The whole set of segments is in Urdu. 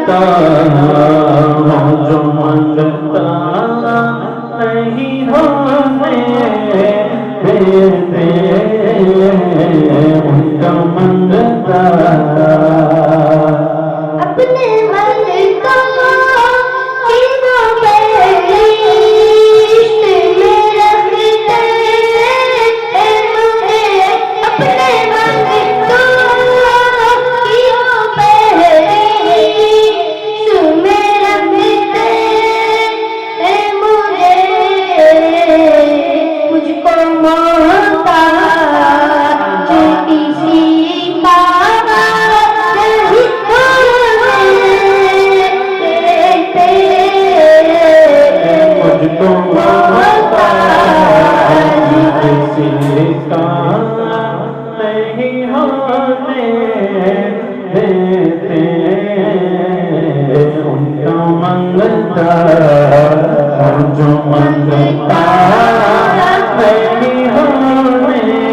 مانگتا ہوں جو مانگتا نہیں ہونے دیتے ان کا مانگتا اپنے من کو کینوں پہ عشق میں رکھتے مجھے اپنے من کو کینوں پہ عشق میں رکھتے مجھ کو محتاج کسی کا مجھ کو محتاج کسی کا نہیں ہونے دیتے ان کا مانگتا ہوں جو مانگتا نہیں ہونے دیتے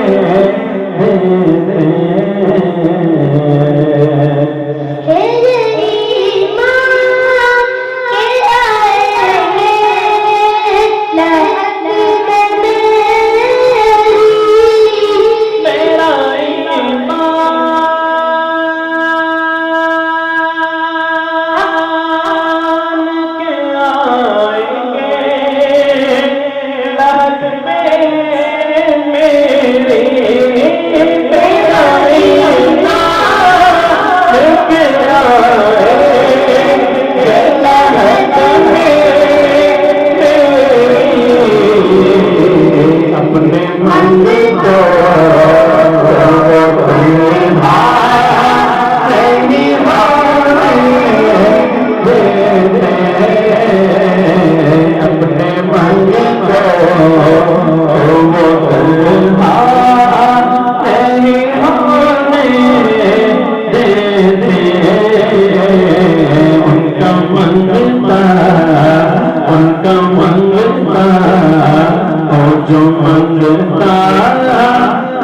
جو منگتا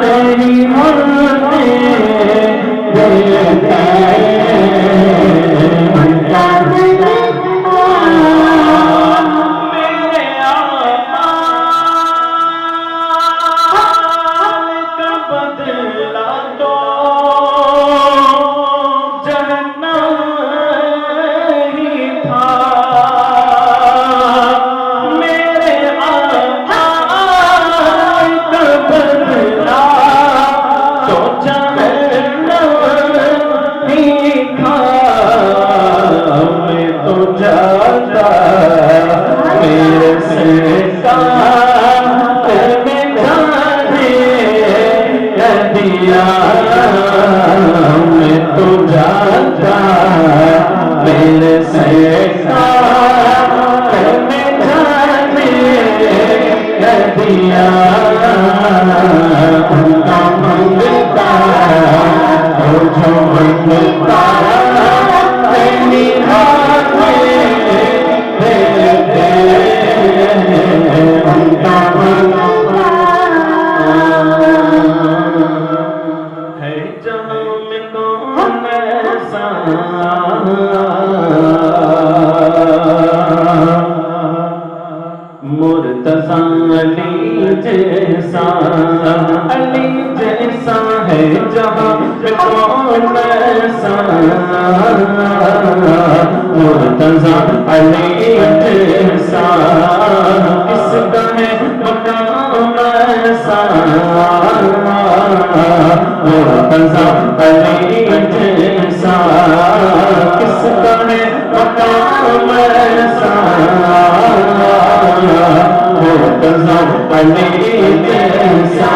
نہیں ہونے دیتے میرے اعمال کا بدلہ تو جہنم ہی تھا میرے سے دیا میں تو جاتا میرے سے دیا ان کا منگتا جو منگتا علی جیسا ہے جہاں کون ایسا مرتضی علی جیسا کس کا ہے مقام ایسا مرتضی علی جیسا کس کا ہے مقام ایسا مرتضی علی جیسا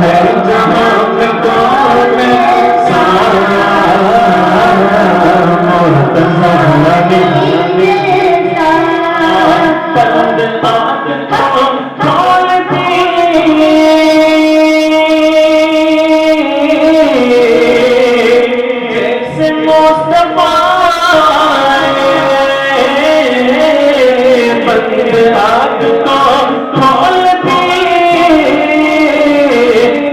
ہے جہاں کون ایسا مرتضی علی جیسا پند آگ کو کھول دی جیسے مصطفیٰ پند آگ کو کھول دی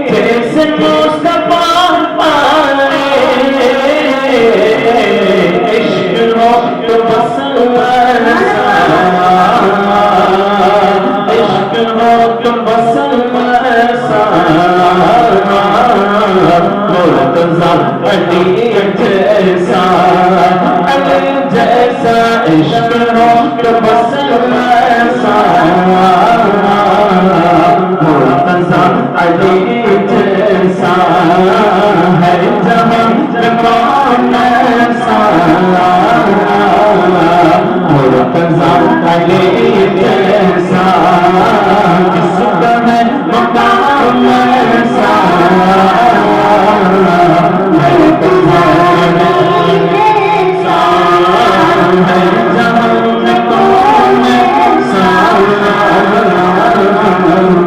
جیسے مصطفیٰ عشق ایسا عشق ہو تو بس ایسا مرتضی علی جیسا علی جیسا عشق ہو تو بس ایسا مرتضی علی جیسا ہے جہاں میں کون ایسا مرتضی علی جیسا کس کا ہے مقام ایسا مرتضی علی جیسا ہے جہاں میں کون ایسا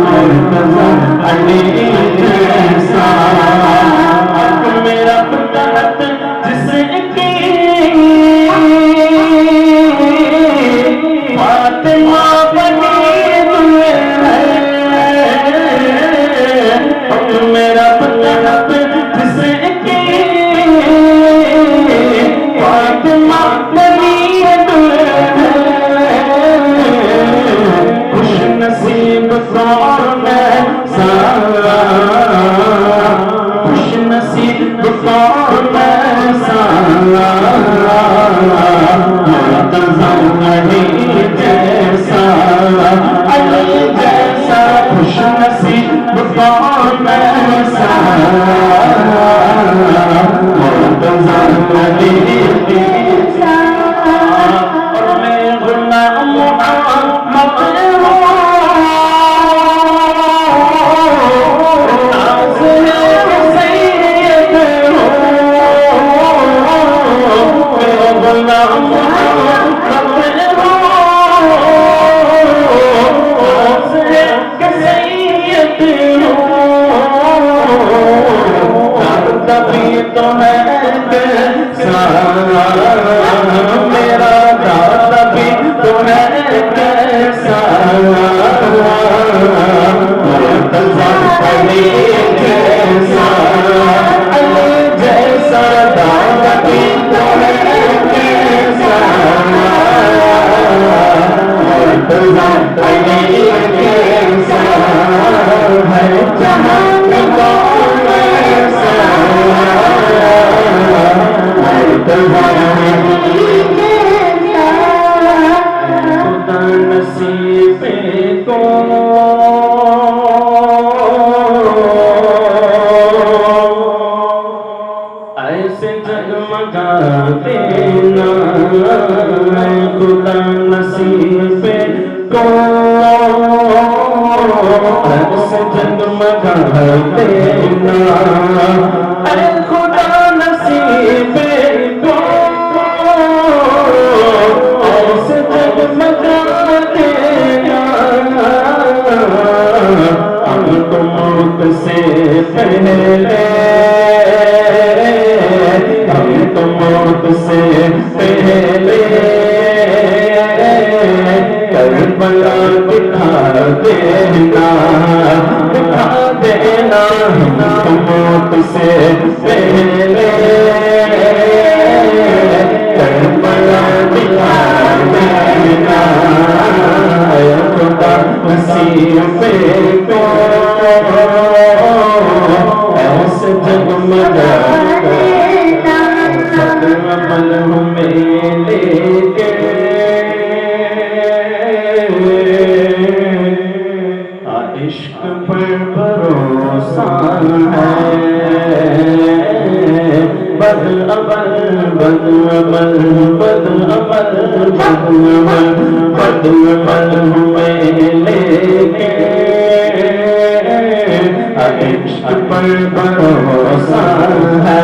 مرتضی علی جیسا میرا فتحت جس کی فاطمہ بنی ہوئے ہے میرا فتحت جس کی فاطمہ بنی ہوئے ہے خوش نصیب سار میں سارا خوش نصیب بطور میں سارا مرتضی علی جیسا علی جیسا خوش نصیب بطور میں سارا مرتضی علی جیسا اور میں غلام محمد میرا دادا بھی تو ہے کیسا مرتضی علی جیسا علی جیسا دادا بھی تو ہے کیسا مرتضی علی جیسا ہے جہاں میں کون ایسا خدا نصیب کو ایسے جگمگا دینا خدا نصیب کو ایسے جگمگا دینا اے خدا نصیب کو ایسے جگمگا دینا ہم تو موت سے پہلے ہم تو موت سے پہلے کربلا دکھا دینا دکھا دینا ہم تو موت سے پہلے کربلا دکھا دینا اے خدا نصیب کو ایسے جگمگا پل میں لے کے عشق پر بھروسہ ہے بد عمل بد عمل بد عمل بد عمل بد عمل میں لے کے عشق پر بھروسہ ہے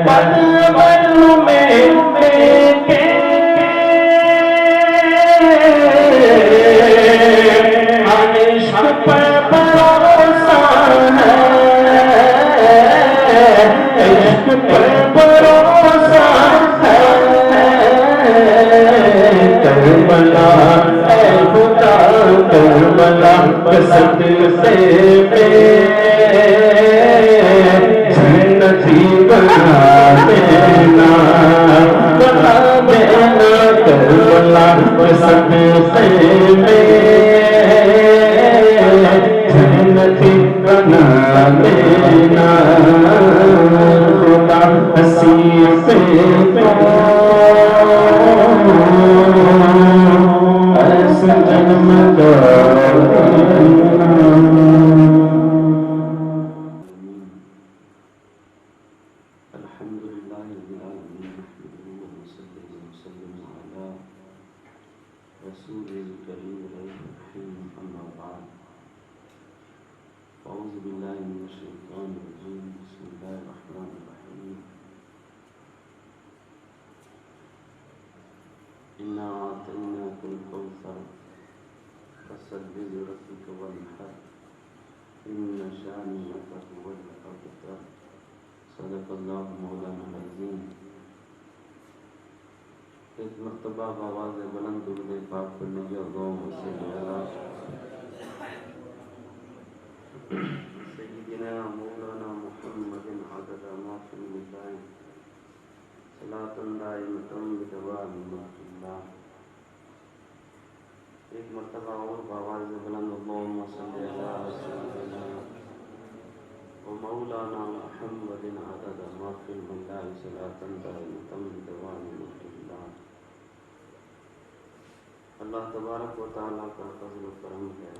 بد عمل میں لے کے عشق پر بھروسہ ہے عشق پر بھروسہ ہے کربلا اے خدا کربلا صدقے جنتی بنا دینا سے جنت بنا لینا خدا نصیب ایسا جنم الحمد لله رب العالمين نحمده ونصلي وسلم على رسوله الكريم الرحيم أما بعد أعوذ بالله من الشيطان الرجيم بسم الله الرحمن الرحيم إنا أعطيناك الكوثر فصل لربك وانحر إن شانئك هو الأبتر صدق اللہ مولانا العظیم. ایک مرتبہ آواز بلند درود پاک پڑھنے کی اللہم صلی علی سیدنا مولانا محمد عدد ما فی الملائن صلاۃ دائمۃ بدوام ملک اللہ. ایک مرتبہ اور آواز بلند اللہم صلی علی سیدنا ومولانا محمد عدد ما فی الملائن صلاۃ دائمۃ بدوام ملک اللہ. اللہ تبارک و تعالیٰ کا فضل و کرم ہے،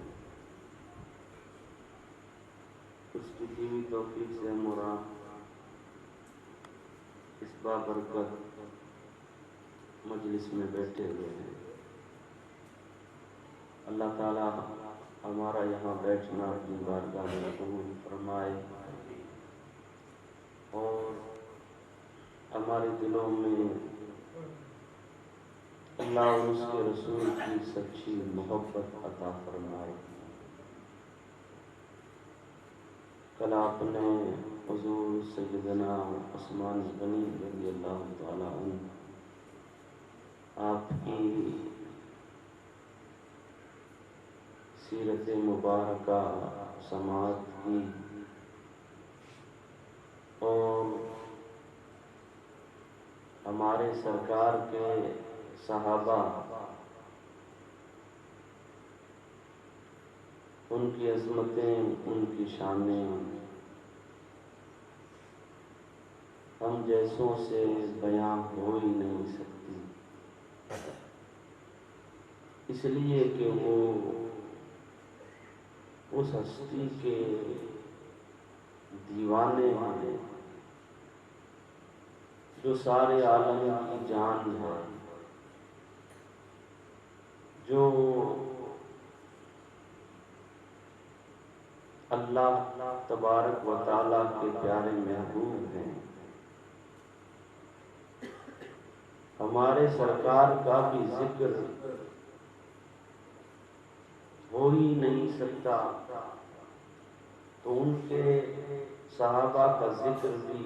اس کی دی ہوئی توفیق سے ہم اور آپ اس بابرکت مجلس میں بیٹھے ہوئے ہیں. اللہ تعالیٰ ہمارا یہاں بیٹھنا اپنی بارگاہ میں قبول فرمائے اور ہمارے دلوں میں اللہ اور اس کے رسول کی سچی محبت عطا فرمائے. کل آپ نے حضور سیدنا عثمان غنی رضی اللہ تعالیٰ عنہ آپ کی سیرت مبارکہ سماعت کی اور ہمارے سرکار کے صحابہ ان کی عظمتیں، ان کی شانیں ہم جیسوں سے بیان ہو ہی نہیں سکتی، اس لیے کہ وہ اس ہستی کے دیوانے ہیں جو سارے عالم کی جان ہے، جو اللہ تبارک و تعالیٰ کے پیارے محبوب ہیں. ہمارے سرکار کا بھی ذکر ہو ہی نہیں سکتا تو ان کے صحابہ کا ذکر بھی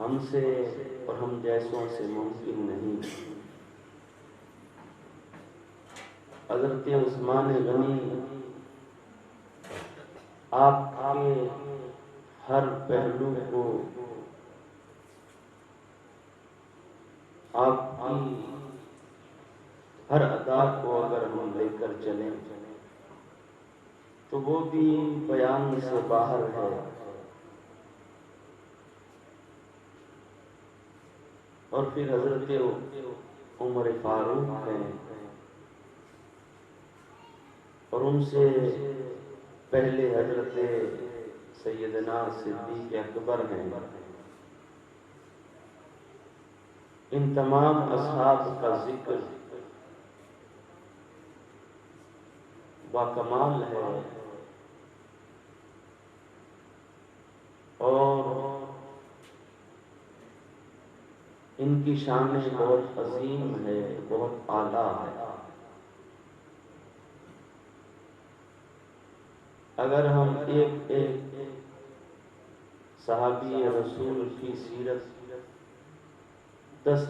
ہم سے اور ہم جیسوں سے ممکن نہیں. حضرت عثمان غنی آپ کے ہر پہلو کو، آپ کی ہر ادا کو اگر ہم لے کر چلیں تو وہ بھی بیان سے باہر ہے. اور پھر حضرت عمر فاروق ہیں اور ان سے پہلے حضرت سیدنا صدیق اکبر ہیں. ان تمام اصحاب کا ذکر باکمال ہے اور ان کی شانیں بہت عظیم ہے، بہت اعلیٰ ہے. اگر ہم ایک ایک صحابی رسول کی سیرت 10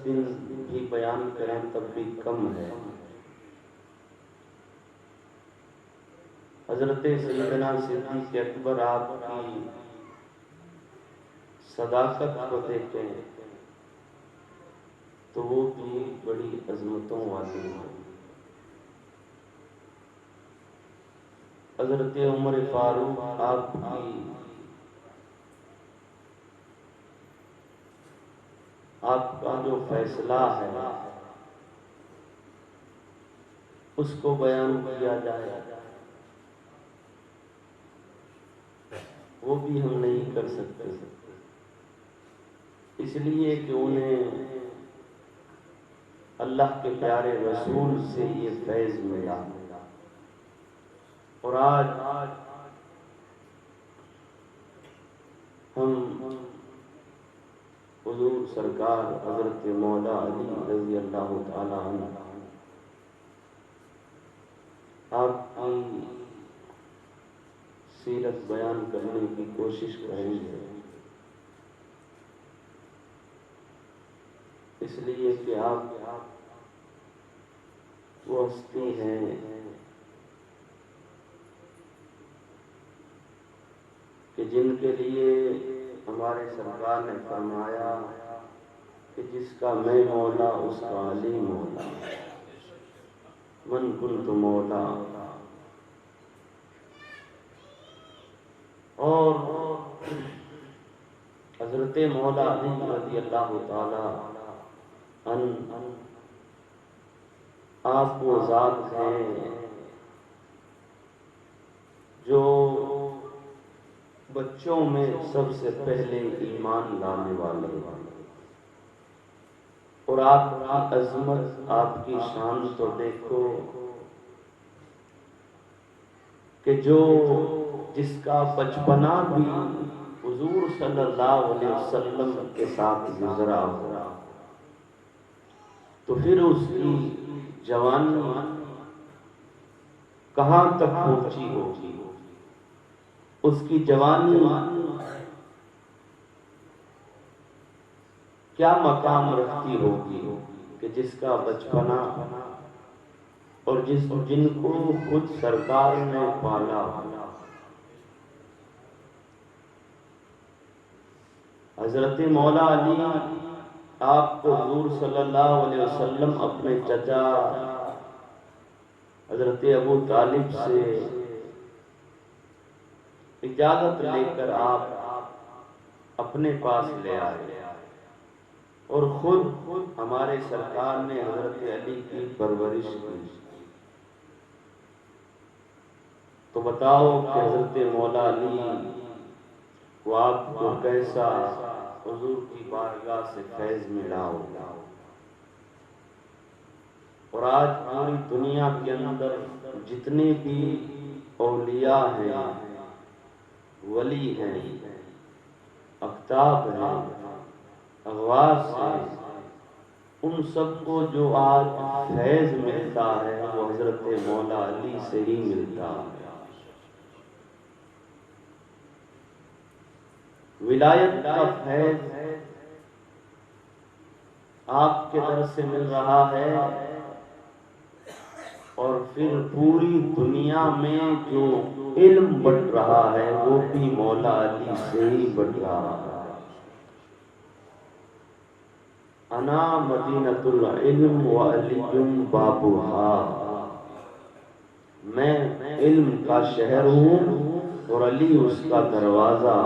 دن بھی بیان کریں تب بھی کم ہے. حضرت سیدنا صدیق اکبر آپ کی صداقت کو دیکھیں، تو وہ بھی بڑی عظمتوں والی ہیں۔ حضرت عمر فاروق آپ کا جو فیصلہ ہے اس کو بیان کیا جائے وہ بھی ہم نہیں کر سکتے، اس لیے کہ انہیں اللہ کے پیارے رسول سے یہ فیض ملا۔ اور آج ہم حضور سرکار حضرت مولا علی رضی اللہ تعالی عنہ آپ کی سیرت بیان کرنے کی کوشش کریں گے، اس لیے کہ آپ وہ ہستی ہیں کہ جن کے لیے ہمارے سرکار نے فرمایا کہ جس کا میں مولا اس کا علی مولا، من کنت مولا۔ اور حضرت مولا علی رضی اللہ تعالی عنہ آپ وہ ذات ہیں جو بچوں میں سب سے پہلے ایمان لانے والے ہیں، اور آپ کی عظمت، آپ کی شان تو دیکھو کہ جس کا بچپنا بھی حضور صلی اللہ علیہ وسلم کے ساتھ گزرا ہوا، تو پھر اس کی جوانی کہاں تک پہنچی ہوگی، اس کی جوانی کیا مقام رکھتی ہوگی کہ جس کا بچپنا اور جن کو خود سرکار نے پالا۔ حضرت مولا علی آپ کو حضور صلی اللہ علیہ وسلم اپنے چچا حضرت ابو طالب سے اجازت لے کر آپ اپنے پاس لے آئے، اور خود ہمارے سرکار نے حضرت علی کی پرورش کی۔ تو بتاؤ کہ حضرت مولا علی وہ آپ کو کیسا حضور کی بارگاہ سے فیض ملا ہوگا۔ اور آج پوری دنیا کے اندر جتنے بھی اولیاء ہیں، ولی ہیں، اقطاب ہیں، اغواث ہیں، ان سب کو جو آج فیض ملتا ہے وہ حضرت مولا علی سے ہی ملتا ہے۔ ولایت کا فیض آپ کے در سے مل رہا ہے، اور پھر پوری دنیا میں جو علم بٹ رہا ہے وہ بھی مولا علی سے ہی بٹ رہا ہے۔ انا مدینۃ العلم وعلی بابها، میں علم کا شہر ہوں اور علی اس کا دروازہ۔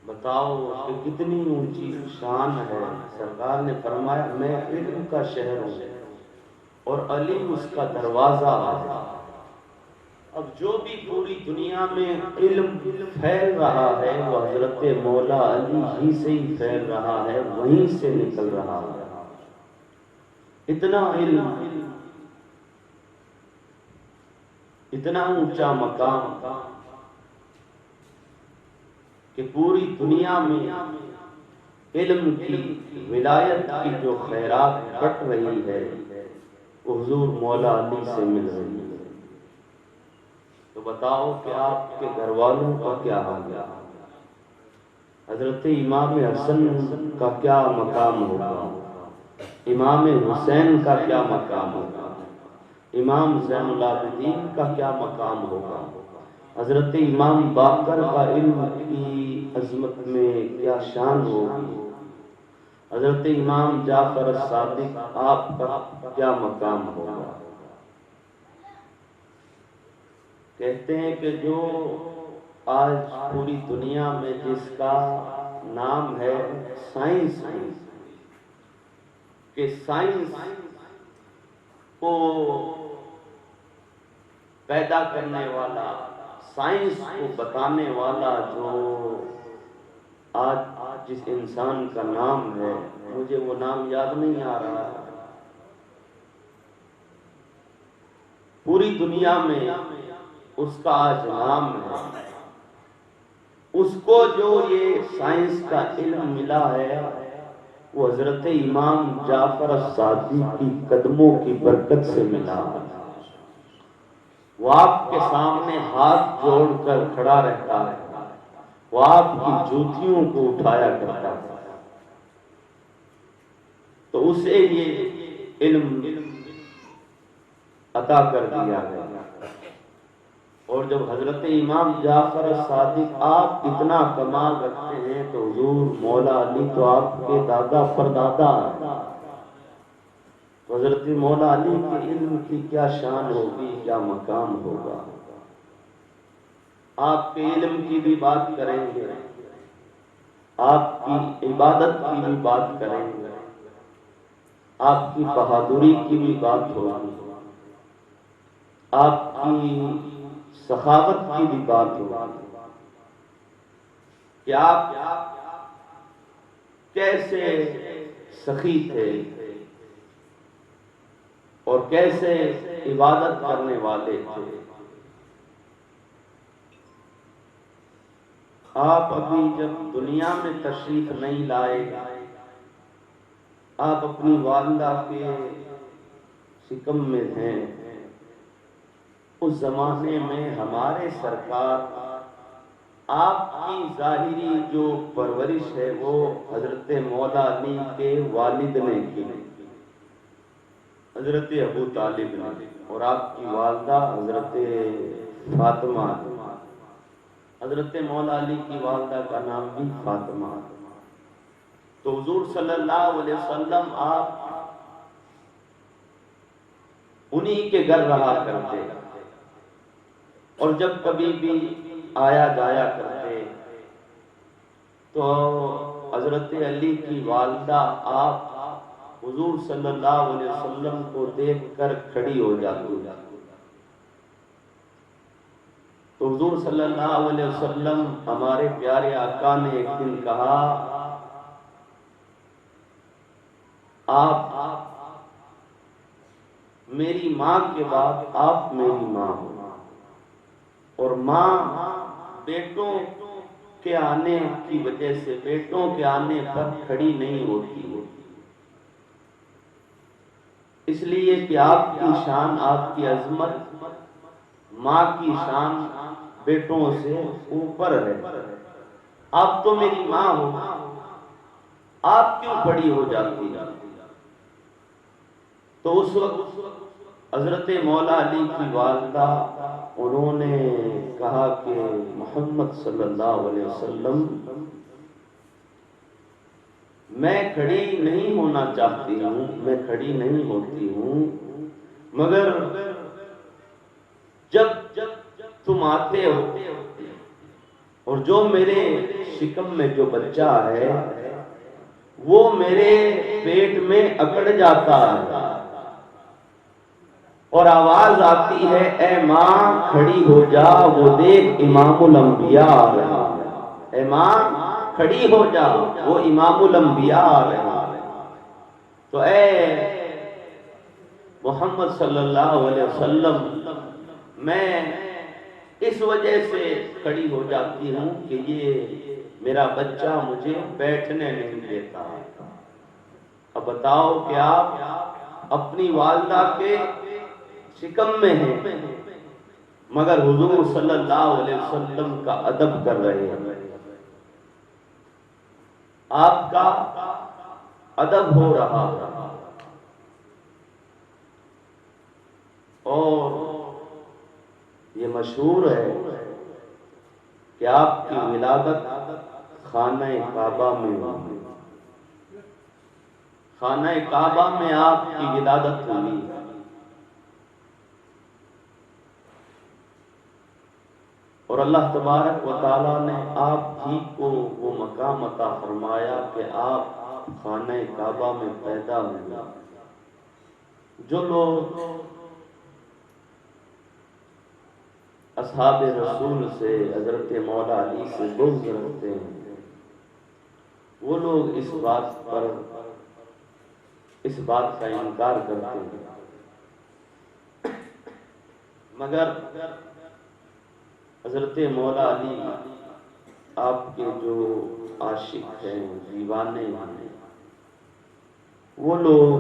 بتاؤ کہ کتنی اونچی شان ہے۔ سرکار نے فرمایا میں علم کا شہر ہوں اور علی اس کا دروازہ ہے۔ اب جو بھی پوری دنیا میں علم پھیل رہا ہے وہ حضرت مولا علی ہی سے ہی پھیل رہا ہے، وہیں سے نکل رہا ہے۔ اتنا علم، اتنا اونچا مقام کہ پوری دنیا میں علم کی، ولایت کی جو خیرات بٹ رہی ہے وہ حضور مولا علی سے مل رہی ہے۔ تو بتاؤ کہ آپ کے گھر والوں کا کیا حال ہے؟ حضرت امام حسن کا کیا مقام ہوگا، امام حسین کا کیا مقام ہوگا، امام زین العابدین کا کیا مقام ہوگا، حضرت امام باقر کا علم کی عظمت میں کیا شان ہوگی، حضرت امام جعفر الصادق آپ کا کیا مقام ہوگا؟ کہتے ہیں کہ جو آج پوری دنیا میں جس کا نام ہے سائنس کہ سائنس کو پیدا کرنے والا، سائنس کو بتانے والا جو آج جس انسان کا نام ہے، مجھے وہ نام یاد نہیں آ رہا ہے، پوری دنیا میں اس کا آج نام ہے، اس کو جو یہ سائنس کا علم ملا ہے وہ حضرت امام جعفر الصادق کی قدموں کی برکت سے ملا۔ وہ آپ کے سامنے ہاتھ جوڑ کر کھڑا رہتا ہے، وہ آپ کی جوتیوں کو اٹھایا کرتا ہے، تو اسے یہ علم عطا کر دیا گیا۔ اور جب حضرت امام جعفر صادق آپ اتنا کمال رکھتے ہیں تو حضور مولا علی تو آپ کے دادا پردادا ہیں، تو حضرت مولا علی کے علم کی کیا شان ہوگی، کیا مقام ہوگا۔ آپ کے علم کی بھی بات کریں گے، آپ کی عبادت کی بھی بات کریں گے، آپ کی بہادری کی بھی بات ہوگی، آپ کی سخاوت کی بھی بات ہوگی کہ آپ کیسے سخی تھے اور کیسے عبادت کرنے والے تھے۔ آپ ابھی جب دنیا میں تشریف نہیں لائے، آپ اپنی والدہ کے شکم میں ہیں، اس زمانے میں ہمارے سرکار آپ کی ظاہری جو پرورش ہے وہ حضرت مولا علی کے والد نے کی، حضرت ابو طالب نے، اور آپ کی والدہ حضرت فاطمہ، حضرت مولا علی کی والدہ کا نام بھی فاطمہ۔ تو حضور صلی اللہ علیہ وسلم آپ انہی کے گھر رہا کرتے، اور جب کبھی بھی آیا جایا کرتے تو حضرت علی کی والدہ آپ حضور صلی اللہ علیہ وسلم کو دیکھ کر کھڑی ہو جاتی، تو حضور صلی اللہ علیہ وسلم ہمارے پیارے آقا نے ایک دن کہا، آپ میری ماں کے بعد آپ میری ماں ہو، اور ماں بیٹوں کے آنے کی وجہ سے، بیٹوں کے آنے پر کھڑی نہیں ہوتی، اس لیے کہ آپ کی شان، آپ کی عظمت ماں کی شان بیٹوں سے اوپر ہے۔ آپ تو میری ماں ہو، آپ کیوں کھڑی ہو جاتی؟ تو اس وقت حضرت مولا علی کی والدہ انہوں نے کہا کہ محمد صلی اللہ علیہ وسلم، میں کھڑی نہیں ہونا چاہتی ہوں، میں کھڑی نہیں ہوتی ہوں، مگر جب تم آتے ہو اور جو میرے شکم میں جو بچہ ہے وہ میرے پیٹ میں اکڑ جاتا ہے اور آواز آتی ہے، اے ماں کھڑی ہو جا، وہ دیکھ امام الانبیاء آ رہا ہے، اے ماں کھڑی ہو جا، وہ امام الانبیاء آ رہا ہے۔ تو اے محمد صلی اللہ علیہ وسلم، میں اس وجہ سے کھڑی ہو جاتی ہوں کہ یہ میرا بچہ مجھے بیٹھنے نہیں دیتا۔ اب بتاؤ کہ آپ اپنی والدہ کے شکم میں ہیں مگر حضور صلی اللہ علیہ وسلم کا ادب کر رہے ہیں، آپ کا ادب ہو رہا ہے۔ اور یہ مشہور ہے کہ آپ کی ولادت خانہ کعبہ میں ہوئی، خانہ کعبہ میں آپ کی ولادت ہوئی، اور اللہ تبارک و تعالیٰ نے آپ ہی کو وہ مقام عطا فرمایا کہ آپ خانہ کعبہ میں پیدا ہوئے۔ جو لوگ اصحاب رسول سے، حضرت مولا علی سے بغض رکھتے ہیں، وہ لوگ اس بات کا انکار کرتے ہیں، مگر حضرت مولا علی آپ کے جو عاشق ہیں، دیوانے ہیں، وہ لوگ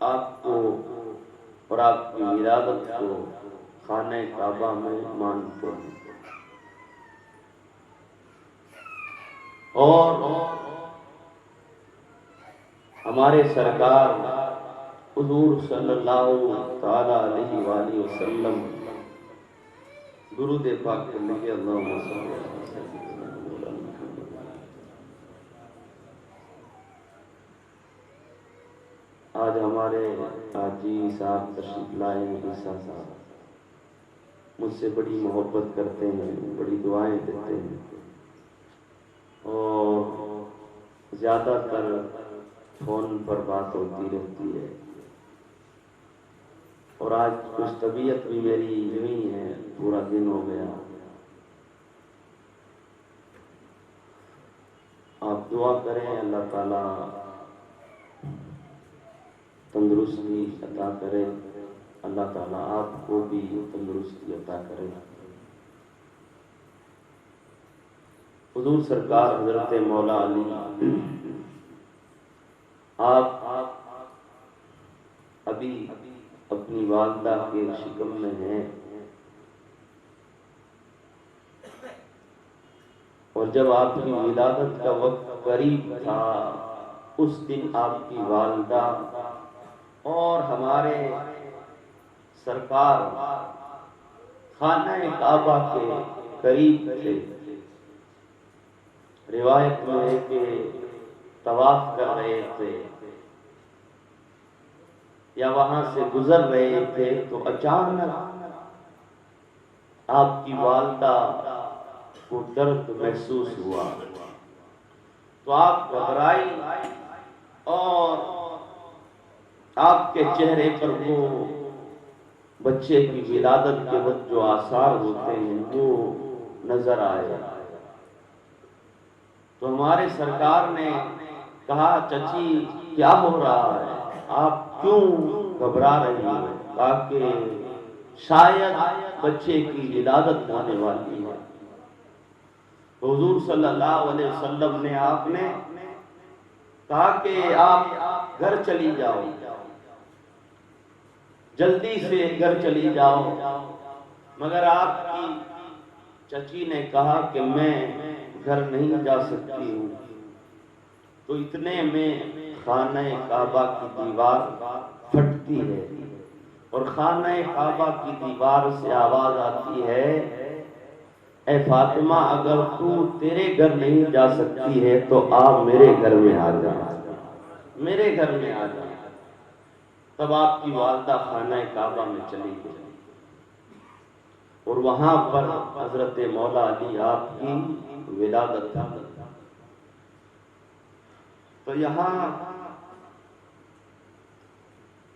آپ کو اور آپ کی ولادت کو خانہ کعبہ میں مانتے ہیں، اور ہمارے سرکار حضور صلی اللہ تعالی علیہ وآلہ وسلم درود پاک پڑھیے، اللہم صل علی سیدنا محمد۔ آج ہمارے حاجی صاحب تشریف لائے ہیں، عیسیٰ صاحب مجھ سے بڑی محبت کرتے ہیں، بڑی دعائیں دیتے ہیں، اور زیادہ تر فون پر بات ہوتی رہتی ہے، اور آج کچھ طبیعت بھی میری یوں ہے، پورا دن ہو گیا۔ آپ دعا کریں اللہ تعالیٰ تندرستی عطا کرے، اللہ تعالیٰ آپ کو بھی تندرستی عطا کرے۔ حضور سرکار حضرت مولا علی آپ ابھی اپنی والدہ کے شکم میں ہیں، اور جب آپ کی ولادت کا وقت قریب تھا، اس دن آپ کی والدہ اور ہمارے سرکار خانہ کعبہ کے قریب تھے۔ روایت میں ہے کہ طواف کر رہے تھے یا وہاں سے گزر رہے تھے، تو اچانک آپ کی والدہ کو درد محسوس ہوا، تو آپ گھبرائی، اور آپ کے چہرے پر وہ بچے کی ولادت کے وقت جو آثار ہوتے ہیں وہ نظر آئے۔ تو ہمارے سرکار نے کہا، چچی کیا ہو رہا ہے، آپ کیوں گھبرا رہی ہیں؟ کہا کہ شاید بچے کی ولادت ہونے والی ہے۔ حضور صلی اللہ علیہ وسلم نے آپ نے کہا کہ آپ گھر چلی جاؤ، جلدی سے گھر چلی جاؤ، مگر آپ کی چچی نے کہا کہ میں گھر نہیں جا سکتی ہوں۔ تو اتنے میں خانہ کعبہ کی دیوار پھٹتی ہے، اور خانہ کعبہ کی دیوار سے آواز آتی ہے، اے فاطمہ اگر تو تیرے گھر نہیں جا سکتی ہے تو آپ میرے گھر میں آ جا، میرے گھر میں آ جا۔ تب آپ کی والدہ خانہ کعبہ میں چلی گئی، اور وہاں پر حضرت مولا علی آپ کی ولادت تھا۔ تو یہاں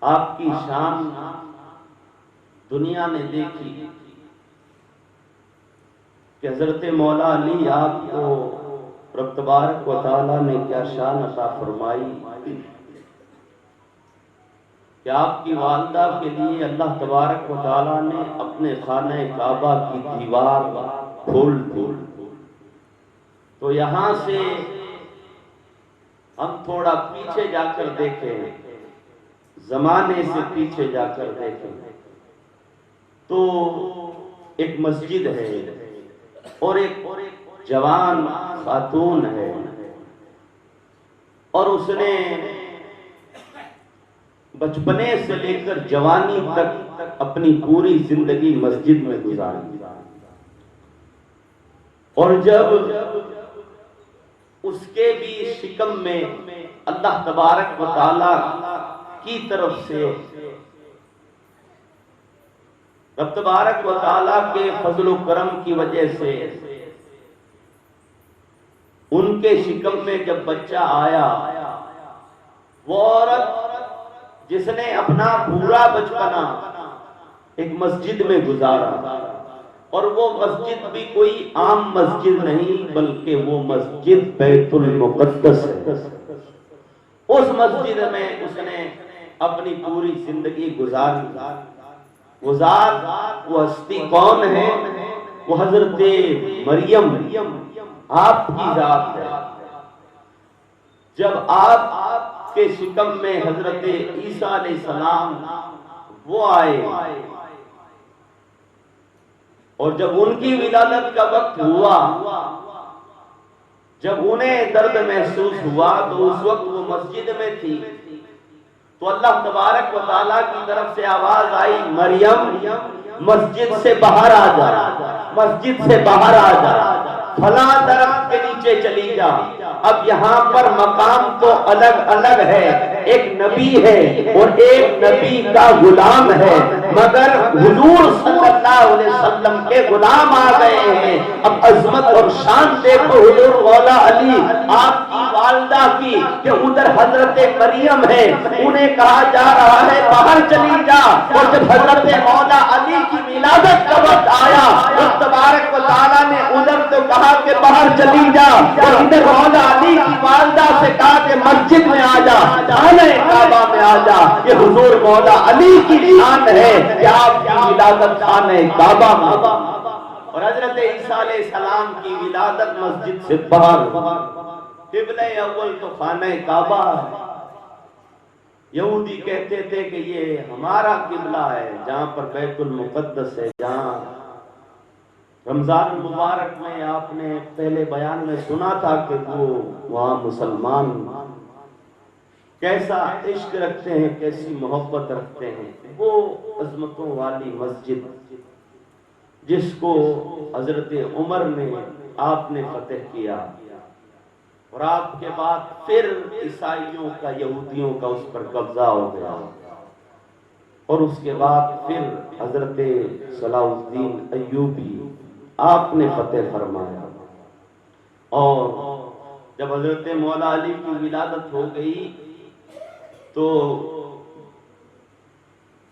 آپ کی شان دنیا نے دیکھی کہ حضرت مولا علی آپ کو رب تبارک و تعالیٰ نے کیا شان عطا فرمائی کہ آپ کی والدہ کے لیے اللہ تبارک و تعالیٰ نے اپنے خانہ کعبہ کی دیوار کھول دی۔ تو یہاں سے ہم تھوڑا پیچھے جا کر دیکھیں، زمانے سے پیچھے جا کر دیکھیں تو ایک مسجد ہے اور ایک جوان خاتون ہے، اور اس نے بچپنے سے لے کر جوانی تک اپنی پوری زندگی مسجد میں گزاری، اور جب اس کے بھی شکم میں اللہ تبارک و تعالی کی طرف سے رب تبارک و تعالی کے فضل و کرم کی وجہ سے ان کے شکم میں جب بچہ آیا، وہ عورت جس نے اپنا پورا بچپنا ایک مسجد میں گزارا، اور وہ مسجد بھی کوئی عام مسجد نہیں بلکہ وہ مسجد بیت المقدس ہے، اس مسجد میں اس نے اپنی پوری زندگی گزاری۔ وہ ہستی کون ہے؟ وہ حضرت مریم آپ کی ذات ہے۔ جب آپ کے شکم میں حضرت عیسیٰ علیہ السلام وہ آئے، اور جب ان کی ولادت کا وقت ہوا، جب انہیں درد محسوس ہوا تو اس وقت وہ مسجد میں تھی، تو اللہ تبارک و تعالیٰ کی طرف سے آواز آئی، مریم مسجد سے باہر آ جا، مسجد سے باہر آ جا، فلاں درخت کے نیچے چلی جا۔ اب یہاں پر مقام تو الگ الگ ہے، ایک نبی ہے اور ایک نبی کا غلام ہے، مگر حضور صلی اللہ علیہ وسلم کے غلام آ گئے ہیں۔ اب عظمت اور شان دیکھو حضور مولا علی آپ کی والدہ کی، کہ ادھر حضرت مریم ہے، انہیں کہا جا رہا ہے باہر چلی جا، اور جب حضرت مولا علی کی ولادت کا وقت آیا، رب تبارک و تعالیٰ نے ادھر تو کہا کہ باہر چلی جا، اور ادھر مولا علی کی والدہ سے کہا کہ مسجد میں آ جا، خانہ کعبہ میں آ جا۔ یہ حضور مولا علی کی شان ہے کہ آپ کی ولادت خانہ کعبہ میں، اور حضرت عیسیٰ علیہ السلام کی ولادت مسجد سے باہر۔ قبلہ اول تو خانہ کعبہ ہے۔ یہودی کہتے تھے کہ یہ ہمارا قبلہ ہے، جہاں پر بیت المقدس ہے، جہاں رمضان المبارک میں آپ نے پہلے بیان میں سنا تھا کہ وہ وہاں مسلمان کیسا عشق رکھتے ہیں، کیسی محبت رکھتے ہیں۔ وہ عظمتوں والی مسجد جس کو حضرت عمر نے آپ نے فتح کیا، اور آپ کے بعد پھر عیسائیوں کا، یہودیوں کا اس پر قبضہ ہو گیا، اور اس کے بعد پھر حضرت صلاح الدین ایوبی آپ نے فتح فرمایا۔ اور جب حضرت مولا علی کی ولادت ہو گئی تو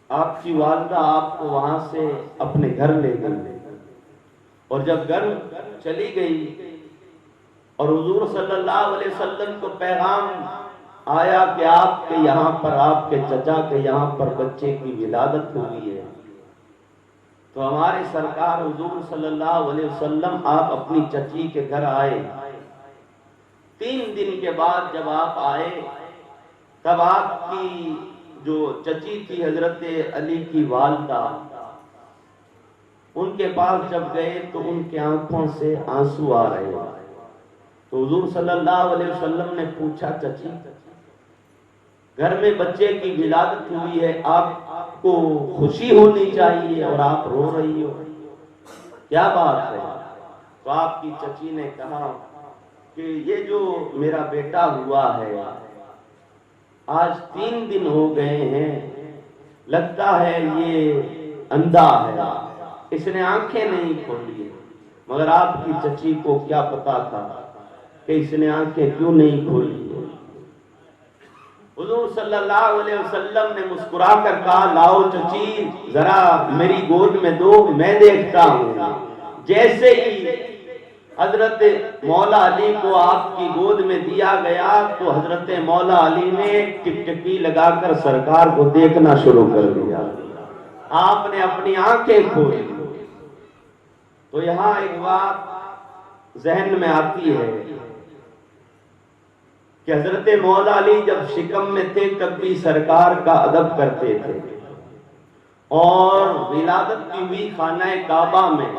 آپ کی والدہ آپ کو وہاں سے اپنے گھر لے گئی، اور جب گھر چلی گئی اور حضور صلی اللہ علیہ وسلم کو پیغام آیا کہ آپ کے یہاں پر، آپ کے چچا کے یہاں پر بچے کی ولادت ہوئی ہے، تو ہمارے سرکار حضور صلی اللہ علیہ وسلم آپ اپنی چچی کے گھر آئے۔ 3 دن کے بعد جب آپ آئے، تب آپ کی جو چچی تھی حضرت علی کی والدہ، ان کے پاس جب گئے تو ان کی آنکھوں سے آنسو آ رہے ہیں۔ تو حضور صلی اللہ علیہ وسلم نے پوچھا، چچی گھر میں بچے کی ولادت ہوئی ہے، آپ کو خوشی ہونی چاہیے اور آپ رو رہی ہو، کیا بات ہے؟ تو آپ کی چچی نے کہا کہ یہ جو میرا بیٹا ہوا ہے، آج 3 دن ہو گئے ہیں، لگتا ہے یہ اندھا ہے، اس نے آنکھیں نہیں کھولی۔ مگر آپ کی چچی کو کیا پتا تھا کہ اس نے آنکھیں کیوں نہیں کھولی۔ حضور صلی اللہ علیہ وسلم نے مسکرا کر کہا، لاؤ چچی ذرا میری گود میں دو، میں دیکھتا ہوں۔ جیسے ہی حضرت مولا علی کو آپ کی گود میں دیا گیا تو حضرت مولا علی نے ٹپٹپی لگا کر سرکار کو دیکھنا شروع کر دیا، آپ نے اپنی آنکھیں کھولی۔ تو یہاں ایک بات ذہن میں آتی ہے کہ حضرت مولا علی جب شکم میں تھے تب بھی سرکار کا ادب کرتے تھے، اور ولادت کی ہوئی خانہ کعبہ میں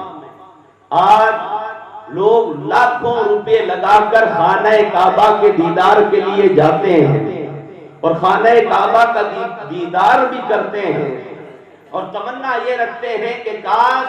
آج لوگ لاکھوں روپے لگا کر خانہ کعبہ کے دیدار کے لیے جاتے ہیں، اور خانہ کعبہ کا دیدار بھی کرتے ہیں، اور تمنا یہ رکھتے ہیں کہ کاش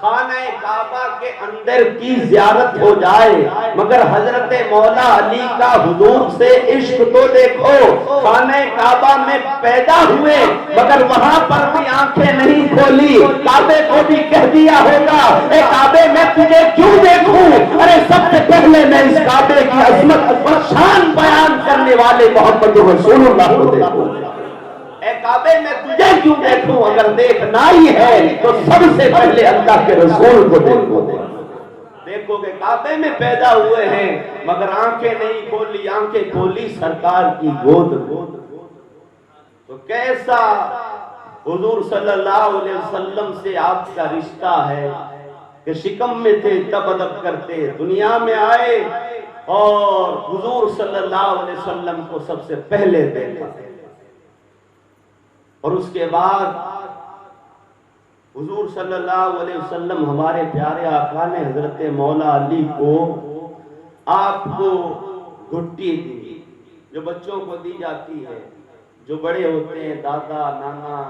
خانہ کعبہ کے اندر کی زیارت ہو جائے، مگر حضرت مولا علی کا حضور سے عشق تو دیکھو، خانہ کعبہ میں پیدا ہوئے مگر وہاں پر بھی آنکھیں نہیں کھولی، کعبے کو بھی کہہ دیا ہوگا اے کعبے میں تجھے کیوں دیکھوں، ارے سب سے پہلے میں اس کعبے کی عظمت اور شان بیان کرنے والے محمد رسول اللہ کو دیکھوں، اے کعبے میں تجھے کیوں دیکھوں، اگر دیکھنا ہی ہے تو سب سے پہلے اللہ کے رسول کو دیکھو۔ دیکھو کہ کعبے میں پیدا ہوئے ہیں مگر آنکھیں نہیں کھولی، آنکھیں کھولی سرکار کی گود۔ تو کیسا حضور صلی اللہ علیہ وسلم سے آپ کا رشتہ ہے کہ شکم میں تھے تب ادب کرتے، دنیا میں آئے اور حضور صلی اللہ علیہ وسلم کو سب سے پہلے دیکھا، اور اس کے بعد حضور صلی اللہ علیہ وسلم ہمارے پیارے آقا نے حضرت مولا علی کو آپ کو گھٹی دی، جو بچوں کو دی جاتی ہے، جو بڑے ہوتے ہیں دادا نانا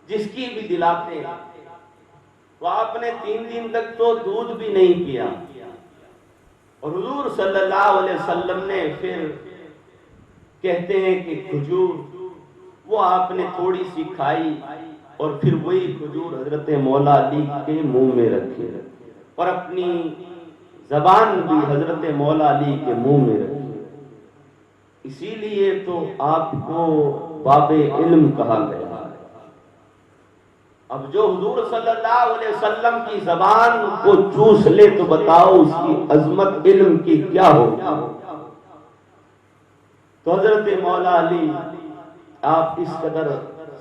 جس کی بھی دلاتے ہیں، تو آپ نے 3 دن تک تو دودھ بھی نہیں پیا، اور حضور صلی اللہ علیہ وسلم نے پھر کہتے ہیں کہ کھجور وہ آپ نے تھوڑی سی کھائی، اور پھر وہی کھجور حضرت مولا علی کے منہ میں رکھے اور اپنی زبان بھی حضرت مولا علی کے منہ میں رکھی، اسی لیے تو آپ کو باب علم کہا گیا۔ اب جو حضور صلی اللہ علیہ وسلم کی زبان کو چوس لے تو بتاؤ اس کی عظمت علم کی کیا ہوگی۔ تو حضرت مولا علی آپ اس قدر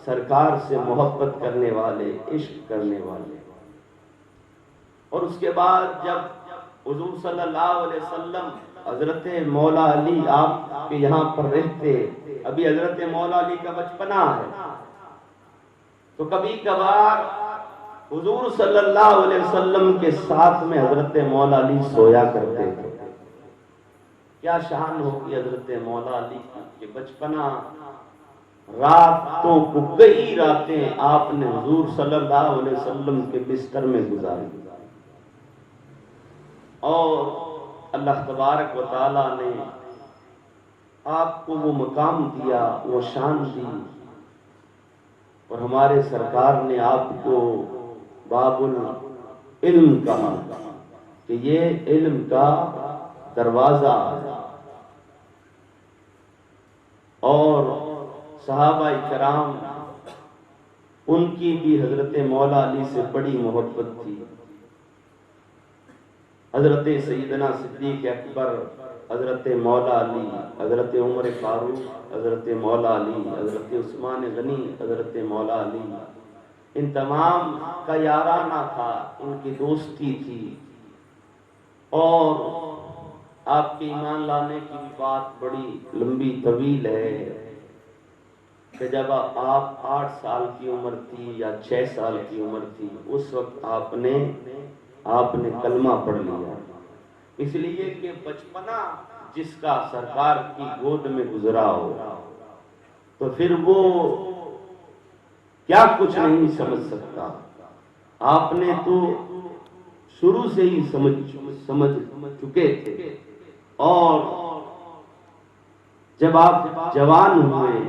سرکار سے محبت کرنے والے، عشق کرنے والے، اور اس کے بعد جب حضور صلی اللہ علیہ وسلم حضرت مولا علی آپ کے یہاں پر رہتے، ابھی حضرت مولا علی کا بچپنا ہے، تو کبھی کبھار حضور صلی اللہ علیہ وسلم کے ساتھ میں حضرت مولا علی سویا کرتے تھے۔ کیا شان ہوگی حضرت مولا علی کی، بچپنا راتوں کو کئی راتیں آپ نے حضور صلی اللہ علیہ وسلم کے بستر میں گزاری، اور اللہ تبارک و تعالی نے آپ کو وہ مقام دیا، وہ شان دی، اور ہمارے سرکار نے آپ کو باب العلم کہا کہ یہ علم کا دروازہ، اور صحابہ کرام ان کی بھی حضرت مولا علی سے بڑی محبت تھی۔ حضرت سیدنا صدیق اکبر، حضرت مولا علی، حضرت عمر فاروق، حضرت مولا علی، حضرت عثمان غنی، حضرت مولا علی، ان تمام کا یارانہ تھا، ان کی دوستی تھی، اور آپ کے ایمان لانے کی بھی بات بڑی لمبی طویل ہے کہ جب آپ 8 سال کی عمر تھی یا 6 سال کی عمر تھی، اس وقت آپ نے کلمہ پڑھ لیا، اس لیے کہ بچپنا جس کا سرکار کی گود میں گزرا ہو تو پھر وہ کیا کچھ نہیں سمجھ سکتا۔ آپ نے تو شروع سے ہی سمجھ چکے تھے، اور جب آپ جوان ہوئے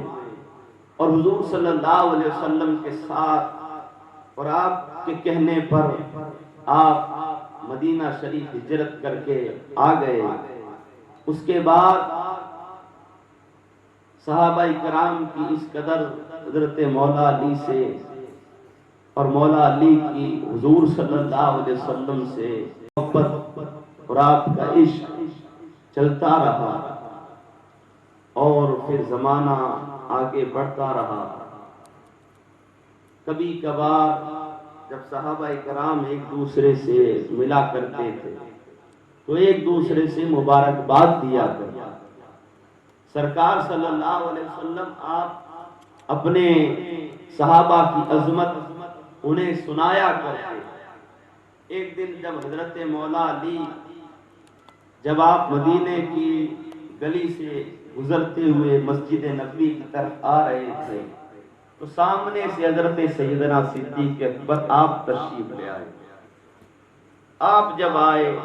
اور حضور صلی اللہ علیہ وسلم کے ساتھ اور آپ کے کہنے پر آپ مدینہ شریف ہجرت کر کے آ گئے، اس کے بعد صحابہ کرام کی اس قدر حضرت مولا علی سے اور مولا علی کی حضور صلی اللہ علیہ وسلم سے محبت اور آپ کا عشق چلتا رہا، اور پھر زمانہ آگے بڑھتا رہا۔ کبھی کبھار جب صحابہ کرام ایک دوسرے سے ملا کرتے تھے تو ایک دوسرے سے مبارکباد دیا کرتے، سرکار صلی اللہ علیہ وسلم آپ اپنے صحابہ کی عظمت انہیں سنایا کرتے۔ ایک دن جب حضرت مولا علی جب آپ مدینے کی گلی سے گزرتے ہوئے مسجد نبوی کی طرف آ رہے تھے تو سامنے سے حضرت سیدنا صدیق اکبر آپ تشریف لے آئے، آپ جب آئے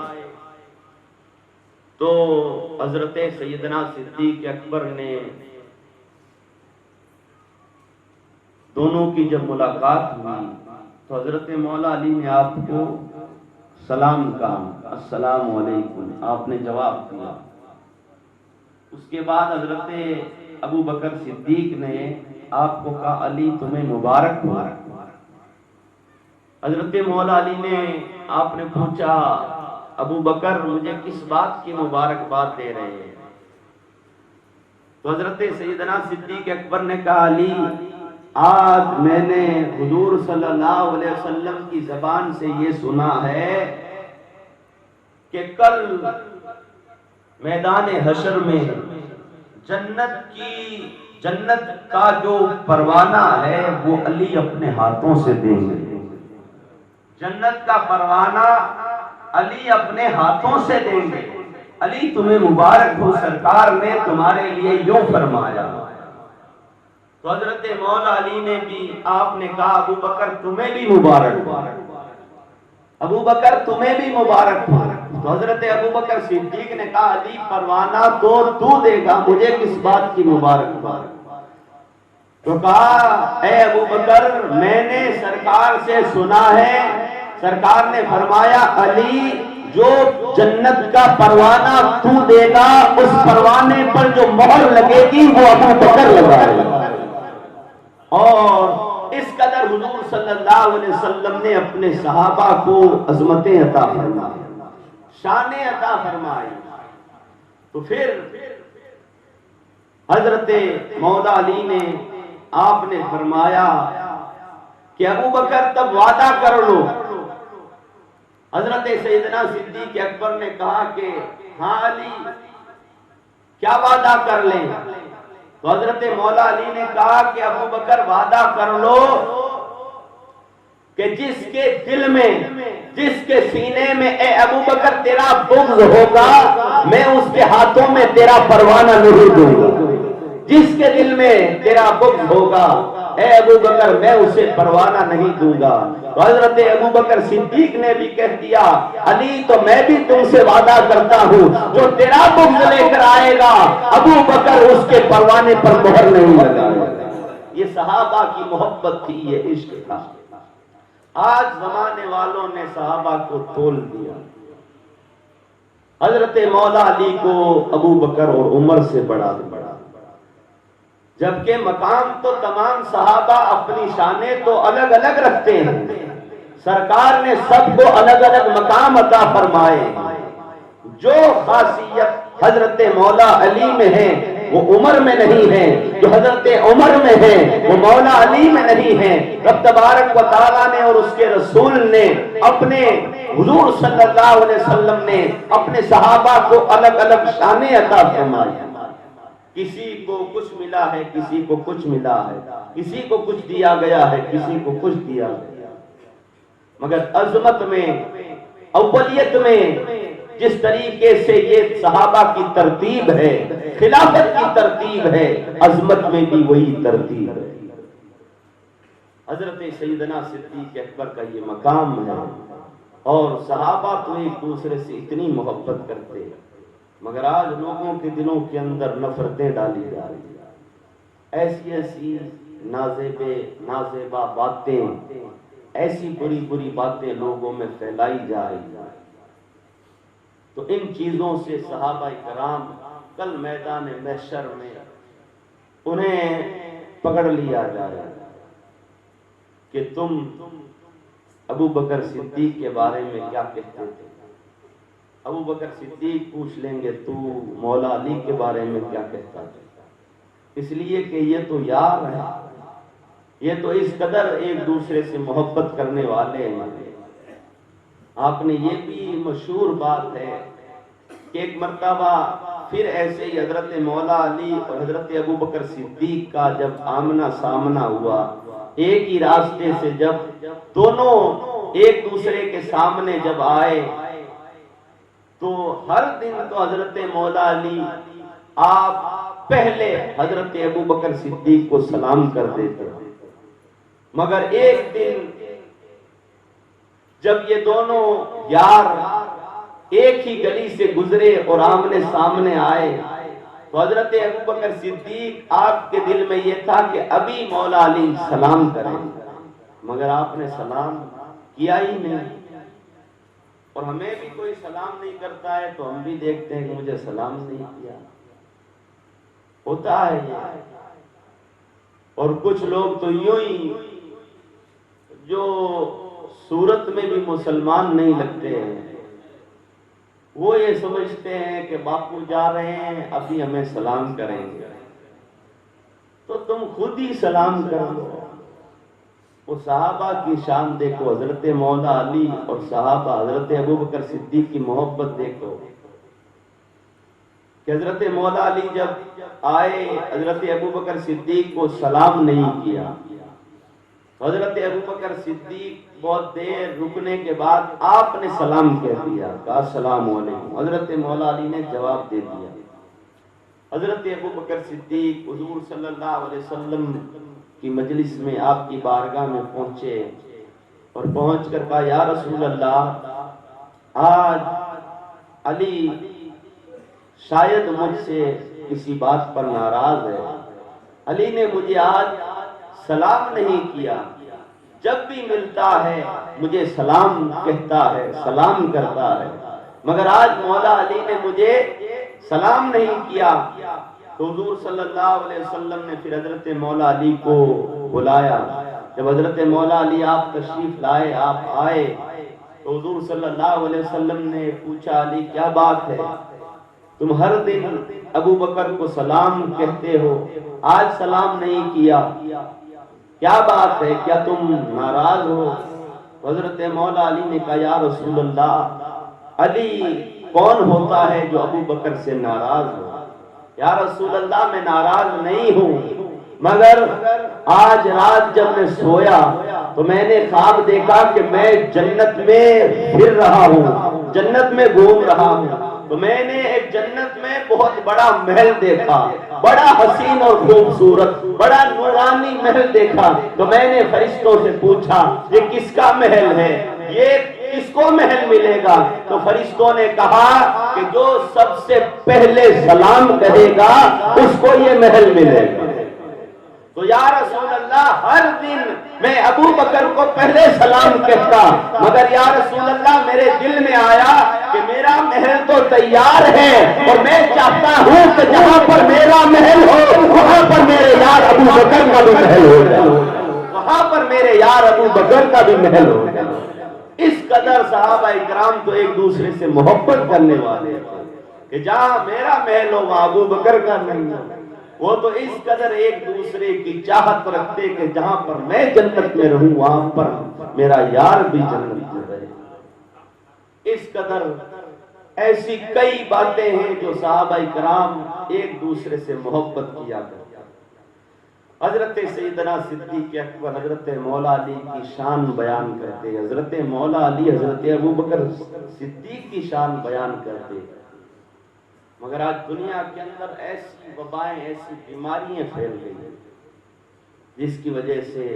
تو حضرت سیدنا صدیق اکبر نے دونوں کی جب ملاقات ہوئی تو حضرت مولا علی نے آپ کو سلام کہا، السلام علیکم، آپ نے جواب دیا۔ اس کے بعد حضرت ابو بکر صدیق نے آپ کو کہا، علی تمہیں مبارک ہو۔ حضرت مولا علی نے آپ نے پوچھا، ابو بکر مجھے کس بات کی مبارکباد دے رہے ہیں؟ تو حضرت سیدنا صدیق اکبر نے کہا، علی آج میں نے حضور صلی اللہ علیہ وسلم کی زبان سے یہ سنا ہے کہ کل میدان حشر میں جنت کا جو پروانہ ہے وہ علی اپنے ہاتھوں سے دیں گے۔ جنت کا پروانہ علی اپنے ہاتھوں سے دیں گے۔ علی تمہیں مبارک ہو، سرکار نے تمہارے لیے یوں فرمایا۔ تو حضرت مولا علی نے بھی آپ نے کہا، ابو بکر تمہیں بھی مبارک ہو، ابو بکر تمہیں بھی مبارک ہو۔ تو حضرت ابو بکر صدیق نے کہا، علی پروانہ تو دے گا، مجھے کس بات کی مبارکباد؟ تو کہا، اے ابو بکر میں نے سرکار سے سنا ہے، سرکار نے فرمایا علی جو جنت کا پروانہ تو دے گا اس پروانے پر جو مہر لگے گی وہ ابو بکر لگائے گا۔ اور اس قدر حضور صلی اللہ علیہ وسلم نے اپنے صحابہ کو عظمتیں عطا فرمائی، شانیں عطا فرمائی۔ تو پھر حضرت مولا علی نے آپ نے فرمایا کہ ابو بکر تب وعدہ کر لو۔ حضرت سیدنا صدیق اکبر نے کہا کہ ہاں علی کیا وعدہ کر لیں؟ تو حضرت مولا علی نے کہا کہ ابو بکر وعدہ کر لو کہ جس کے دل میں، جس کے سینے میں اے ابو بکر تیرا بغض ہوگا میں اس کے ہاتھوں میں تیرا پروانہ نہیں دوں گا۔ جس کے دل میں تیرا بغض ہوگا اے ابو بکر میں اسے پروانہ نہیں دوں گا۔ تو حضرت ابو بکر صدیق نے بھی کہہ دیا، علی تو میں بھی تم سے وعدہ کرتا ہوں جو تیرا بغض لے کر آئے گا ابو بکر اس کے پروانے پر مہر نہیں لگائے گا۔ یہ صحابہ کی محبت تھی، یہ عشق تھا۔ آج زمانے والوں نے صحابہ کو تول دیا، حضرت مولا علی کو ابو بکر اور عمر سے بڑا جبکہ مقام تو تمام صحابہ اپنی شانیں تو الگ الگ رکھتے ہیں، سرکار نے سب کو الگ الگ مقام عطا فرمائے۔ جو خاصیت حضرت مولا علی میں ہے وہ عمر میں نہیں ہے، جو حضرت عمر میں ہے وہ مولا علی میں نہیں ہے۔ رب تبارک و تعالیٰ نے اور اس کے رسول نے اپنے حضور صلی اللہ علیہ وسلم نے اپنے صحابہ کو الگ الگ شانیں عطا فرمائی۔ کسی کو کچھ ملا ہے، کسی کو کچھ ملا ہے، کسی کو کچھ دیا گیا ہے، کسی کو کچھ دیا گیا، مگر عظمت میں، اولیت میں جس طریقے سے یہ صحابہ کی ترتیب ہے، خلافت کی ترتیب ہے، عظمت میں بھی وہی ترتیب ہے۔ حضرت سیدنا صدیق اکبر کا یہ مقام ہے، اور صحابہ تو ایک دوسرے سے اتنی محبت کرتے ہیں، مگر آج لوگوں کے دلوں کے اندر نفرتیں ڈالی جا رہی ہیں، ایسی ایسی نازیبا باتیں، ایسی بری بری باتیں لوگوں میں پھیلائی جا رہی ہیں۔ تو ان چیزوں سے صحابہ کرام کل میدان محشر میں انہیں پکڑ لیا جائے کہ تم ابو بکر صدیق کے بارے میں کیا کہتے تھے۔ ابو بکر صدیق پوچھ لیں گے تو مولا علی کے بارے میں کیا کہتا تھا، اس لیے کہ یہ تو یار ہے، یہ تو اس قدر ایک دوسرے سے محبت کرنے والے ہیں۔ آپ نے یہ بھی مشہور بات ہے کہ ایک مرتبہ پھر ایسے ہی حضرت مولا علی اور حضرت ابو بکر صدیق کا جب آمنا سامنا ہوا، ایک ہی راستے سے جب دونوں ایک دوسرے کے سامنے جب آئے تو ہر دن تو حضرت مولا علی آپ پہلے حضرت ابو بکر صدیق کو سلام کر دیتے، مگر ایک دن جب یہ دونوں یار ایک ہی گلی سے گزرے اور آمنے سامنے آئے تو حضرت ابوبکر صدیق آپ کے دل میں یہ تھا کہ ابھی مولا علی سلام کریں، مگر آپ نے سلام کیا ہی نہیں۔ اور ہمیں بھی کوئی سلام نہیں کرتا ہے تو ہم بھی دیکھتے ہیں کہ مجھے سلام نہیں کیا، ہوتا ہے یہ۔ اور کچھ لوگ تو یوں ہی جو صورت میں بھی مسلمان نہیں لگتے ہیں، وہ یہ سمجھتے ہیں کہ باپو جا رہے ہیں ابھی ہمیں سلام کریں گے، تو تم خود ہی سلام کر لو۔ وہ صحابہ کی شان دیکھو، حضرت مولا علی اور صحابہ حضرت ابوبکر صدیق کی محبت دیکھو کہ حضرت مولا علی جب آئے حضرت ابوبکر صدیق کو سلام نہیں کیا، حضرت ابوبکر صدیق بہت دیر رکنے کے بعد آپ نے سلام کہہ دیا، کہا السلام علیکم، حضرت مولا علی نے جواب دے دیا۔ حضرت ابوبکر صدیق حضور صلی اللہ علیہ وسلم کی مجلس میں آپ کی بارگاہ میں پہنچے اور پہنچ کر کہا یا رسول اللہ، آج علی شاید مجھ سے کسی بات پر ناراض ہے، علی نے مجھے آج سلام نہیں کیا، جب بھی ملتا ہے مجھے سلام کہتا ہے، سلام کرتا ہے، مگر آج مولا علی نے مجھے سلام نہیں کیا۔ تو حضور صلی اللہ علیہ وسلم نے پھر حضرت مولا علی کو بلایا۔ جب حضرت مولا علی آپ تشریف لائے، آپ آئے تو حضور صلی اللہ علیہ وسلم نے پوچھا علی کیا بات ہے، تم ہر دن ابو بکر کو سلام کہتے ہو، آج سلام نہیں کیا، کیا بات ہے، کیا تم ناراض ہو؟ حضرت مولا علی نے کہا یا رسول اللہ، علی کون ہوتا ہے جو ابو بکر سے ناراض ہو؟ یا رسول اللہ میں ناراض نہیں ہوں، مگر آج رات جب میں سویا تو میں نے خواب دیکھا کہ میں جنت میں پھر رہا ہوں، جنت میں گھوم رہا ہوں، تو میں نے ایک جنت میں بہت بڑا محل دیکھا، بڑا حسین اور خوبصورت، بڑا نورانی محل دیکھا، تو میں نے فرشتوں سے پوچھا یہ کس کا محل ہے، یہ کس کو محل ملے گا؟ تو فرشتوں نے کہا کہ جو سب سے پہلے سلام کہے گا اس کو یہ محل ملے گا۔ تو یا رسول اللہ ہر دن میں ابو بکر کو پہلے سلام کہتا، مگر یا رسول اللہ میرے دل میں آیا کہ میرا محل تو تیار ہے اور میں چاہتا ہوں کہ جہاں پر میرا محل ہو وہاں پر میرے یار ابو بکر کا بھی محل ہو جائے، وہاں پر میرے یار ابو بکر کا بھی محل ہو جائے۔ اس قدر صحابہ اکرام تو ایک دوسرے سے محبت کرنے والے تھے کہ جہاں میرا محل ہو وہاں ابو بکر کا نہیں ہو۔ وہ تو اس قدر ایک دوسرے کی چاہت رکھتے کہ جہاں پر میں جنت میں رہوں وہاں پر میرا یار بھی جنت میں رہے۔ اس قدر ایسی کئی باتیں ہیں جو صحابہ اکرام ایک دوسرے سے محبت کیا کرتے۔ حضرت سیدنا صدیق اکبر حضرت مولا علی کی شان بیان کرتے، حضرت مولا علی حضرت ابوبکر صدیق کی شان بیان کرتے، مگر آج دنیا کے اندر ایسی وبائیں، ایسی بیماریاں پھیل گئی ہیں جس کی وجہ سے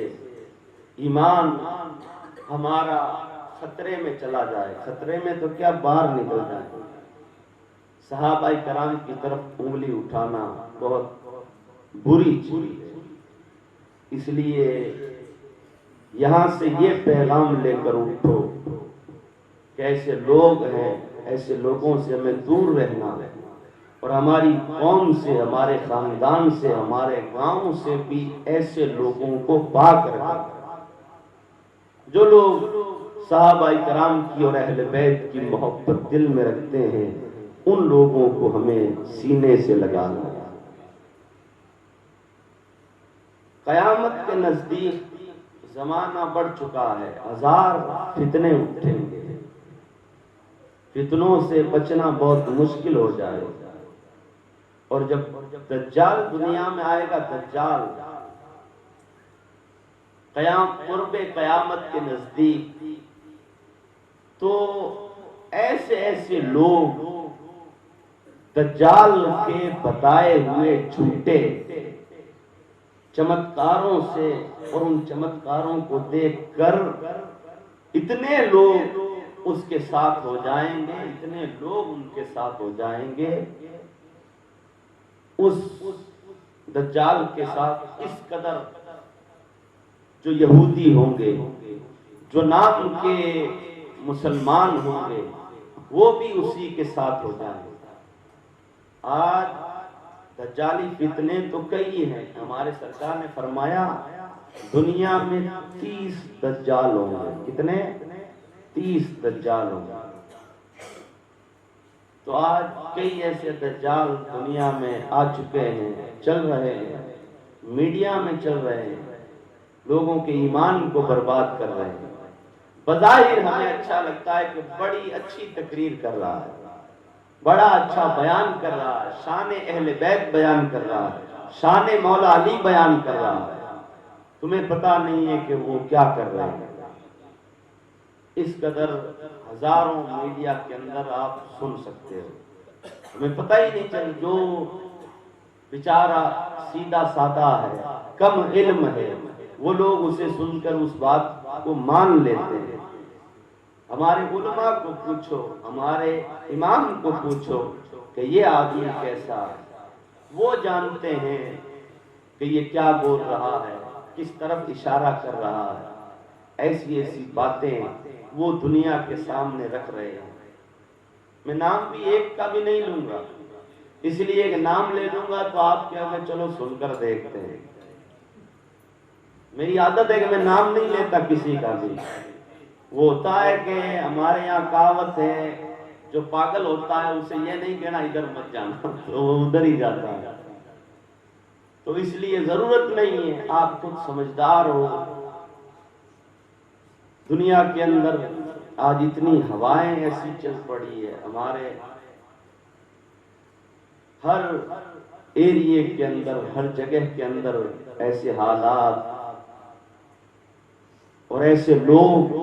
ایمان ہمارا خطرے میں چلا جائے، خطرے میں تو کیا باہر نکل جائے۔ صحابہ کرام کی طرف انگلی اٹھانا بہت بری چیز ہے، اس لیے یہاں سے یہ پیغام لے کر اٹھو کہ ایسے لوگ ہیں، ایسے لوگوں سے ہمیں دور رہنا ہے، اور ہماری قوم سے، ہمارے خاندان سے، ہمارے گاؤں سے بھی ایسے لوگوں کو پاک رکھنا۔ جو لوگ صحابہ کرام کی اور اہل بیت کی محبت دل میں رکھتے ہیں ان لوگوں کو ہمیں سینے سے لگانا ہے۔ قیامت کے نزدیک زمانہ بڑھ چکا ہے، ہزار فتنے اٹھیں گے، فتنوں سے بچنا بہت مشکل ہو جائے گا، اور جب دجال دنیا میں آئے گا، دجال قرب قیامت کے نزدیک، تو ایسے ایسے لوگ دجال کے بتائے ہوئے جھوٹے چمتکاروں سے اور ان چمتکاروں کو دیکھ کر اتنے لوگ اس کے ساتھ ہو جائیں گے، اتنے لوگ ان کے ساتھ ہو جائیں گے، اس دجال کے ساتھ اس قدر جو یہودی ہوں گے، جو نام کے مسلمان ہوں گے، وہ بھی اسی کے ساتھ ہو جائیں گے۔ آج دجالی فتنے تو کئی ہیں، ہمارے سرکار نے فرمایا دنیا میں 30 دجال ہوں گے۔ کتنے؟ 30 دجال ہوں گے۔ تو آج کئی ایسے دجال دنیا میں آ چکے ہیں، چل رہے ہیں، میڈیا میں چل رہے ہیں، لوگوں کے ایمان کو برباد کر رہے ہیں۔ بظاہر ہمیں اچھا لگتا ہے کہ بڑی اچھی تقریر کر رہا ہے، بڑا اچھا بیان کر رہا ہے، شان اہل بیت بیان کر رہا ہے، شان مولا علی بیان کر رہا ہے۔ تمہیں پتہ نہیں ہے کہ وہ کیا کر رہے ہیں۔ اس قدر ہزاروں میڈیا کے اندر آپ سن سکتے ہو، ہمیں پتہ ہی نہیں چل، جو بیچارہ سیدھا سادہ ہے، کم علم ہے، وہ لوگ اسے سن کر اس بات کو مان لیتے ہیں۔ ہمارے علماء کو پوچھو، ہمارے امام کو پوچھو کہ یہ آدمی کیسا ہے، وہ جانتے ہیں کہ یہ کیا بول رہا ہے، کس طرف اشارہ کر رہا ہے۔ ایسی ایسی باتیں وہ دنیا کے سامنے رکھ رہے ہیں۔ میں نام بھی ایک کا بھی نہیں لوں گا، اس لیے کہ نام لے لوں گا تو آپ کیا کہ چلو سن کر دیکھتے ہیں۔ میری عادت ہے کہ میں نام نہیں لیتا کسی کا بھی۔ وہ ہوتا ہے کہ ہمارے یہاں کہاوت ہے، جو پاگل ہوتا ہے اسے یہ نہیں کہنا ادھر مت جانا، تو وہ ادھر ہی جاتا ہے۔ تو اس لیے ضرورت نہیں ہے، آپ خود سمجھدار ہو۔ دنیا کے اندر آج اتنی ہوائیں ایسی چل پڑی ہے، ہمارے ہر ایریے کے اندر، ہر جگہ کے اندر ایسے حالات اور ایسے لوگ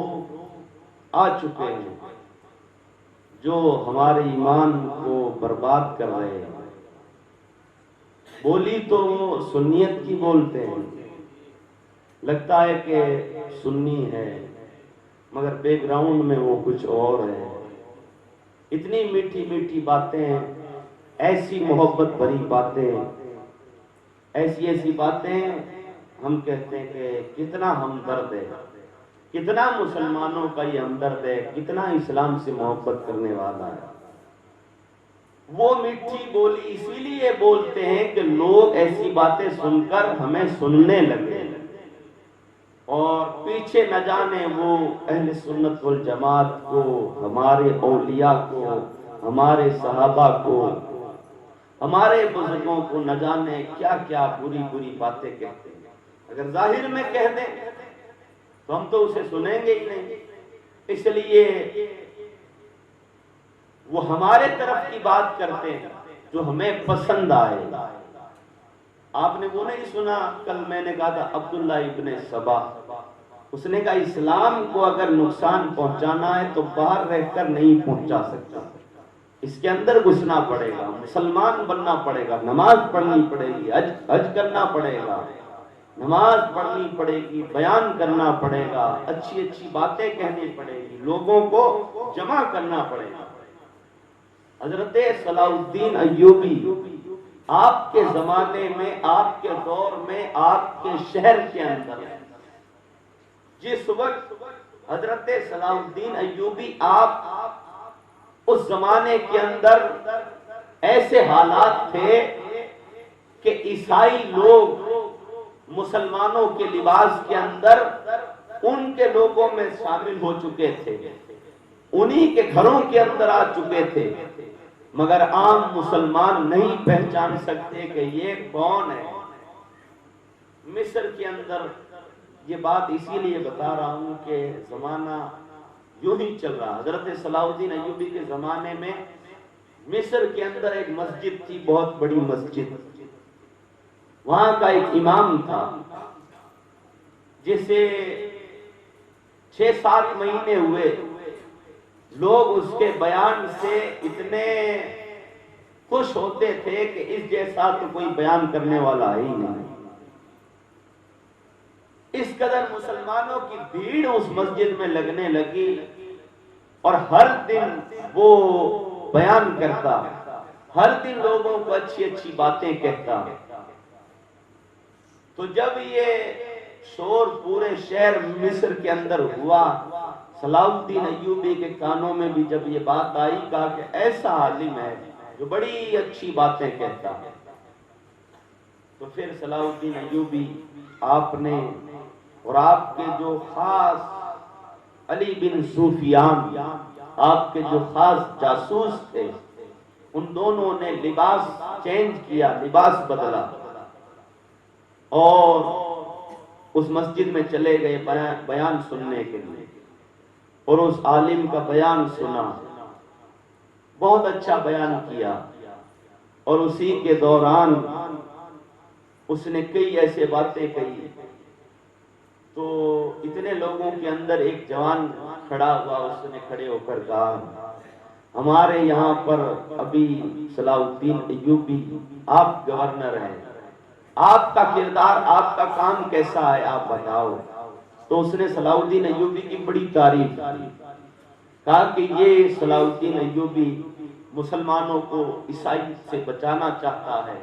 آ چکے ہیں جو ہمارے ایمان کو برباد کر رہے ہیں۔ بولی تو وہ سنیت کی بولتے ہیں، لگتا ہے کہ سنی ہے مگر بیک گراؤنڈ میں وہ کچھ اور ہے۔ اتنی میٹھی میٹھی باتیں، ایسی محبت بھری باتیں، ایسی ایسی باتیں، ہم کہتے ہیں کہ کتنا ہمدرد ہے، کتنا مسلمانوں کا یہ ہمدرد ہے، کتنا اسلام سے محبت کرنے والا ہے۔ وہ میٹھی بولی اسی لیے بولتے ہیں کہ لوگ ایسی باتیں سن کر ہمیں سننے لگے، اور پیچھے نہ جانے وہ اہل سنت والجماعت کو، ہمارے اولیاء کو، ہمارے صحابہ کو، ہمارے بزرگوں کو نہ جانے کیا کیا بری بری باتیں کہتے ہیں۔ اگر ظاہر میں کہہ دیں تو ہم تو اسے سنیں گے ہی نہیں، اس لیے وہ ہمارے طرف کی بات کرتے ہیں جو ہمیں پسند آئے۔ آپ نے وہ نہیں سنا، کل میں نے کہا تھا عبداللہ ابن سبا، اس نے کہا اسلام کو اگر نقصان پہنچانا ہے تو باہر رہ کر نہیں پہنچا سکتا، اس کے اندر گھسنا پڑے گا، مسلمان بننا پڑے گا، نماز پڑھنی پڑے گی، حج کرنا پڑے گا، نماز پڑھنی پڑے گی، بیان کرنا پڑے گا، اچھی اچھی باتیں کہنی پڑے گی، لوگوں کو جمع کرنا پڑے گا۔ حضرت صلاح الدین ایوبی آپ کے زمانے میں، آپ کے دور میں، آپ کے شہر کے اندر، جس وقت حضرت صلاح الدین ایوبی آپ اس زمانے کے اندر ایسے حالات تھے کہ عیسائی لوگ مسلمانوں کے لباس کے اندر ان کے لوگوں میں شامل ہو چکے تھے، انہی کے گھروں کے اندر آ چکے تھے، مگر عام مسلمان نہیں پہچان سکتے کہ یہ کون ہے۔ مصر کے اندر یہ بات اسی لیے بتا رہا ہوں کہ زمانہ یوں ہی چل رہا۔ حضرت صلاح الدین ایوبی کے زمانے میں مصر کے اندر ایک مسجد تھی، بہت بڑی مسجد، وہاں کا ایک امام تھا جسے 6-7 مہینے ہوئے، لوگ اس کے بیان سے اتنے خوش ہوتے تھے کہ اس جیسا تو کوئی بیان کرنے والا ہی نہیں۔ اس قدر مسلمانوں کی بھیڑ اس مسجد میں لگنے لگی اور ہر دن وہ بیان کرتا، ہر دن لوگوں کو اچھی اچھی باتیں کہتا۔ تو جب یہ شور پورے شہر مصر کے اندر ہوا، صلاح الدین ایوبی کے کانوں میں بھی جب یہ بات آئی، کہا کہ ایسا عالم ہے جو بڑی اچھی باتیں کہتا ہے۔ تو پھر صلاح الدین ایوبی آپ نے اور آپ کے جو خاص علی بن سفیان، آپ کے جو خاص جاسوس تھے، ان دونوں نے لباس چینج کیا، لباس بدلا اور اس مسجد میں چلے گئے بیان سننے کے لیے، اور اس عالم کا بیان سنا، بہت اچھا بیان کیا، اور اسی کے دوران اس نے کئی ایسے باتیں کہی۔ تو اتنے لوگوں کے اندر ایک جوان کھڑا ہوا، اس نے کھڑے ہو کر کہا ہمارے یہاں پر ابھی صلاح الدین ایوبی آپ گورنر ہیں، آپ کا کردار، آپ کا کام کیسا ہے، آپ بتاؤ۔ تو اس نے صلاح الدین ایوبی کی بڑی تعریف کی، کہا کہ یہ صلاح الدین ایوبی مسلمانوں کو عیسائی سے بچانا چاہتا ہے،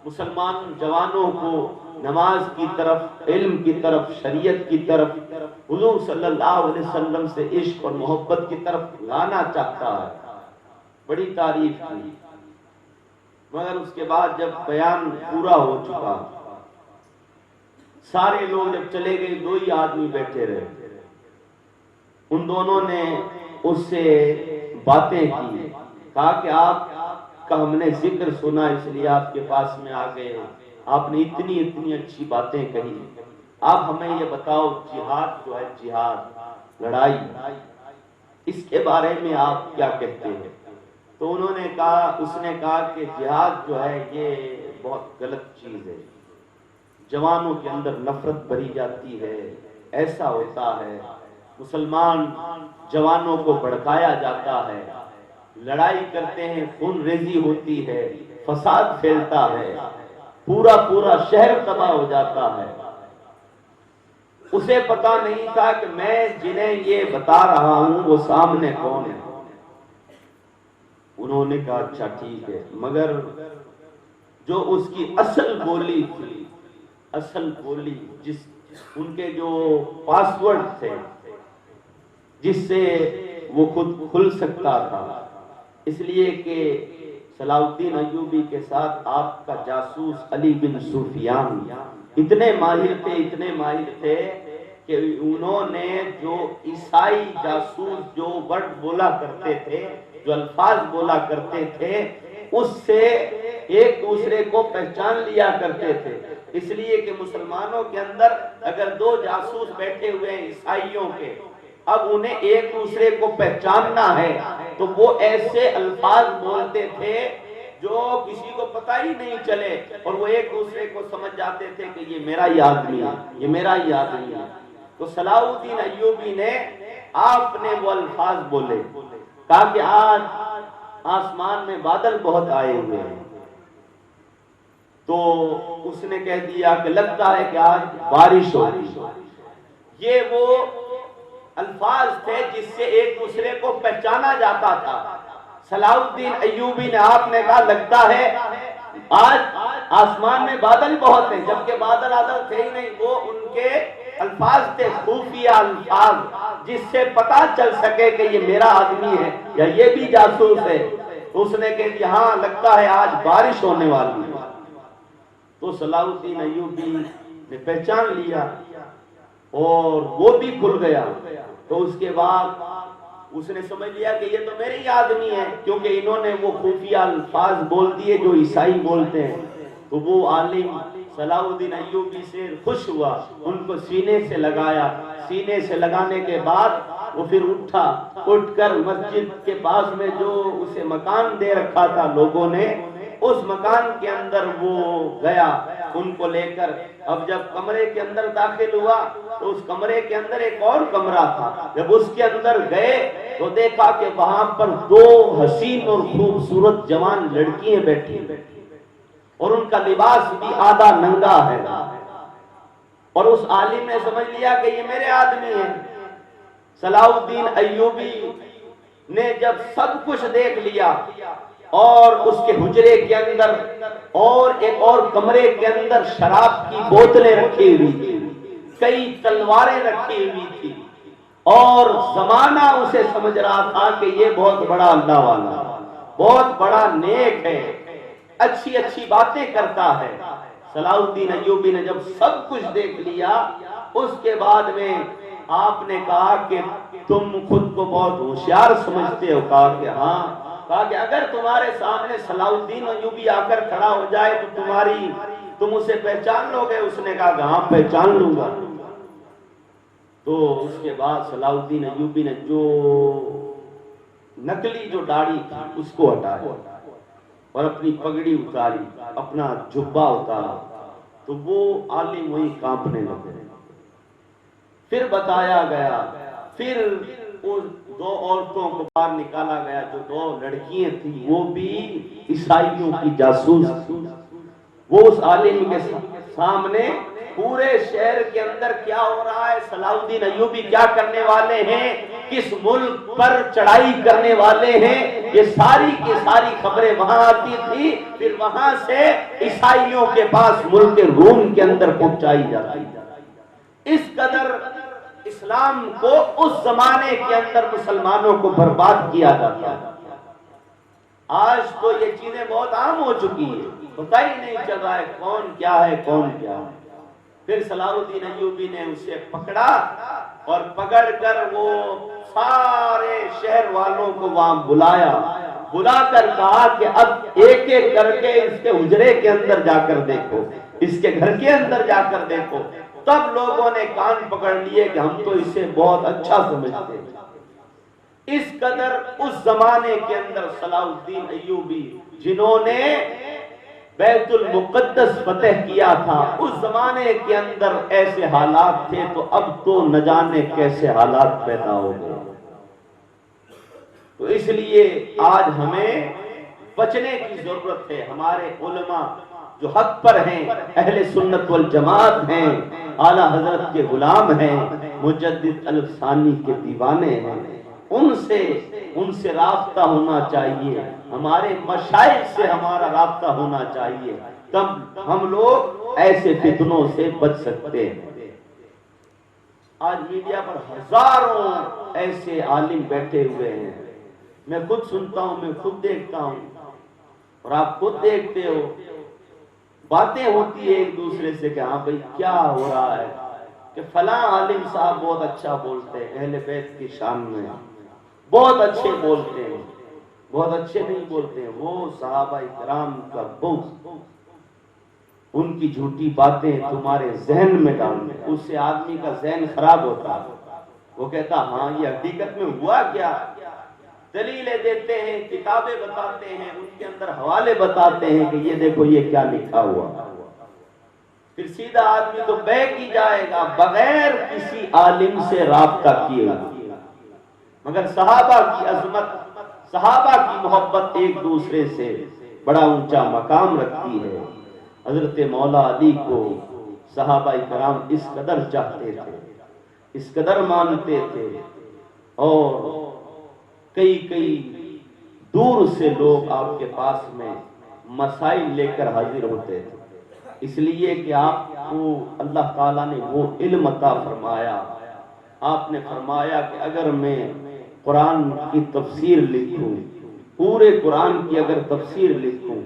مسلمان جوانوں کو نماز کی طرف، علم کی طرف، شریعت کی طرف، حضور صلی اللہ علیہ وسلم سے عشق اور محبت کی طرف لانا چاہتا ہے، بڑی تعریف کی۔ مگر اس کے بعد جب بیان پورا ہو چکا، سارے لوگ جب چلے گئے، دو ہی آدمی بیٹھے رہے۔ ان دونوں نے اس سے باتیں کی، کہا کہ آپ کا ہم نے ذکر سنا، اس لیے آپ کے پاس میں آ گئے، آپ نے اتنی اتنی اچھی باتیں کہی، آپ ہمیں یہ بتاؤ جہاد جو ہے، جہاد لڑائی، اس کے بارے میں آپ کیا کہتے ہیں؟ تو انہوں نے کہا، اس نے کہا کہ جہاد جو ہے یہ بہت غلط چیز ہے، جوانوں کے اندر نفرت بھری جاتی ہے، ایسا ہوتا ہے، مسلمان جوانوں کو بھڑکایا جاتا ہے، لڑائی کرتے ہیں، خون ریزی ہوتی ہے، فساد پھیلتا ہے، پورا پورا شہر تباہ ہو جاتا ہے۔ اسے پتا نہیں تھا کہ میں جنہیں یہ بتا رہا ہوں وہ سامنے کون ہے۔ انہوں نے کہا اچھا ٹھیک ہے، مگر جو اس کی اصل بولی تھی، اصل بولی، جس ان کے جو پاسورڈ تھے جس سے وہ خود کھل سکتا تھا، اس لیے کہ صلاح الدین ایوبی کے ساتھ آپ کا جاسوس علی بن سفیان اتنے ماہر تھے کہ انہوں نے جو عیسائی جاسوس جو ورڈ بولا کرتے تھے، جو الفاظ بولا کرتے تھے، اس سے ایک دوسرے کو پہچان لیا کرتے تھے۔ اس لیے کہ مسلمانوں کے اندر اگر دو جاسوس بیٹھے ہوئے ہیں عیسائیوں کے، اب انہیں ایک دوسرے کو پہچاننا ہے تو وہ ایسے الفاظ بولتے تھے جو کسی کو پتہ ہی نہیں چلے، اور وہ ایک دوسرے کو سمجھ جاتے تھے کہ یہ میرا ہی آدمی ہے، یہ میرا ہی آدمی ہے۔ تو صلاح الدین ایوبی نے آپ نے وہ الفاظ بولے، کہا کہ آج آسمان میں بادل بہت آئے ہوئے ہیں۔ تو اس نے کہہ دیا کہ لگتا ہے کہ آج بارش ہوگی۔ یہ وہ الفاظ تھے جس سے ایک دوسرے کو پہچانا جاتا تھا۔ صلاح الدین ایوبی نے، آپ نے کہا لگتا ہے آج آسمان میں بادل بہت ہیں، جبکہ بادل تھے ہی نہیں، وہ ان کے الفاظ تھے، خفیہ الفاظ، جس سے پتا چل سکے کہ یہ میرا آدمی ہے یا یہ بھی جاسوس ہے۔ تو اس نے کہا کہ ہاں لگتا ہے آج بارش ہونے والی ہے۔ تو صلاح الدین ایوبی نے پہچان لیا اور وہ بھی کھل گیا۔ تو اس کے بعد اس نے سمجھ لیا کہ یہ تو میرے ہی آدمی ہے، کیونکہ انہوں نے وہ خفیہ الفاظ بول دیے جو عیسائی بولتے ہیں۔ تو وہ عالم صلاح الدین ایوبی سے خوش ہوا، ان کو سینے سے لگایا، سینے سے لگانے کے بعد وہ پھر اٹھ کر مسجد کے پاس میں جو اسے مکان دے رکھا تھا لوگوں نے، اس مکان کے اندر وہ گیا ان کو لے کر۔ اب جب کمرے کے اندر داخل ہوا تو اس کمرے کے اندر ایک اور کمرہ تھا۔ جب اس کے اندر گئے تو دیکھا کہ وہاں پر دو حسین اور خوبصورت جوان لڑکیاں بیٹھی اور ان کا لباس بھی آدھا ننگا ہے۔ اور اس عالم نے سمجھ لیا کہ یہ میرے آدمی ہیں۔ صلاح الدین ایوبی نے جب سب کچھ دیکھ لیا اور اس کے حجرے کے اندر اور ایک اور کمرے کے اندر شراب کی بوتلیں رکھی ہوئی تھی، کئی تلواریں رکھی ہوئی تھی، اور زمانہ اسے سمجھ رہا تھا کہ یہ بہت بڑا اللہ والا، بہت بڑا نیک ہے، اچھی اچھی باتیں کرتا ہے۔ صلاح الدین ایوبی نے جب سب کچھ دیکھ لیا، اس کے بعد میں آپ نے کہا کہ تم خود کو بہت ہوشیار سمجھتے ہو؟ کہا کہ ہاں۔ کہا کہ اگر تمہارے سامنے صلاح الدین ایوبی آ کر کھڑا ہو جائے تو تم اسے پہچان لو گے؟ اس نے کہا کہ ہاں پہچان لوں گا۔ تو اس کے بعد صلاح الدین ایوبی نے جو نکلی جو داڑھی تھی اس کو ہٹایا اور اپنی پگڑی اتاری، اپنا جبہ اتارا، تو وہ عالم وہی کانپنے لگے۔ پھر بتایا گیا، پھر ان دو عورتوں کو باہر نکالا گیا، جو دو لڑکیاں تھیں وہ بھی عیسائیوں کی جاسوس تھی۔ وہ اس عالم کے سامنے پورے شہر کے اندر کیا ہو رہا ہے، صلاح الدین ایوبی کیا کرنے والے ہیں، کس ملک پر چڑھائی کرنے والے ہیں، یہ ساری کی ساری خبریں وہاں آتی تھی، پھر وہاں سے عیسائیوں کے پاس ملک روم کے اندر پہنچائی جاتی۔ اس قدر اسلام کو اس زمانے کے اندر مسلمانوں کو برباد کیا جاتا ہے۔ آج تو یہ چیزیں بہت عام ہو چکی ہیں، پتہ ہی نہیں چل رہا ہے کون کیا ہے کون کیا ہے۔ پھر صلاح الدین ایوبی نے اسے پکڑا اور پکڑ کر وہ سارے شہر والوں کو وہاں بلا کر کہا کہ اب ایک ایک کر کے اس کے حجرے کے اندر جا کر دیکھو، اس کے گھر کے اندر جا کر دیکھو۔ تب لوگوں نے کان پکڑ لیے کہ ہم تو اسے بہت اچھا سمجھتے ہیں۔ اس قدر اس زمانے کے اندر صلاح الدین ایوبی جنہوں نے بیت المقدس فتح کیا تھا، اس زمانے کے اندر ایسے حالات تھے، تو اب تو نہ جانے کیسے حالات پیدا ہو گئے۔ تو اس لیے آج ہمیں بچنے کی ضرورت ہے۔ ہمارے علماء جو حق پر ہیں، اہل سنت والجماعت ہیں، اعلیٰ حضرت کے غلام ہیں، مجدد الفسانی کے دیوانے ہیں، ان سے رابطہ ہونا چاہیے، ہمارے مشائخ سے ہمارا رابطہ ہونا چاہیے، تب ہم لوگ ایسے فتنوں سے بچ سکتے ہیں۔ آج میڈیا پر ہزاروں ایسے عالم بیٹھے ہوئے ہیں، میں خود سنتا ہوں، میں خود دیکھتا ہوں، اور آپ خود دیکھتے ہو، باتیں ہوتی ہیں ایک دوسرے سے کہ ہاں بھئی کیا ہو رہا ہے، کہ فلاں عالم صاحب بہت اچھا بولتے ہیں، اہل بیت کی شان میں بہت اچھے بولتے ہیں، بہت اچھے نہیں بولتے ہیں، وہ صحابہ کرام کا بغض، ان کی جھوٹی باتیں تمہارے ذہن میں ڈالنے، اس سے آدمی کا ذہن خراب ہوتا ہے۔ وہ کہتا ہاں یہ حقیقت میں ہوا کیا، دلیلیں دیتے ہیں، کتابیں بتاتے ہیں، ان کے اندر حوالے بتاتے ہیں کہ یہ دیکھو یہ کیا لکھا ہوا، پھر سیدھا آدمی تو بیک ہی جائے گا بغیر کسی عالم سے رابطہ کیے ہوئے۔ مگر صحابہ کی عظمت، صحابہ کی محبت ایک دوسرے سے بڑا اونچا مقام رکھتی ہے۔ حضرت مولا علی کو صحابہ کرام اس قدر چاہتے تھے، اس قدر مانتے تھے، اور کئی دور سے لوگ آپ کے پاس میں مسائل لے کر حاضر ہوتے تھے، اس لیے کہ آپ کو اللہ تعالیٰ نے وہ علم عطا فرمایا۔ آپ نے فرمایا کہ اگر میں قرآن کی تفسیر لکھوں، پورے قرآن کی اگر تفسیر لکھوں،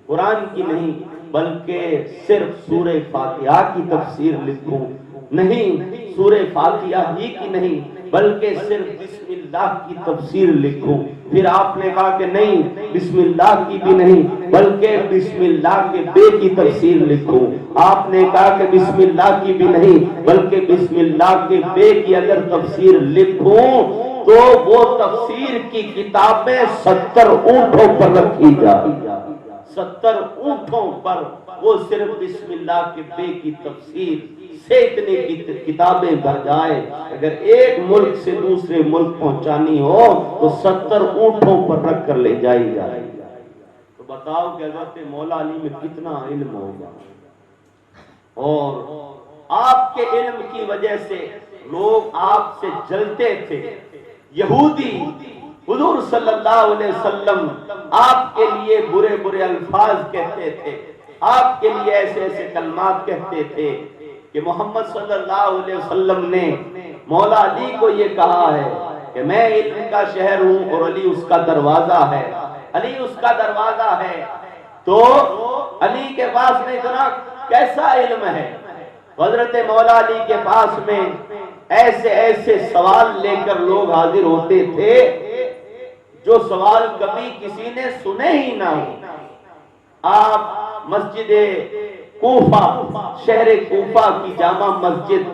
قرآن کی نہیں بلکہ صرف سورہ فاتحہ کی تفسیر لکھوں، نہیں سورہ فاتحہ ہی کی نہیں بلکہ صرف بسم اللہ کی تفسیر لکھوں، پھر آپ نے کہا کہ نہیں بسم اللہ کی بھی نہیں بلکہ بسم اللہ کے بے کی تفسیر لکھوں، آپ نے کہا کہ بسم اللہ کی بھی نہیں بلکہ بسم اللہ کے بے کی اگر تفسیر لکھوں تو وہ تفسیر کی کتابیں 70 اونٹوں پر رکھی جائیں، 70 اونٹوں پر وہ صرف بسم اللہ کے بے کی تفسیر سے اتنی کتابیں بھر جائیں۔ اگر ایک ملک سے دوسرے ملک پہنچانی ہو تو 70 اونٹوں پر رکھ کر لے جائی جائے۔ تو بتاؤ کہ حضرت مولا علی میں کتنا علم ہوگا، اور آپ کے علم کی وجہ سے لوگ آپ سے جلتے تھے. یہودی حضور صلی اللہ علیہ وسلم آپ کے لیے برے برے الفاظ کہتے تھے, آپ کے لیے ایسے ایسے کلمات کہتے تھے کہ محمد صلی اللہ علیہ وسلم نے مولا علی کو یہ کہا ہے کہ میں علم کا شہر ہوں اور علی اس کا دروازہ ہے, علی اس کا دروازہ ہے. تو علی کے پاس میں اتنا کیسا علم ہے؟ حضرت مولا علی کے پاس میں ایسے ایسے سوال لے کر لوگ حاضر ہوتے تھے جو سوال کبھی کسی نے سنے ہی نہ ہو. آپ مسجد کوفہ, شہر کوفہ کی جامع مسجد,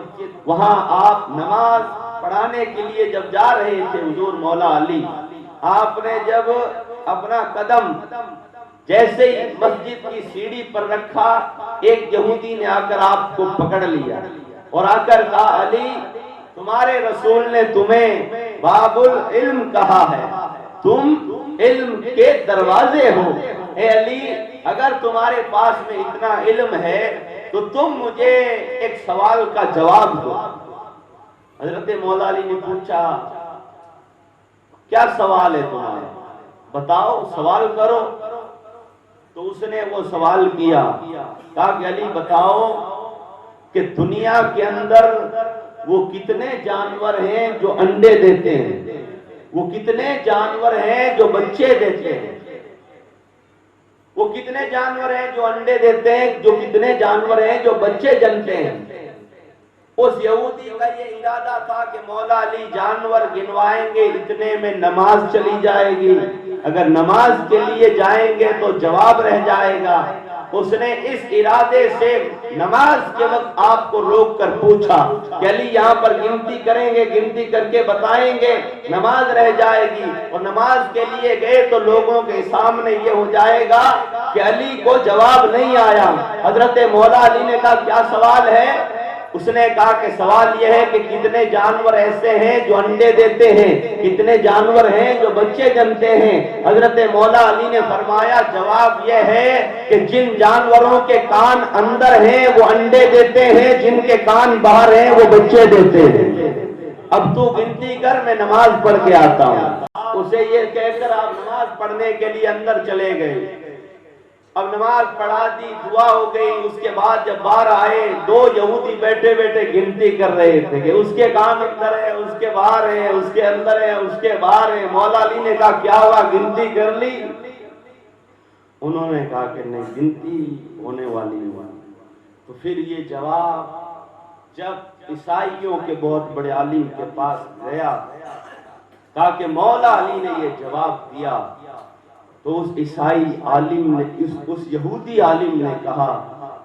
وہاں آپ نماز پڑھانے کے لیے جب جا رہے تھے حضور مولا علی, آپ نے جب اپنا قدم جیسے ہی مسجد کی سیڑھی پر رکھا, ایک یہودی نے آ کر آپ کو پکڑ لیا اور آ کر کہا علی تمہارے رسول نے تمہیں باب العلم کہا ہے, تم علم کے دروازے ہو. اے علی اگر تمہارے پاس میں اتنا علم ہے تو تم مجھے ایک سوال کا جواب دو. حضرت مولا علی نے پوچھا کیا سوال ہے تمہارا, بتاؤ, سوال کرو. تو اس نے وہ سوال کیا, کہا کہ علی بتاؤ کہ دنیا کے اندر وہ کتنے جانور ہیں جو انڈے دیتے ہیں, وہ کتنے جانور ہیں جو بچے دیتے ہیں, وہ کتنے جانور ہیں جو انڈے دیتے ہیں, جو کتنے جانور ہیں جو بچے جنتے ہیں. اس یہودی کا یہ ارادہ تھا کہ مولا علی جانور گنوائیں گے اتنے میں نماز چلی جائے گی, اگر نماز کے لیے جائیں گے تو جواب رہ جائے گا. اس نے اس ارادے سے نماز کے وقت آپ کو روک کر پوچھا کہ علی یہاں پر گنتی کریں گے, گنتی کر کے بتائیں گے, نماز رہ جائے گی. اور نماز کے لیے گئے تو لوگوں کے سامنے یہ ہو جائے گا کہ علی کو جواب نہیں آیا. حضرت مولا علی نے کہا کیا سوال ہے؟ اس نے کہا کہ سوال یہ ہے کہ کتنے جانور ایسے ہیں جو انڈے دیتے ہیں, کتنے جانور ہیں جو بچے جنتے ہیں. حضرت مولا علی نے فرمایا جواب یہ ہے کہ جن جانوروں کے کان اندر ہیں وہ انڈے دیتے ہیں, جن کے کان باہر ہیں وہ بچے دیتے ہیں. اب تو گنتی کر, میں نماز پڑھ کے آتا ہوں. اسے یہ کہہ کر آپ نماز پڑھنے کے لیے اندر چلے گئے. اب نماز پڑھا دی, دعا ہو گئی. اس کے بعد جب باہر آئے, دو یہودی بیٹھے بیٹھے گنتی کر رہے تھے کہ اس کے کان اندر ہے, اس کے باہر ہے, اس کے اندر ہے, اس کے باہر ہے. مولا علی نے کہا کیا ہوا, گنتی کر لی؟ انہوں نے کہا کہ نہیں, گنتی ہونے والی ہوا. تو پھر یہ جواب جب عیسائیوں کے بہت بڑے عالم کے پاس گیا, کہا کہ مولا علی نے یہ جواب دیا, تو اس عیسائی عالم نے, اس یہودی عالم نے کہا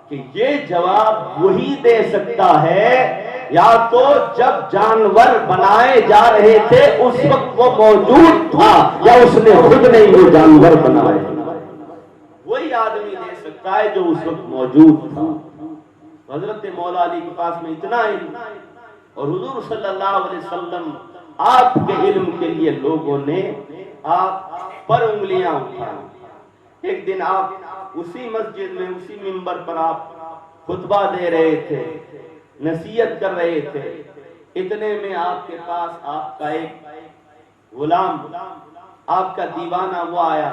کہ یہ جواب وہی دے سکتا ہے یا تو جب جانور بنائے جا رہے تھے اس وقت وہ موجود تھا, یا اس نے خود نہیں وہ جانور بنائے. وہی آدمی دے سکتا ہے جو اس وقت موجود تھا. حضرت مولا علی کے پاس میں اتنا علم, اور حضور صلی اللہ علیہ وسلم آپ کے علم کے لیے لوگوں نے آپ پر انگلیاں اٹھائیں. ایک دن آپ اسی مسجد میں, اسی منبر پر آپ خطبہ دے رہے تھے, نصیحت کر رہے تھے. اتنے میں آپ کے پاس آپ کا ایک غلام, آپ کا دیوانہ وہ آیا,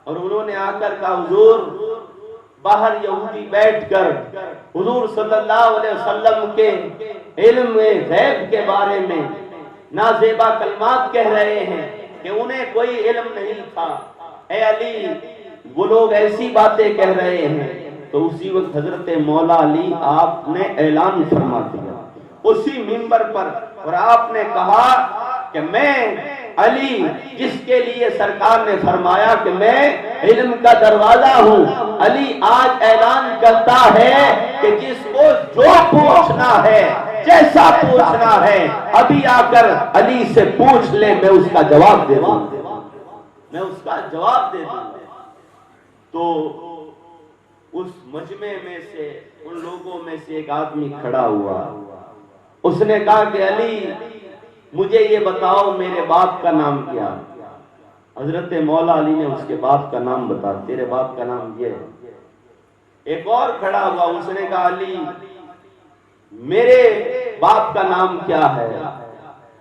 اور انہوں نے آ کر کہا حضور باہر یہودی بیٹھ کر حضور صلی اللہ علیہ وسلم کے علم غیب کے بارے میں نازیبا کلمات کہہ رہے ہیں کہ انہیں کوئی علم نہیں تھا. اے علی وہ لوگ ایسی باتیں کہہ رہے ہیں. تو اسی وقت حضرت مولا علی آپ نے اعلان فرما دیا اسی منبر پر, اور آپ نے کہا کہ میں علی, جس کے لیے سرکار نے فرمایا کہ میں علم کا دروازہ ہوں, علی آج اعلان کرتا ہے کہ جس کو جو پوچھنا ہے, جیسا پوچھنا ہے, ابھی آ کر علی سے پوچھ لے, میں اس کا جواب دے دوں, میں اس کا جواب دے دوں. تو اس مجمع میں سے, ان لوگوں میں سے ایک آدمی کھڑا ہوا. اس نے کہا کہ علی مجھے یہ بتاؤ میرے باپ کا نام کیا؟ حضرت مولا علی نے اس کے باپ کا نام بتا, تیرے باپ کا نام یہ ہے. ایک اور کھڑا ہوا, اس نے کہا علی میرے باپ کا نام کیا ہے؟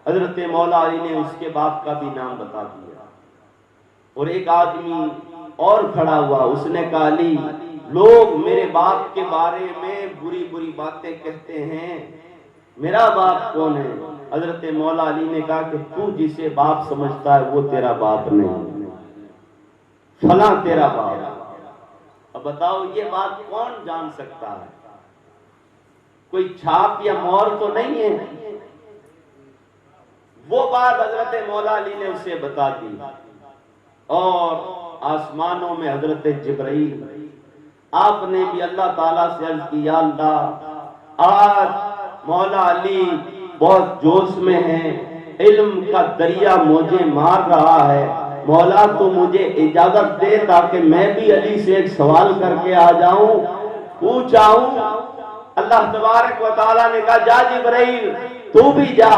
حضرت مولا علی نے اس کے باپ کا بھی نام بتا دیا. اور ایک آدمی اور کھڑا ہوا, اس نے کہا علی لوگ میرے باپ کے بارے میں بری بری باتیں کہتے ہیں, میرا باپ کون ہے؟ حضرت مولا علی نے کہا کہ تو جسے باپ سمجھتا ہے وہ تیرا باپ نہیں, فلاں تیرا باپ. اب بتاؤ یہ بات کون جان سکتا ہے؟ کوئی چھاپ یا مہر تو نہیں ہے. وہ بات حضرت مولا علی نے اسے بتا دی. اور آسمانوں میں حضرت جبرائیل, آپ نے بھی اللہ تعالیٰ سے عرض کی یا اللہ آج مولا علی بہت جوش میں ہیں, علم کا دریا مجھے مار رہا ہے, مولا تو مجھے اجازت دے تاکہ میں بھی علی سے ایک سوال کر کے آ جاؤں, پوچھ آؤں. اللہ تبارک و تعالیٰ نے کہا جا جبرائیل تو بھی جا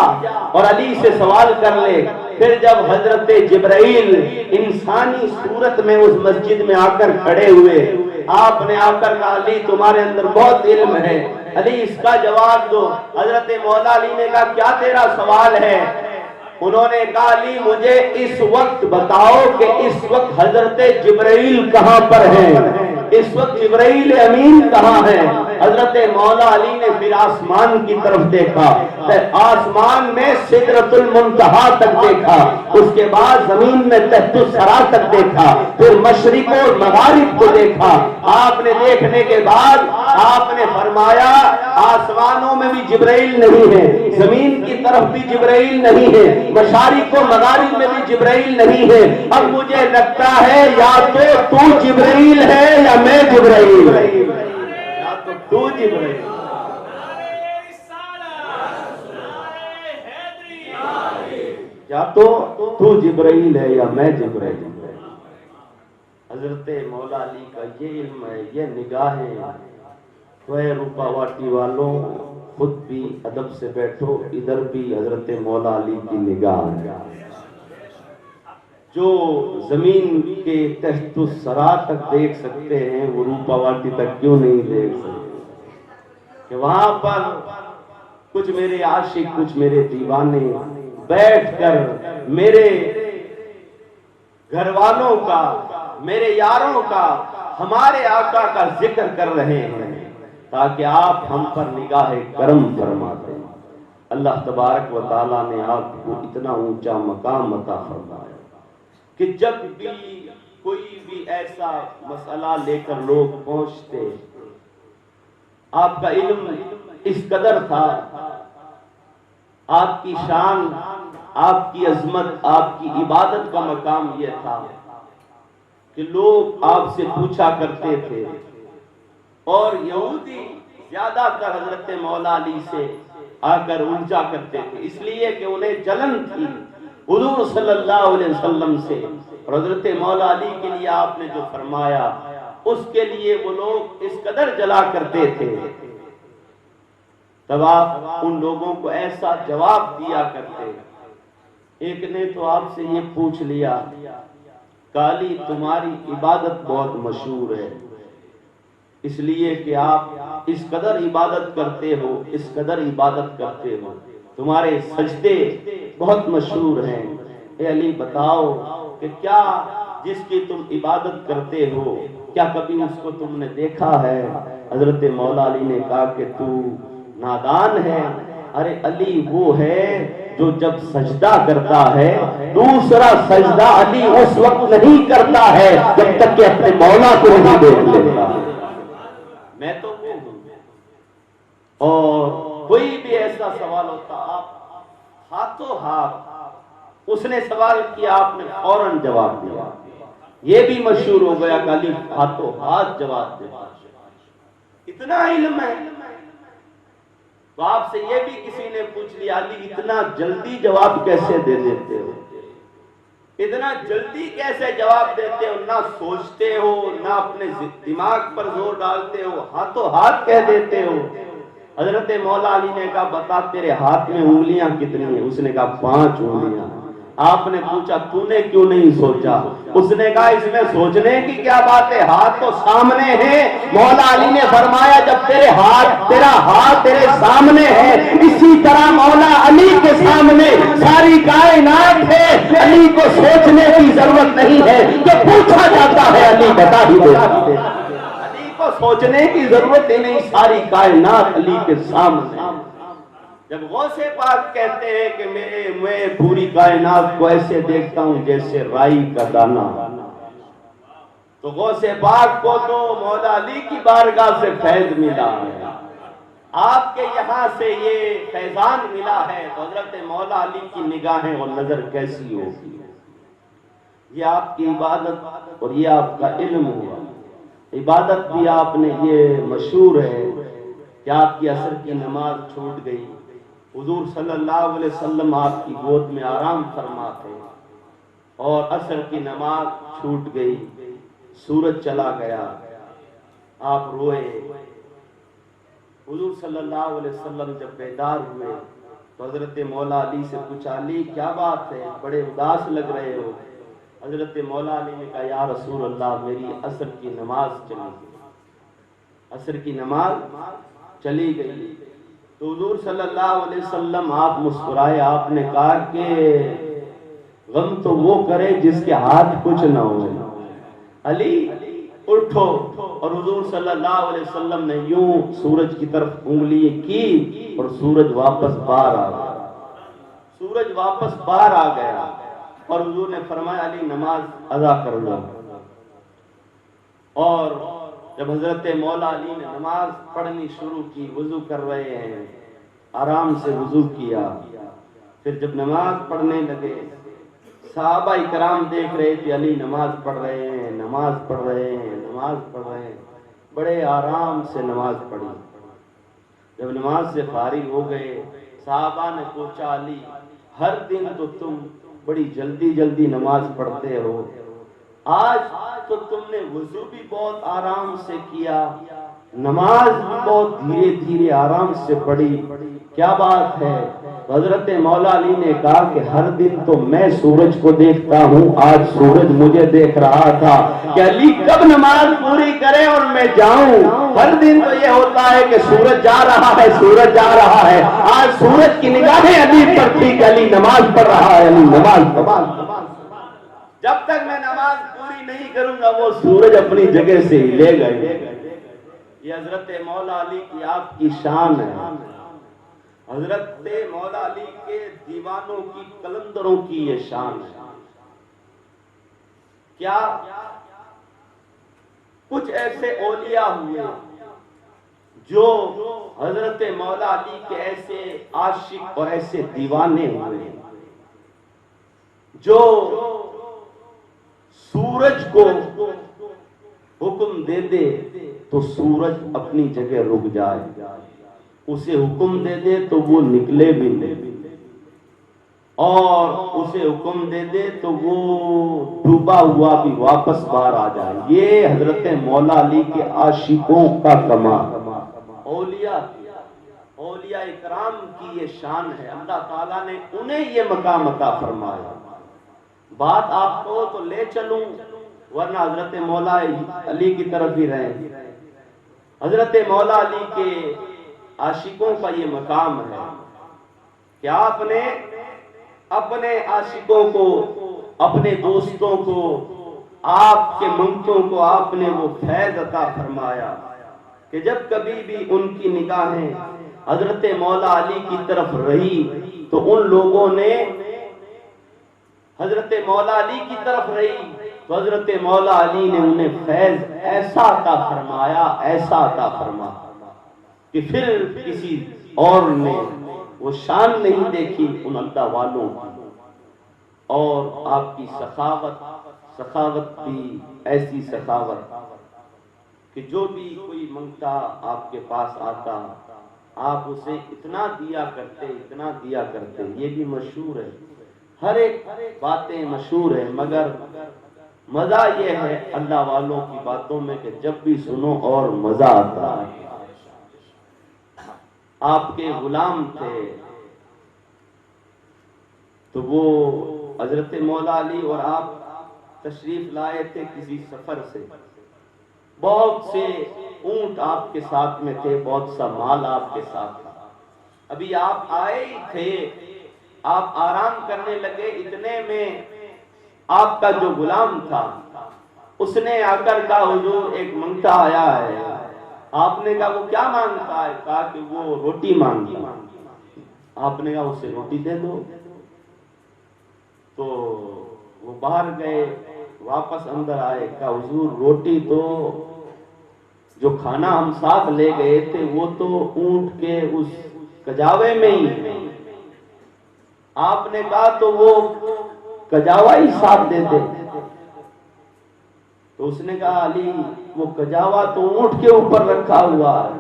اور علی سے سوال کر لے. پھر جب حضرت جبرائیل انسانی صورت میں اس مسجد میں آ کر کھڑے ہوئے, آپ نے آ کر کہا علی تمہارے اندر بہت علم ہے, علی اس کا جواب دو. حضرت مولا علی نے کہا کیا تیرا سوال ہے؟ انہوں نے کہا علی مجھے اس وقت بتاؤ کہ اس وقت حضرت جبرائیل کہاں پر ہیں, اس وقت جبرائیل امین کہاں ہیں؟ حضرت مولا علی نے پھر آسمان کی طرف دیکھا, آسمان میں سدرۃ المنتہا تک دیکھا, اس کے بعد زمین میں تحت الثری تک دیکھا, پھر مشرق اور مغرب کو دیکھا. آپ نے دیکھنے کے بعد آپ نے فرمایا آسمانوں میں بھی جبرائیل نہیں ہے, زمین کی طرف بھی جبرائیل نہیں ہے, مشارق و مغارب میں بھی جبرائیل نہیں ہے. اب مجھے لگتا ہے یا تو جبرائیل ہے یا میں جبرائیل, یا تو جبرائیل. یا تو جبرائیل ہے یا میں جبرائیل. حضرت مولا علی کا یہ علم ہے, یہ نگاہیں. وہ روپا واٹی والوں خود بھی ادب سے بیٹھو, ادھر بھی حضرت مولا علی کی نگاہ ہے. جو زمین کے تحت الثری تک دیکھ سکتے ہیں وہ روپا واٹی تک کیوں نہیں دیکھ سکتے؟ کہ وہاں پر کچھ میرے عاشق, کچھ میرے دیوانے بیٹھ کر میرے گھر والوں کا, میرے یاروں کا, ہمارے آقا کا ذکر کر رہے ہیں تاکہ آپ ہم پر نگاہ کرم فرماتے ہیں. اللہ تبارک و تعالیٰ نے آپ کو اتنا اونچا مقام عطا فرمایا کہ جب بھی کوئی بھی ایسا مسئلہ لے کر لوگ پہنچتے, آپ کا علم اس قدر تھا, آپ کی شان, آپ کی عظمت, آپ کی عبادت کا مقام یہ تھا کہ لوگ آپ سے پوچھا کرتے تھے. اور یہودی زیادہ تر حضرت مولا علی سے آ کر الجھا کرتے تھے, اس لیے کہ انہیں جلن تھی حضور صلی اللہ علیہ وسلم سے. اور حضرت مولا علی کے لیے آپ نے جو فرمایا اس کے لیے وہ لوگ اس قدر جلا کرتے تھے. تب آپ ان لوگوں کو ایسا جواب دیا کرتے. ایک نے تو آپ سے یہ پوچھ لیا کالی تمہاری عبادت بہت مشہور ہے, اس لیے کہ آپ اس قدر عبادت کرتے ہو, اس قدر عبادت کرتے ہو, تمہارے سجدے بہت مشہور ہیں. اے علی بتاؤ کہ کیا جس کی تم عبادت کرتے ہو کیا کبھی اس کو تم نے دیکھا ہے؟ حضرت مولا علی نے کہا کہ تو نادان ہے. ارے علی وہ ہے جو جب سجدہ کرتا ہے دوسرا سجدہ علی اس وقت نہیں کرتا ہے جب تک کہ اپنے مولا کو نہیں دیکھ لیتا. میں تو وہ ہوں. اور کوئی بھی ایسا سوال ہوتا آپ ہاتھوں ہاتھ, اس نے سوال کیا آپ نے فوراً جواب دیا. یہ بھی مشہور ہو گیا کہ علی ہاتھوں ہاتھ جواب دیتا. اتنا علم ہے. تو آپ سے یہ بھی کسی نے پوچھ لیا علی اتنا جلدی جواب کیسے دے دیتے ہو, اتنا جلدی کیسے جواب دیتے ہو, نہ سوچتے ہو نہ اپنے دماغ پر زور ڈالتے ہو, ہاتھوں ہاتھ کہہ دیتے ہو. حضرت مولا علی نے کہا بتا تیرے ہاتھ میں انگلیاں کتنی ہیں؟ اس نے کہا 5 انگلیاں. آپ نے پوچھا تو نے کیوں نہیں سوچا؟ اس نے کہا اس میں سوچنے کی کیا بات ہے، ہاتھ تو سامنے ہے۔ مولا علی نے فرمایا جب تیرا ہاتھ تیرے سامنے ہے، اسی طرح مولا علی کے سامنے ساری کائنات ہے، علی کو سوچنے کی ضرورت نہیں ہے، جو پوچھا جاتا ہے علی بتا ہی دیتا ہے، علی کو سوچنے کی ضرورت ہی نہیں، ساری کائنات علی کے سامنے۔ جب غوث پاک کہتے ہیں کہ میں پوری کائنات کو ایسے دیکھتا ہوں جیسے رائی کا دانہ، تو غوث پاک کو تو مولا علی کی بارگاہ سے فیض ملا ہے، آپ کے یہاں سے یہ فیضان ملا ہے، تو حضرت مولا علی کی نگاہیں اور نظر کیسی ہوگی؟ یہ آپ کی عبادت اور یہ آپ کا علم ہوا۔ عبادت بھی آپ نے، یہ مشہور ہے کہ آپ کی عصر کی نماز چھوٹ گئی، حضور صلی اللہ علیہ وسلم آپ کی گود میں آرام فرما تھے اور عصر کی نماز چھوٹ گئی، سورج چلا گیا، آپ روئے۔ حضور صلی اللہ علیہ وسلم جب بیدار ہوئے تو حضرت مولا علی سے پوچھا علی کیا بات ہے، بڑے اداس لگ رہے ہو؟ حضرت مولا علی نے کہا یا رسول اللہ میری عصر کی نماز چلی گئی، عصر کی نماز چلی گئی۔ تو حضور صلی اللہ علیہ وسلم آپ مسکرائے، آپ نے کہا کہ غم تو وہ کرے جس کے ہاتھ کچھ نہ ہو، علی اٹھو۔ اور حضور صلی اللہ علیہ وسلم نے یوں سورج کی طرف انگلی کی اور سورج واپس باہر آ گیا، سورج واپس باہر آ گیا، اور حضور نے فرمایا علی نماز ادا کر لو۔ اور جب حضرت مولا علی نے نماز پڑھنی شروع کی، وضو کر رہے ہیں، آرام سے وضو کیا، پھر جب نماز پڑھنے لگے صحابہ کرام دیکھ رہے تھے علی نماز پڑھ رہے ہیں، نماز پڑھ رہے ہیں، نماز پڑھ رہے ہیں، بڑے آرام سے نماز پڑھی۔ جب نماز سے فارغ ہو گئے صحابہ نے پوچھا علی ہر دن تو تم بڑی جلدی جلدی نماز پڑھتے ہو، آج تو تم نے وضو بھی بہت آرام سے کیا، نماز بھی بہت دھیرے دھیرے آرام سے پڑھی، کیا بات ہے؟ حضرت مولا علی نے کہا کہ ہر دن تو میں سورج کو دیکھتا ہوں، آج سورج مجھے دیکھ رہا تھا کہ علی کب نماز پوری کرے اور میں جاؤں۔ ہر دن تو یہ ہوتا ہے کہ سورج جا رہا ہے، سورج جا رہا ہے، آج سورج کی نگاہیں علی پر تھی کہ علی نماز پڑھ رہا ہے، علی نماز۔ جب تک میں نماز پوری نہیں کروں گا وہ سورج اپنی جگہ سے ہی لے گئے۔ یہ حضرت مولا علی کی آپ کی شان ہے، حضرت مولا علی کے دیوانوں کی، قلندروں کی یہ شان ہے۔ کیا کچھ ایسے اولیاء ہوئے جو حضرت مولا علی کے ایسے عاشق اور ایسے دیوانے ہوئے جو سورج کو حکم دے دے تو سورج اپنی جگہ رک جائے، اسے حکم دے دے تو وہ نکلے بھی نہیں، اور اسے حکم دے دے تو وہ ڈوبا ہوا بھی واپس باہر آ جائے۔ یہ حضرت مولا علی کے عاشقوں کا کمال، اولیاء اکرام کی یہ شان ہے، اللہ تعالیٰ نے انہیں یہ مقام عطا فرمایا۔ بات آپ کو تو لے چلوں ورنہ حضرت مولا علی کی طرف ہی رہیں۔ حضرت مولا علی کے عاشقوں کا یہ مقام ہے کہ آپ نے اپنے عاشقوں کو، اپنے دوستوں کو، آپ کے منگتوں کو آپ نے وہ فیض عطا فرمایا کہ جب کبھی بھی ان کی نگاہیں حضرت مولا علی کی طرف رہی تو ان لوگوں نے حضرت مولا علی کی طرف رہی تو حضرت مولا علی نے انہیں فیض ایسا عطا فرمایا، ایسا عطا فرمایا کہ پھر کسی اور نے وہ شان نہیں دیکھی ان اللہ والوں کی۔ اور آپ کی سخاوت بھی ایسی سخاوت کہ جو بھی کوئی منگتا آپ کے پاس آتا آپ اسے اتنا دیا کرتے، اتنا دیا کرتے۔ یہ بھی مشہور ہے، ہر ایک باتیں مشہور ہیں، مگر مزہ یہ ہے اللہ والوں کی باتوں میں کہ جب بھی سنو اور مزہ آتا ہے۔ آپ کے غلام تھے تو وہ حضرت مولا علی اور آپ تشریف لائے تھے کسی سفر سے، بہت سے اونٹ آپ کے ساتھ میں تھے، بہت سا مال آپ کے ساتھ تھا، ابھی آپ آئے ہی تھے، آپ آرام کرنے لگے، اتنے میں آپ کا جو غلام تھا اس نے آ کر کہا حضور ایک منگتا آیا ہے۔ آپ نے کہا وہ کیا مانگتا ہے؟ کہا کہ وہ روٹی مانگتا ہے۔ آپ نے کہا اسے روٹی دے دو۔ تو وہ باہر گئے، واپس اندر آئے، کہا حضور روٹی تو جو کھانا ہم ساتھ لے گئے تھے وہ تو اونٹ کے اس کجاوے میں ہی ہے۔ آپ نے کہا تو وہ کجاوا ہی ساتھ دے دے۔ تو اس نے کہا علی وہ کجاوا تو اونٹ کے اوپر رکھا ہوا ہے۔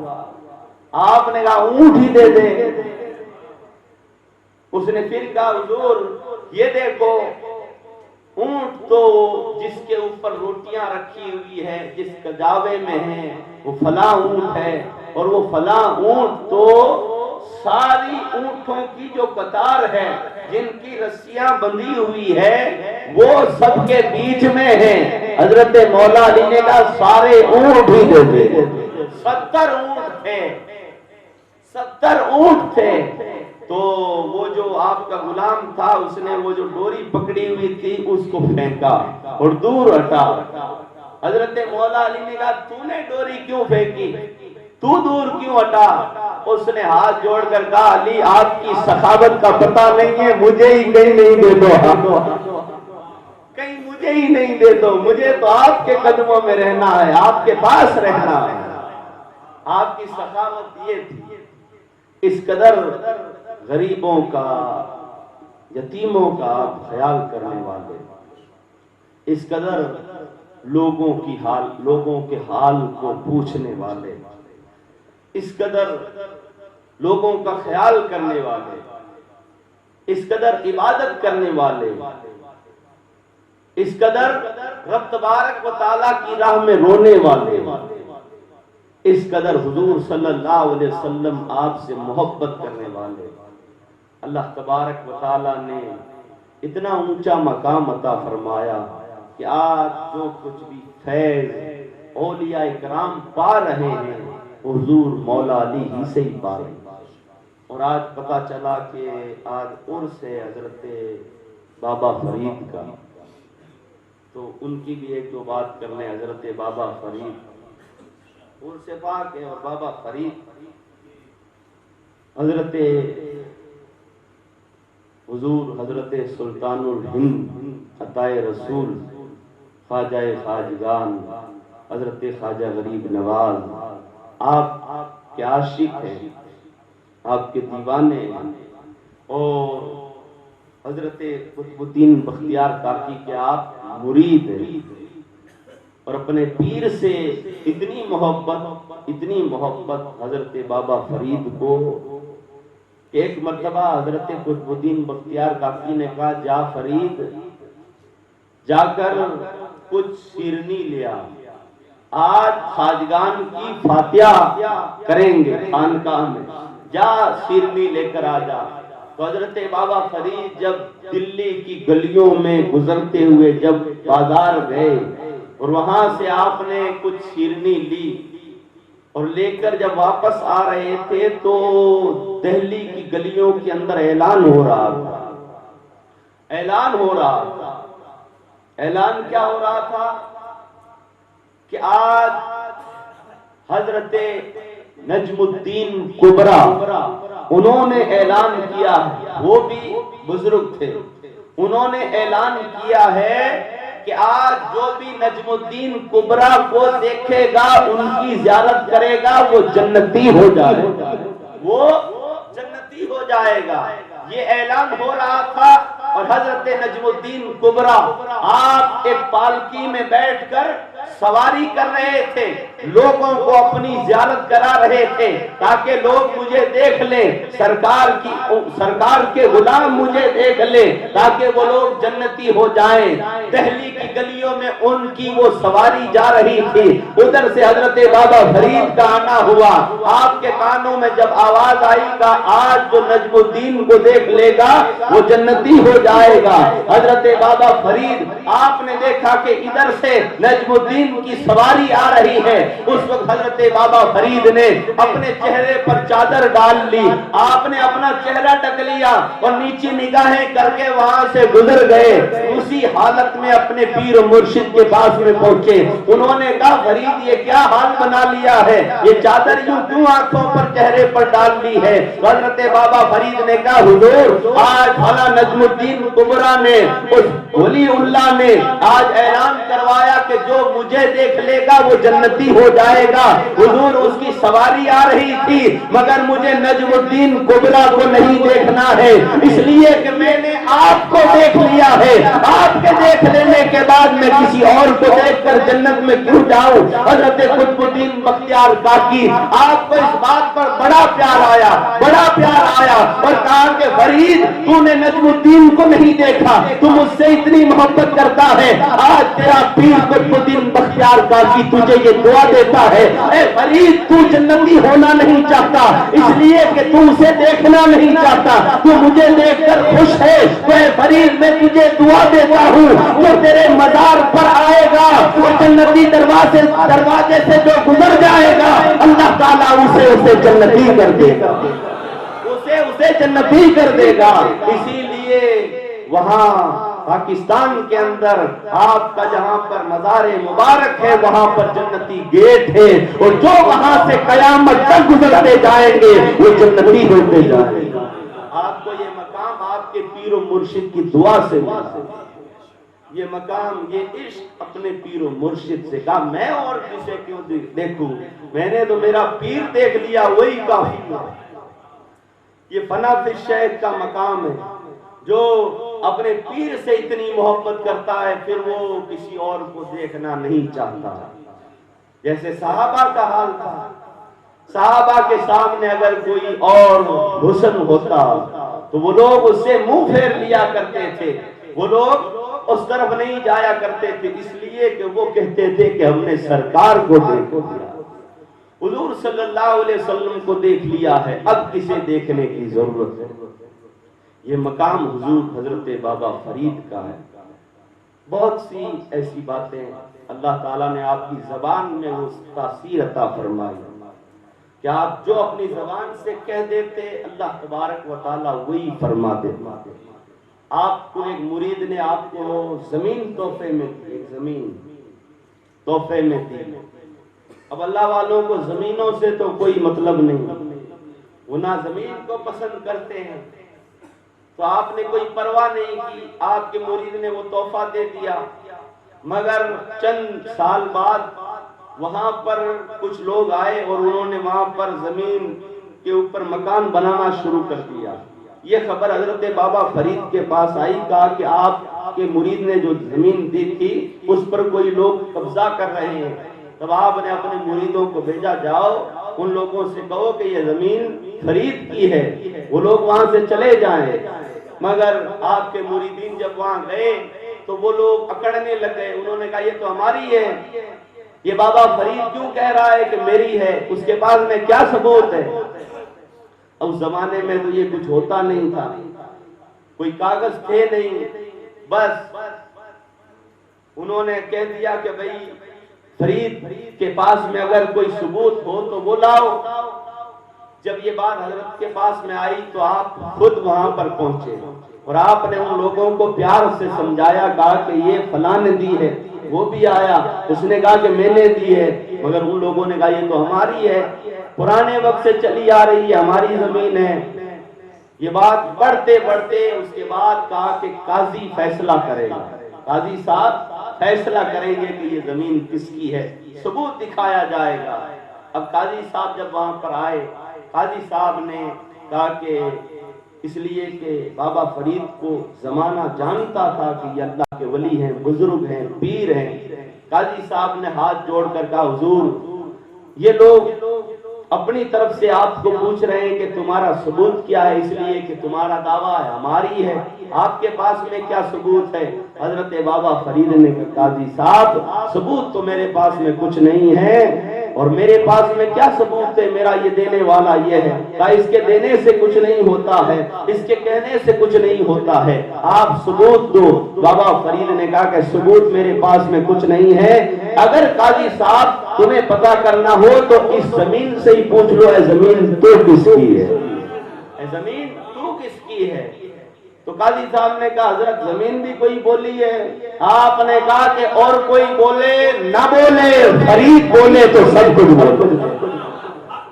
آپ نے کہا اونٹ ہی دے دے۔ اس نے پھر کہا حضور یہ دیکھو اونٹ تو جس کے اوپر روٹیاں رکھی ہوئی ہے، جس کجاوے میں ہے وہ فلاں اونٹ ہے، اور وہ فلاں اونٹ تو ساری اونٹوں کی جو قطار ہے جن کی رسیاں بندھی ہوئی ہے وہ سب کے بیچ میں ہے۔ حضرت مولا علی نے کہا سارے اونٹ ہی دے دے۔ 70 اونٹ تھے، 70 اونٹ تھے۔ تو وہ جو آپ کا غلام تھا اس نے وہ جو ڈوری پکڑی ہوئی تھی اس کو پھینکا اور دور ہٹا۔ حضرت مولا علی نے کہا تو نے ڈوری کیوں پھینکی، تو دور کیوں ہٹا؟ اس نے ہاتھ جوڑ کر کہا علی آپ کی سخاوت کا پتہ نہیں ہے، مجھے ہی کہیں نہیں دے دو، کہیں مجھے ہی نہیں دے دو، مجھے تو آپ کے قدموں میں رہنا ہے، آپ کے پاس رہنا ہے۔ آپ کی سخاوت یہ تھی، اس قدر غریبوں کا، یتیموں کا آپ خیال کرنے والے، اس قدر لوگوں کے حال کو پوچھنے والے، اس قدر لوگوں کا خیال کرنے والے، اس قدر عبادت کرنے والے، اس قدر رب تبارک و تعالیٰ کی راہ میں رونے والے، اس قدر حضور صلی اللہ علیہ وسلم آپ سے محبت کرنے والے، اللہ تبارک و تعالیٰ نے اتنا اونچا مقام عطا فرمایا کہ آج جو کچھ بھی فیض اولیاء کرام پا رہے ہیں حضور مولا علی ہی سے ہی پا رہے ہیں۔ اور آج پتہ چلا کہ آج عرس ہے حضرت بابا فرید کا، تو ان کی بھی ایک دو بات کرنے۔ حضرت بابا فرید عرس پاک ہے، اور بابا فرید حضرت حضور حضرت سلطان الہند عطائے رسول خواجہ خواجگان حضرت خواجہ غریب نواز آپ کے عاشق ہیں، آپ کے دیوانے ہیں، اور حضرت قطب الدین بختیار کاکی کے آپ مرید ہیں، اور اپنے پیر سے اتنی محبت حضرت بابا فرید کو کہ ایک مرتبہ حضرت قطب الدین بختیار کاکی نے کہا جا فرید جا کر کچھ شیرنی لیا، آج خواجگان کی فاتحہ کریں گے خانقاہ میں، جا شیرنی لے کر آ جا۔ تو حضرت بابا فرید جب دلی کی گلیوں میں گزرتے ہوئے جب بازار گئے اور وہاں سے آپ نے کچھ شیرنی لی اور لے کر جب واپس آ رہے تھے تو دہلی کی گلیوں کے اندر اعلان ہو رہا تھا۔ اعلان کیا ہو رہا تھا کہ آج حضرت نجم الدین کبرا انہوں نے اعلان کیا ہے، وہ بھی بزرگ تھے، انہوں نے اعلان کیا ہے کہ آج جو بھی نجم الدین کبرا کو دیکھے گا ان کی زیارت کرے گا وہ جنتی ہو جائے گا، یہ اعلان ہو رہا تھا۔ اور حضرت نجم الدین کبرا آپ ایک پالکی میں بیٹھ کر سواری کر رہے تھے، لوگوں کو اپنی زیارت کرا رہے تھے تاکہ لوگ مجھے دیکھ لیں، سرکار کے غلام مجھے دیکھ لیں تاکہ وہ لوگ جنتی ہو جائیں۔ دہلی کی گلیوں میں ان کی وہ سواری جا رہی تھی، ادھر سے حضرت بابا فرید کا آنا ہوا۔ آپ کے کانوں میں جب آواز آئی گا آج جو نجم الدین کو دیکھ لے گا وہ جنتی ہو جائے گا۔ حضرت بابا فرید آپ نے دیکھا کہ ادھر سے نجم الدین کی سواری آ رہی ہے، اس وقت حضرت بابا فرید نے اپنے چہرے پر چادر ڈال لی، آپ نے اپنا چہرہ ڈھک لیا اور نیچے نگاہیں کر کے وہاں سے گزر گئے۔ اسی حالت میں اپنے پیر و مرشد کے پاس میں پہنچے، انہوں نے کہا فرید یہ کیا حال بنا لیا ہے، یہ چادر یوں کیوں آنکھوں پر چہرے پر ڈال لی ہے؟ حضرت بابا فرید نے کہا حضور آج بھلا نجم الدین کبرا نے، اس ولی اللہ نے آج اعلان کروایا کہ جو مجھے دیکھ لے گا وہ جنتی ہو جائے گا۔ حضور اس کی سواری آ رہی تھی مگر مجھے نجم الدین کبرا کو نہیں دیکھنا ہے، اس لیے کہ میں نے آپ کو دیکھ لیا ہے، آپ کے دیکھ لینے کے بعد میں کسی اور کو دیکھ کر جنت میں کیوں جاؤں؟ حضرت قطب الدین بختیار کاکی آپ کو اس بات پر بڑا پیار آیا اور کہا کہ فرید تو نے نجم الدین کو نہیں دیکھا، تو مجھ سے اتنی محبت کرتا ہے، آج تیرا پیر قطب الدین بختیار کاکی تجھے یہ دعا دیتا ہے، اے فرید تو جنتی ہونا نہیں چاہتا اس لیے کہ تو اسے دیکھنا نہیں چاہتا، تو مجھے دیکھ کر خوش ہے، تو اے فرید میں تجھے دعا دیتا ہوں جو تیرے مزار پر آئے گا وہ جنتی دروازے سے جو گزر جائے گا اللہ تعالیٰ اسے جنتی کر دے گا، اسے جنتی کر دے گا۔ اسی لیے وہاں پاکستان کے اندر آپ کا جہاں پر مزار مبارک ہے وہاں پر جنتی گیٹ ہے، اور جو وہاں سے قیامت تک گزرتے جائیں گے وہ جنتی ہوتے جائیں گے۔ آپ کو یہ مقام آپ کے پیر و مرشد کی دعا سے ملا، یہ مقام یہ عشق اپنے پیر و مرشد سے کہا میں اور کسے کیوں دیکھوں، میں نے تو میرا پیر دیکھ لیا وہی کافی ہے۔ یہ فنا فی الشیخ کا مقام ہے، جو اپنے پیر سے اتنی محبت کرتا ہے پھر وہ کسی اور کو دیکھنا نہیں چاہتا۔ جیسے صحابہ کا حال تھا، صحابہ کے سامنے اگر کوئی اور حسن ہوتا تو وہ لوگ اس سے منہ پھیر لیا کرتے تھے، وہ لوگ اس طرف نہیں جایا کرتے تھے، اس لیے کہ وہ کہتے تھے کہ ہم نے سرکار کو دیکھ لیا، حضور صلی اللہ علیہ وسلم کو دیکھ لیا ہے، اب کسے دیکھنے کی ضرورت ہے۔ یہ مقام حضور حضرت بابا فرید کا ہے۔ بہت سی ایسی باتیں اللہ تعالیٰ نے آپ کی زبان میں وہ تاثیر عطا فرمائی کہ آپ جو اپنی زبان سے کہہ دیتے اللہ تبارک و تعالیٰ وہی فرما دیتا۔ آپ کو ایک مرید نے آپ کو زمین تحفے میں دی، ایک زمین تحفے میں دی۔ اب اللہ والوں کو زمینوں سے تو کوئی مطلب نہیں، وہ نہ زمین کو پسند کرتے ہیں، تو آپ نے کوئی پرواہ نہیں کی، آپ کے مرید نے وہ تحفہ دے دیا، مگر چند سال بعد وہاں پر کچھ لوگ آئے اور انہوں نے وہاں پر زمین کے اوپر مکان بنانا شروع کر دیا۔ یہ خبر حضرت بابا فرید کے پاس آئی، کہا کہ آپ کے مرید نے جو زمین دی تھی اس پر کوئی لوگ قبضہ کر رہے ہیں۔ تب آپ نے اپنے مریدوں کو بھیجا، جاؤ ان لوگوں سے کہو کہ یہ زمین فرید کی ہے، وہ لوگ وہاں سے چلے جائیں۔ مگر آپ کے مریدین جب وہاں گئے تو وہ لوگ اکڑنے لگے، انہوں نے کہا یہ تو ہماری ہے، یہ بابا فرید کیوں کہہ رہا ہے کہ میری ہے، اس کے پاس میں کیا ثبوت ہے؟ اس زمانے میں تو یہ کچھ ہوتا نہیں تھا، کوئی کاغذ تھے نہیں، بس انہوں نے کہہ دیا کہ بھئی فرید کے پاس میں اگر کوئی ثبوت ہو تو وہ لاؤ۔ جب یہ بات حضرت کے پاس میں آئی تو آپ خود وہاں پر پہنچے اور آپ نے ان لوگوں کو پیار سے سمجھایا، کہا کہ یہ فلاں نے دی ہے، وہ بھی آیا، اس نے کہا کہ میں نے دی ہے، مگر ان لوگوں نے کہا یہ تو ہماری ہے، پرانے وقت سے چلی آ رہی ہے، ہماری زمین ہے۔ یہ بات بڑھتے بڑھتے اس کے بعد کہا کہ قاضی فیصلہ کرے گا، قاضی صاحب فیصلہ کریں گے کہ یہ زمین کس کی ہے، ثبوت دکھایا جائے گا۔ اب قاضی صاحب جب وہاں پر آئے، قاضی صاحب نے کہا کہ اس لیے کہ بابا فرید کو زمانہ جانتا تھا کہ یہ اللہ کے ولی ہیں، بزرگ ہیں، پیر ہیں، قاضی صاحب نے ہاتھ جوڑ کر کہا حضور یہ لوگ اپنی طرف سے آپ کو پوچھ رہے ہیں کہ تمہارا ثبوت کیا ہے، اس لیے کہ تمہارا دعویٰ ہے ہماری ہے، آپ کے پاس میں کیا ثبوت ہے؟ حضرت بابا فرید نے کہا قاضی صاحب ثبوت تو میرے پاس میں کچھ نہیں ہے، اور میرے پاس میں کیا ثبوت ہے؟ میرا یہ دینے والا یہ ہے، کہا اس کے دینے سے کچھ نہیں ہوتا ہے، اس کے کہنے سے کچھ نہیں ہوتا ہے، آپ ثبوت دو۔ بابا فرید نے کہا کہ ثبوت میرے پاس میں کچھ نہیں ہے، اگر قاضی صاحب تمہیں پتا کرنا ہو تو اس زمین سے ہی پوچھ لو، اے زمین تو کس کی ہے؟ اے زمین تو کس کی ہے؟ تو قاضی صاحب نے کہا حضرت زمین بھی کوئی بولی ہے؟ آپ نے کہا کہ اور کوئی بولے نہ بولے، فرید بولے تو سب کچھ بولے،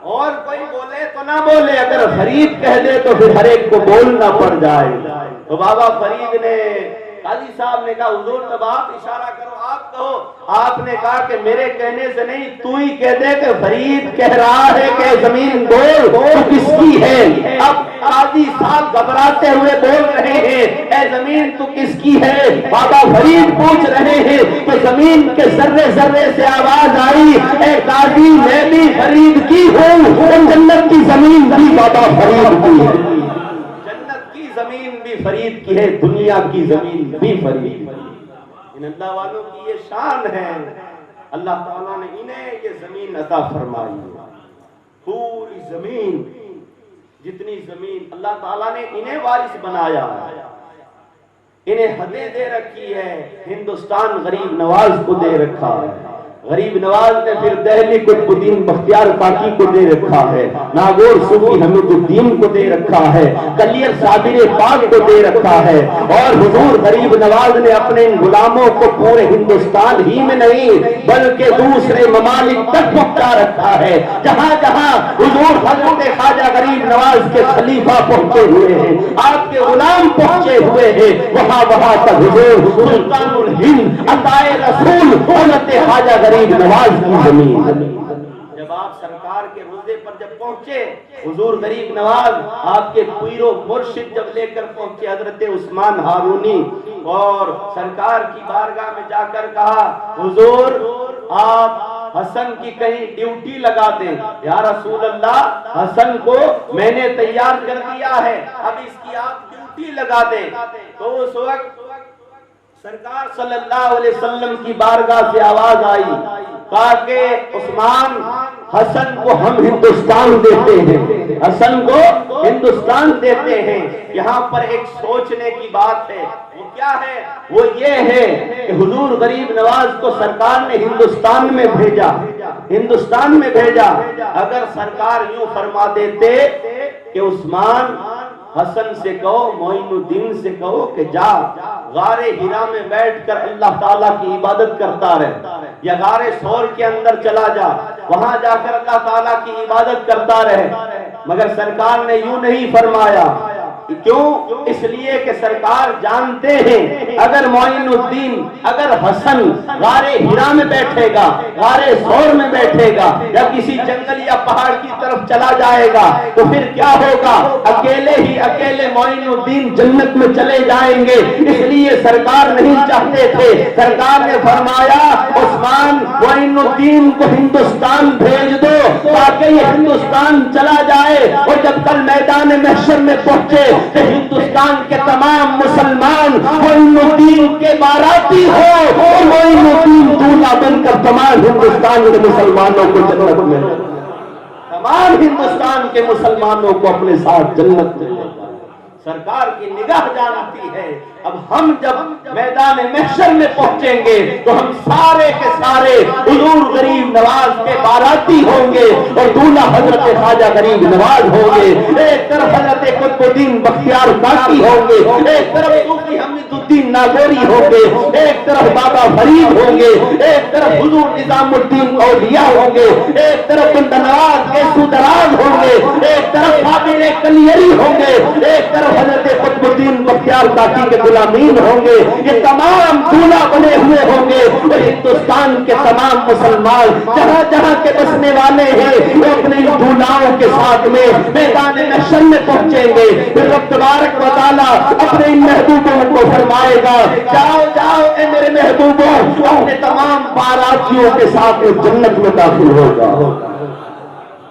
اور کوئی بولے تو نہ بولے، اگر فرید کہہ دے تو پھر ہر ایک کو بولنا پڑ جائے۔ تو بابا فرید نے، قاضی صاحب نے کہا حضور تب آپ اشارہ کرو، آپ کہو۔ آپ نے کہا کہ میرے کہنے سے نہیں، تو ہی کہہ دے کہ فرید کہہ رہا ہے کہ زمین بول تو کس کی ہے۔ اب قاضی صاحب گھبراتے ہوئے بول رہے ہیں اے زمین تو کس کی ہے۔ بابا فرید پوچھ رہے ہیں کہ زمین کے ذرے ذرے سے آواز آئی اے قاضی میں بھی فرید کی ہوں، جنت کی زمین بھی بابا فرید کی ہے، زمین بھی فرید کی ہے، دنیا کی زمین بھی فرید کی ہے۔ ان اللہ والوں کی یہ شان ہے، اللہ تعالیٰ نے انہیں یہ زمین عطا فرمائی ہے، پوری زمین، جتنی زمین اللہ تعالیٰ نے انہیں وارث بنایا ہے، انہیں حدیں دے رکھی ہے۔ ہندوستان غریب نواز کو دے رکھا ہے، غریب نواز نے پھر دہلی قطب الدین بختیار کاکی کو دے رکھا ہے، ناگور صوفی حمید الدین کو دے رکھا ہے، کلیر صابر پاک کو دے رکھا ہے، اور حضور غریب نواز نے اپنے ان غلاموں کو پورے ہندوستان ہی میں نہیں بلکہ دوسرے ممالک تک پہنچا رکھا ہے۔ جہاں جہاں حضور حضرت خواجہ غریب نواز کے خلیفہ پہنچے ہوئے ہیں، آپ کے غلام پہنچے ہوئے ہیں، وہاں وہاں تک حضور سلطان الہند عطائے رسول حضرت خواجہ غریب نواز کی زمین۔ جب آپ سرکار کے روضے پر جب پہنچے، حضور غریب نواز آپ کے پیر و مرشد جب لے کر پہنچے حضرت عثمان ہارونی، اور سرکار کی بارگاہ میں جا کر کہا حضور آپ حسن کی کہیں ڈیوٹی لگا دیں۔ یا رسول اللہ حسن کو میں نے تیار کر دیا ہے، اب اس کی آپ ڈیوٹی لگا دیں۔ تو اس وقت سرکار صلی اللہ علیہ وسلم کی بارگاہ سے آواز آئی، کہا کہ عثمان حسن کو ہم ہندوستان دیتے ہیں، حسن کو ہندوستان دیتے ہیں۔ یہاں پر ایک سوچنے کی بات ہے، وہ کیا ہے؟ وہ یہ ہے کہ حضور غریب نواز کو سرکار نے ہندوستان میں بھیجا، ہندوستان میں بھیجا۔ اگر سرکار یوں فرما دیتے کہ عثمان حسن سے کہو، معین الدین سے کہو کہ جا غار ہرا میں بیٹھ کر اللہ تعالیٰ کی عبادت کرتا رہے، یا غار ثور کے اندر چلا جا، وہاں جا کر اللہ تعالیٰ کی عبادت کرتا رہے، مگر سرکار نے یوں نہیں فرمایا۔ کیوں؟ اس لیے کہ سرکار جانتے ہیں اگر معین الدین، اگر حسن غار ہرا میں بیٹھے گا، غار ثور میں بیٹھے گا، یا کسی جنگل یا پہاڑ کی طرف چلا جائے گا تو پھر کیا ہوگا؟ اکیلے ہی اکیلے معین الدین جنت میں چلے جائیں گے۔ اس لیے سرکار نہیں چاہتے تھے، سرکار نے فرمایا عثمان معین الدین کو ہندوستان بھیج دو تاکہ یہ ہندوستان چلا جائے، اور جب کل میدان محشر میں پہنچے کہ ہندوستان کے تمام مسلمان معین الدین کے باراتی ہو، اور معین الدین دولہا بن کر تمام ہندوستان کے مسلمانوں کو جنت میں، تمام ہندوستان کے مسلمانوں کو اپنے ساتھ جنت میں۔ سرکار کی نگاہ جانتی ہے۔ اب ہم جب میدان محشر میں پہنچیں گے تو ہم سارے کے سارے حضور غریب نواز کے باراتی ہوں گے، اور دولہا حضرت خواجہ غریب نواز ہوں گے۔ ایک طرف حضرت قطب الدین بختیار کاکی ہوں گے، ایک طرف صوفی حمید الدین ناگوری ہوں گے، ایک طرف بابا فرید ہوں گے، ایک طرف حضور نظام الدین اولیاء ہوں گے، ایک طرف بندنواز کے سودراز ہوں گے، ایک طرف قابل کلیری ہوں گے، ایک طرف حضرت قطب الدین بختیار کاکی کے غلامین ہوں گے۔ یہ تمام دولہا بنے ہوئے ہوں گے، اور ہندوستان کے تمام مسلمان جہاں جہاں کے بسنے والے ہیں وہ اپنے دولہاؤں کے ساتھ میں میدان محشر میں پہنچیں گے۔ پھر رب تبارک و تعالیٰ اپنے ان محبوبوں کو فرمائے گا جاؤ جاؤ اے میرے محبوبوں، اپنے تمام باراتیوں کے ساتھ جنت میں داخل ہوگا۔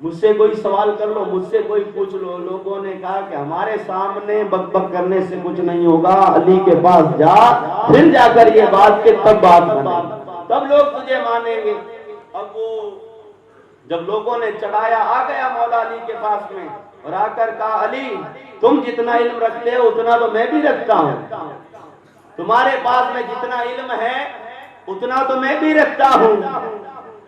مجھ سے کوئی سوال کر لو، مجھ سے کوئی پوچھ لو۔ لوگوں نے کہا کہ ہمارے سامنے بک بک کرنے سے کچھ نہیں ہوگا، علی کے پاس جا، پھر جا کر یہ بات کہ تب بات بنے، تب لوگ تجھے مانیں گے۔ اب وہ جب لوگوں نے چڑھایا، آ گیا مولا علی کے پاس میں اور آ کر کہا علی تم جتنا علم رکھتے ہو اتنا تو میں بھی رکھتا ہوں، تمہارے پاس میں جتنا علم ہے اتنا تو میں بھی رکھتا ہوں،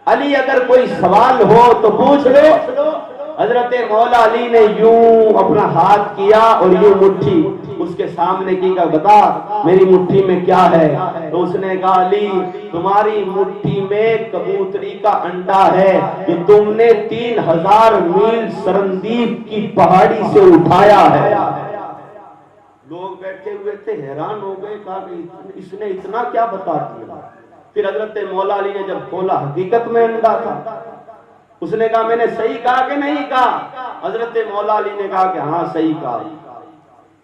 علی اگر کوئی سوال ہو تو پوچھ لو۔ حضرت مولا علی نے یوں اپنا ہاتھ کیا اور یوں مٹھی اس کے سامنے کی، کہا بتا میری مٹھی میں کیا ہے؟ تو اس نے کہا علی تمہاری مٹھی میں کبوتری کا انڈا ہے کہ تم نے 3000 میل سرندیپ کی پہاڑی سے اٹھایا ہے۔ لوگ بیٹھے ہوئے تھے حیران ہو گئے، کہا کہ اس نے اتنا کیا بتا دیا؟ پھر حضرت مولا علی نے جب کھولا حقیقت میں انڈا تھا۔ اس نے کہا میں نے صحیح کہا کہ نہیں کہا؟ حضرت مولا علی نے کہا کہ ہاں صحیح کہا۔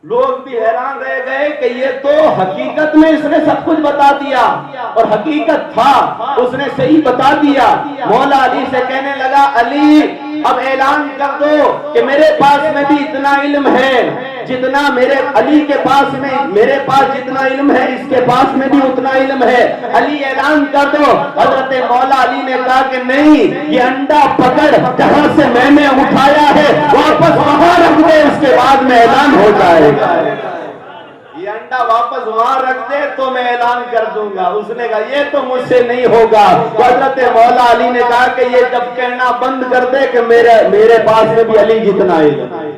لوگ بھی حیران رہ گئے کہ یہ تو حقیقت میں اس نے سب کچھ بتا دیا، اور حقیقت تھا اس نے صحیح بتا دیا۔ مولا علی سے کہنے لگا علی اب اعلان کر دو کہ میرے پاس میں بھی اتنا علم ہے جتنا میرے علی کے پاس میں، میرے پاس جتنا علم ہے اس کے پاس میں بھی اتنا علم ہے، علی اعلان کر دو۔ حضرت مولا علی نے کہا کہ نہیں، یہ انڈا پکڑ جہاں سے میں نے اٹھایا ہے واپس وہاں رکھ دے، اس کے بعد میں اعلان ہو جائے گا۔ یہ انڈا واپس وہاں رکھ دے تو میں اعلان کر دوں گا۔ اس نے کہا یہ تو مجھ سے نہیں ہوگا۔ حضرت مولا علی نے کہا کہ یہ جب کہنا بند کر دے کہ میرے پاس میں بھی علی جتنا علم ہے،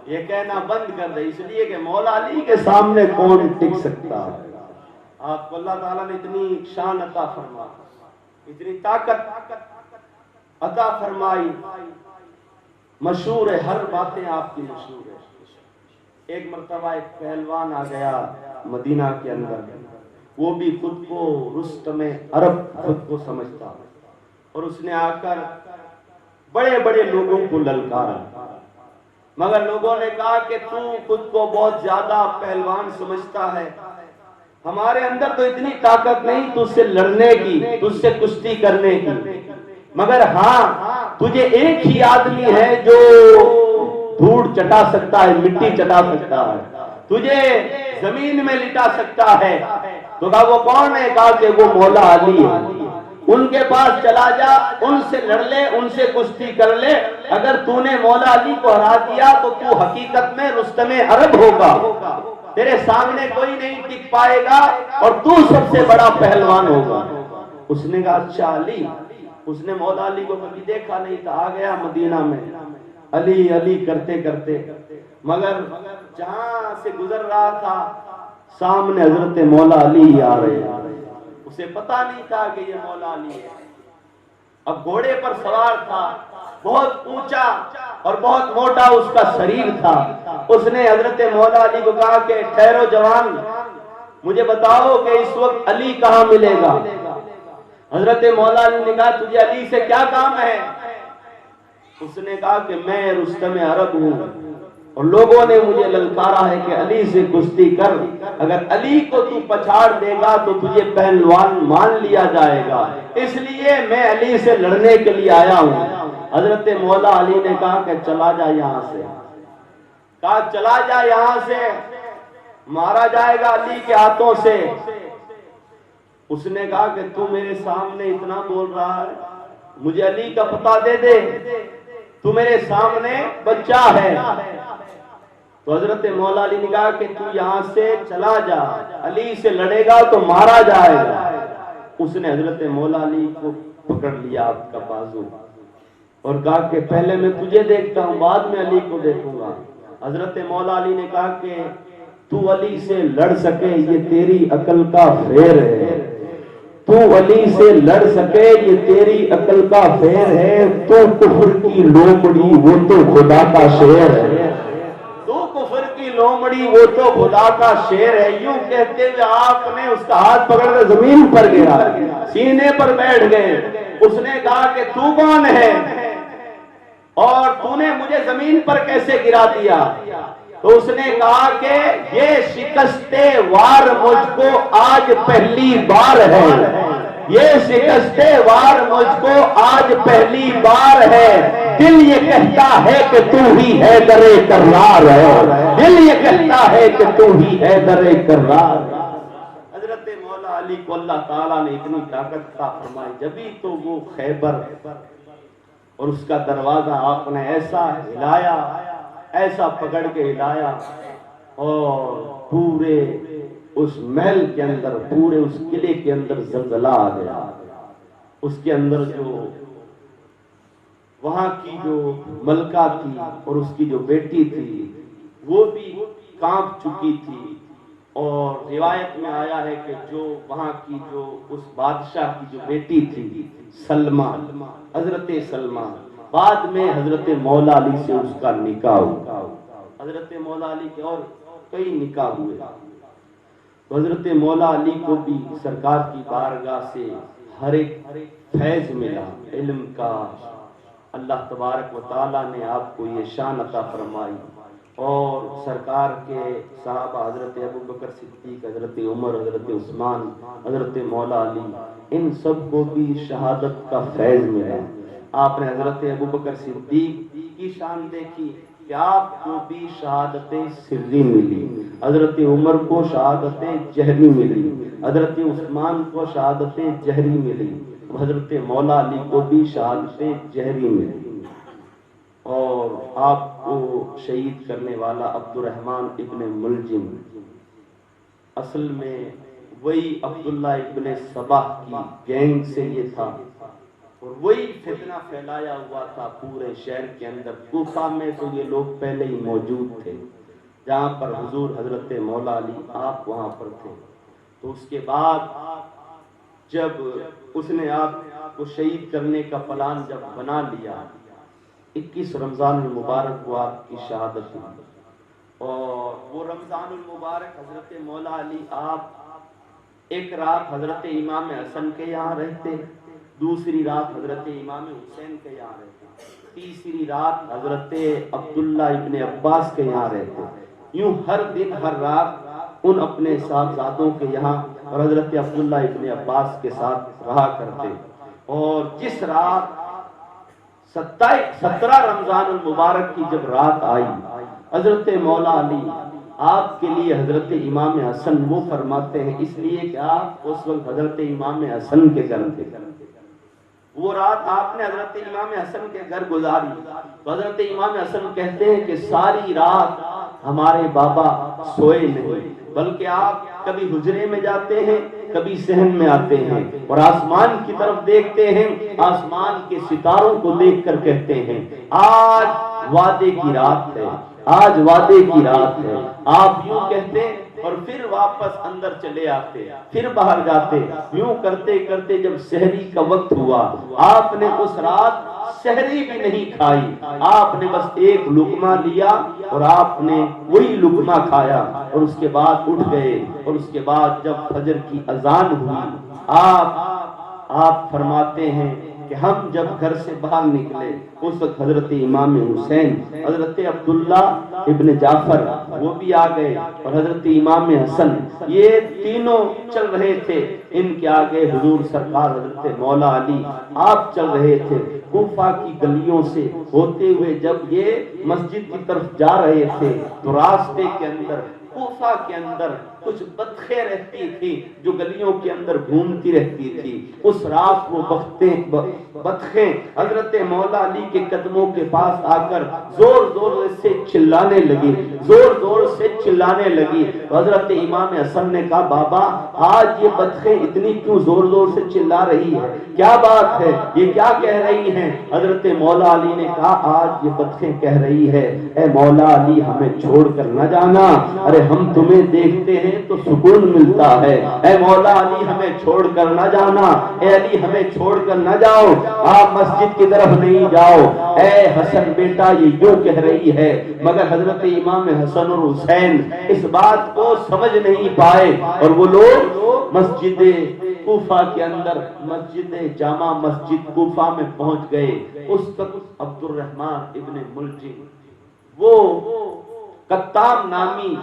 یہ کہنا بند کر دے، اس لیے کہ مولا علی کے سامنے کون ٹک سکتا ہے۔ آپ کو اللہ تعالیٰ نے اتنی شان عطا فرمائی، اتنی طاقت عطا فرمائی، مشہور ہے، ہر باتیں آپ کی مشہور ہے۔ ایک مرتبہ ایک پہلوان آ گیا مدینہ کے اندر، وہ بھی خود کو رستم عرب خود کو سمجھتا، اور اس نے آ کر بڑے بڑے لوگوں کو للکارا، مگر لوگوں نے کہا کہ تو خود کو بہت زیادہ پہلوان سمجھتا ہے، ہمارے اندر تو اتنی طاقت نہیں تجھ سے لڑنے کی، تجھ سے کشتی کرنے کی، مگر ہاں تجھے ایک ہی آدمی ہے جو دھوڑ چٹا سکتا ہے، مٹی چٹا سکتا ہے، تجھے زمین میں لٹا سکتا ہے۔ تو کہا وہ کون ہے؟ کہا کہ وہ مولا علی ہے، ان کے پاس چلا جا، ان سے لڑ لے، ان سے کشتی کر لے، اگر تو نے مولا علی کو ہرا دیا تو تو حقیقت میں رستم عرب ہوگا، تیرے سامنے کوئی نہیں ٹک پائے گا اور تو سب سے بڑا پہلوان ہوگا۔ اس نے کہا اچھا علی، اس نے مولا علی کو کبھی دیکھا نہیں تھا، آ گیا مدینہ میں علی علی کرتے کرتے، مگر جہاں سے گزر رہا تھا سامنے حضرت مولا علی آ رہے ہیں، اسے پتا نہیں تھا کہ یہ مولا علی ہے۔ اب گھوڑے پر سوار تھا، بہت اونچا اور بہت موٹا اس کا شریر تھا۔ اس نے حضرت مولا علی کو کہا کہ ٹھہرو جوان، مجھے بتاؤ کہ اس وقت علی کہاں ملے گا؟ حضرت مولا علی نے کہا تجھے علی سے کیا کام ہے؟ اس نے کہا کہ میں رستم عرب ہوں اور لوگوں نے مجھے للکارا ہے کہ علی سے کشتی کر، اگر علی کو تو پچھاڑ دے گا تو تجھے پہلوان مان لیا جائے گا، اس لیے میں علی سے لڑنے کے لیے آیا ہوں۔ حضرت مولا علی نے کہا کہ چلا جا یہاں سے، کہا چلا جا یہاں سے، مارا جائے گا علی کے ہاتھوں سے۔ اس نے کہا کہ تو میرے سامنے اتنا بول رہا ہے، مجھے علی کا پتہ دے دے، تو میرے سامنے بچہ ہے۔ تو حضرت مولا علی نے کہا کہ تو یہاں سے چلا جا، علی سے لڑے گا تو مارا جائے گا۔ اس نے حضرت مولا علی کو پکڑ لیا آپ کا بازو اور کہا کہ پہلے میں تجھے دیکھتا ہوں، بعد میں علی کو دیکھوں گا۔ حضرت مولا علی نے کہا کہ تو علی سے لڑ سکے یہ تیری عقل کا فیر ہے، تو علی سے لڑ سکے یہ تیری عقل کا فیر ہے، تو کفر کی لومڑی وہ تو خدا کا شیر ہے، تو کفر کی لومڑی وہ تو خدا کا شیر ہے۔ یوں کہتے ہوئے آپ نے اس کا ہاتھ پکڑ کر زمین پر گرا، سینے پر بیٹھ گئے۔ اس نے کہا کہ تو کون ہے اور تو نے مجھے زمین پر کیسے گرا دیا؟ تو اس نے کہا کہ یہ شکست وار مجھ کو آج پہلی بار ہے، یہ شکست وار مجھ کو آج پہلی بار ہے، دل یہ کہتا ہے کہ تو ہی حیدر کرار ہے، دل یہ کہتا ہے کہ تو ہی حیدر کرار ہے۔ حضرت مولا علی کو اللہ تعالیٰ نے اتنی طاقت عطا فرمائی، جبھی تو وہ خیبر اور اس کا دروازہ آپ نے ایسا ہلایا، ایسا پکڑ کے ہلایا، اور پورے اس محل کے اندر، پورے اس قلعے کے اندر زلزلہ آ گیا۔ اس کے اندر جو وہاں کی جو ملکہ تھی اور اس کی جو بیٹی تھی وہ بھی کانپ چکی تھی، اور روایت میں آیا ہے کہ جو وہاں کی جو اس بادشاہ کی جو بیٹی تھی سلمہ، حضرت سلمہ، بعد میں حضرت مولا علی سے اس کا نکاح ہوا۔ حضرت مولا علی کے اور کئی نکاح ہوئے، تو حضرت مولا علی کو بھی سرکار کی بارگاہ سے ہر ایک فیض ملا علم کا۔ اللہ تبارک و تعالیٰ نے آپ کو یہ شان عطا فرمائی، اور سرکار کے صحابہ حضرت ابوبکر صدیق، حضرت عمر، حضرت عثمان، حضرت مولا علی، ان سب کو بھی شہادت کا فیض ملا۔ آپ نے حضرت ابوبکر صدیق کی شان دیکھی کہ آپ کو بھی شہادت سری ملی، حضرت عمر کو شہادت جہری ملی، حضرت عثمان کو شہادت جہری ملی، حضرت مولا علی کو بھی شہادت جہری ملی۔ اور آپ کو شہید کرنے والا عبد الرحمن ابن ملجم اصل میں وہی عبداللہ ابن سبا کی گینگ سے یہ تھا، اور وہی فتنہ پھیلایا ہوا تھا پورے شہر کے اندر۔ کوفہ میں تو یہ لوگ پہلے ہی موجود تھے، جہاں پر حضور حضرت مولا علی آپ وہاں پر تھے۔ تو اس کے بعد جب اس نے آپ کو شہید کرنے کا پلان جب بنا لیا، 21 رمضان المبارک کو آپ کی شہادت ہوئی، اور وہ رمضان المبارک حضرت مولا علی آپ ایک رات حضرت امام حسن کے یہاں رہتے، دوسری رات حضرت امام حسین کے یہاں رہتے، تیسری رات حضرت عبداللہ ابن عباس کے یہاں رہتے۔ یوں ہر دن ہر رات ان اپنے صاحبزادوں کے یہاں اور حضرت عبداللہ ابن عباس کے ساتھ رہا کرتے۔ اور جس رات 17 رمضان المبارک کی جب رات آئی، حضرت مولا علی آپ کے لیے حضرت امام حسن وہ فرماتے ہیں، اس لیے کہ آپ اس وقت حضرت امام حسن کے گھر تھے، وہ رات آپ نے حضرت امام حسن کے گھر گزاری۔ تو حضرت امام حسن کہتے ہیں کہ ساری رات ہمارے بابا سوئے نہیں، بلکہ آپ کبھی حجرے میں جاتے ہیں، کبھی صحن میں آتے ہیں، اور آسمان کی طرف دیکھتے ہیں، آسمان کے ستاروں کو دیکھ کر کہتے ہیں آج وعدے کی رات ہے، آج وعدے کی رات ہے۔ آپ یوں کہتے اور پھر واپس اندر چلے آتے، پھر باہر جاتے، یوں کرتے کرتے جب سحری کا وقت ہوا، آپ نے اس رات سحری بھی نہیں کھائی، آپ نے بس ایک لقمہ لیا اور آپ نے وہی لقمہ کھایا، اور اس کے بعد اٹھ گئے، اور اس کے بعد جب فجر کی اذان ہوئی، آپ فرماتے ہیں کہ ہم جب گھر سے باہر نکلے اس وقت حضرت امام حسین، حضرت عبداللہ ابن جعفر وہ بھی آ گئے، اور حضرت امام حسن، یہ تینوں چل رہے تھے، ان کے آگے حضور سرکار حضرت مولا علی آپ چل رہے تھے۔ کوفہ کی گلیوں سے ہوتے ہوئے جب یہ مسجد کی طرف جا رہے تھے تو راستے کے اندر کوفہ کے اندر کچھ بطخیں رہتی تھی جو گلیوں کے اندر گھومتی رہتی تھی، اس رات وہ بطخیں حضرت مولا علی کے قدموں کے پاس آ کر زور زور سے چلانے لگی، زور زور سے چلانے لگی۔ حضرت امام حسن نے کہا بابا آج یہ بطخیں اتنی کیوں زور زور سے چلا رہی ہے، کیا بات ہے، یہ کیا کہہ رہی ہیں؟ حضرت مولا علی نے کہا آج یہ بطخیں کہہ رہی ہے اے مولا علی ہمیں چھوڑ کر نہ جانا، ارے ہم تمہیں دیکھتے ہیں تو سکون ملتا ہے، اے مولا علی ہمیں چھوڑ کر نہ جانا، اے علی ہمیں چھوڑ کر نہ جاؤ، آپ مسجد کی طرف نہیں جاؤ، اے حسن بیٹا یہ یوں کہہ رہی ہے۔ مگر حضرت امام حسن اور حسین اس بات کو سمجھ نہیں پائے، اور وہ لوگ مسجد کوفہ کے اندر، مسجد جامع مسجد کوفہ میں پہنچ گئے۔ اس وقت عبد الرحمن ابن ملجم وہ کتاب نامی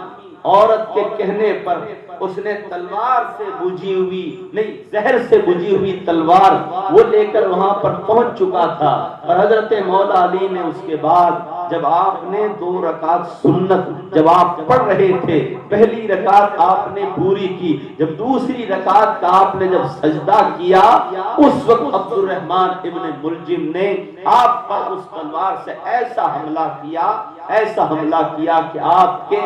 عورت کے کہنے پر اس نے تلوار سے بجھی ہوئی نہیں زہر سے بجھی ہوئی تلوار وہ لے کر وہاں پر پہنچ چکا تھا، اور حضرت مولا علی نے اس کے بعد جب آپ نے 2 رکعت سنت جب آپ پڑھ رہے تھے، پہلی رکعت آپ نے پوری کی، جب دوسری رکعت کا آپ نے جب سجدہ کیا، اس وقت عبد الرحمن ابن ملجم نے آپ پر اس تلوار سے ایسا حملہ کیا کہ آپ کے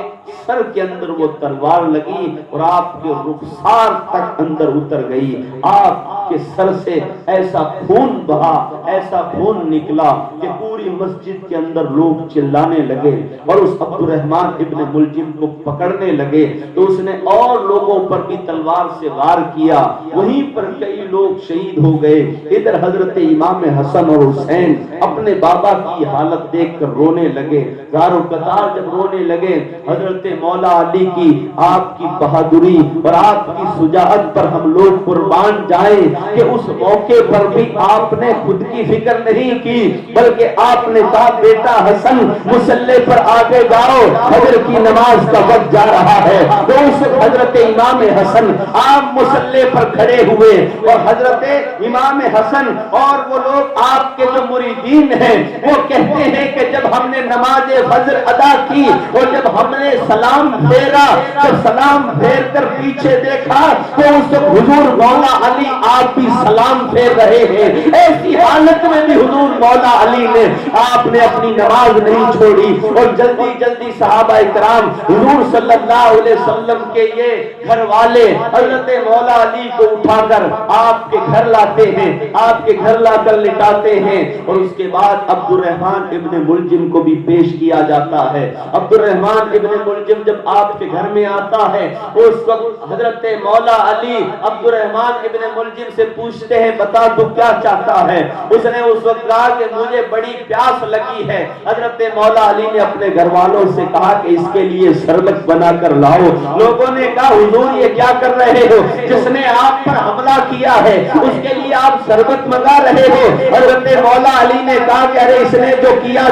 سر کے اندر وہ تلوار لگی اور آپ کے رخسار تک اندر اتر گئی، آپ کے سر سے ایسا خون بہا، ایسا خون نکلا کہ پوری مسجد کے اندر لوگ چلانے لگے اور اس عبد الرحمن ابن ملجم کو پکڑنے لگے، تو اس نے اور لوگوں پر بھی تلوار سے وار کیا، وہیں پر کئی لوگ شہید ہو گئے۔ ادھر حضرت امام حسن اور حسین اپنے بابا کی حالت دیکھ کر رونے لگے، زاروں قطار جب رونے لگے، حضرت مولا علی کی آپ کی بہادری اور آپ کی شجاعت پر ہم لوگ قربان جائیں کہ اس موقع پر بھی آپ نے خود کی فکر نہیں کی، بلکہ آپ نے کہا بیٹا حسن مصلی پر آگے جاؤ، فجر کی نماز کا وقت جا رہا ہے۔ تو اس حضرت امام حسن آپ مصلی پر کھڑے ہوئے اور حضرت امام حسن اور وہ لوگ آپ کے جو مریدین ہیں وہ کہتے ہیں کہ جب ہم نے نماز فجر ادا کی اور جب ہم نے سلام پھیرا، جب سلام پھیر کر پیچھے دیکھا تو اس حضور مولا علی آپ بھی سلام پھیر رہے ہیں، ایسی حالت میں بھی حضور مولا علی نے آپ نے اپنی نماز نہیں چھوڑی اور جلدی جلدی صحابہ اکرام حضور صلی اللہ علیہ وسلم کے یہ گھر والے حضرت مولا علی کو اٹھا کر آپ کے گھر لاتے ہیں، آپ کے گھر لا کر لٹاتے ہیں، اور اس کے بعد عبد الرحمن ابن ملجم کو بھی پیش کیا جاتا ہے۔ عبد الرحمن ابن ملجم جب آپ کے گھر میں آتا ہے اس وقت حضرت مولا علی عبد الرحمن ابن ملجم سے پوچھتے ہیں بتا تو کیا چاہتا ہے؟ اس نے اس وقت کہا کہ مجھے بڑی پیاس لگی ہے۔ حضرت مولا علی نے اپنے گھر والوں سے کہا کہ اس کے لیے شربت بنا کر لاؤ۔ لوگوں نے کہا حضور یہ کیا کر رہے ہو؟ جس نے آپ پر حملہ کیا ہے اس کے لیے آپ شربت منگا رہے ہو؟ حضرت مولا علی نے کہا کہ ارے اس نے جو کیا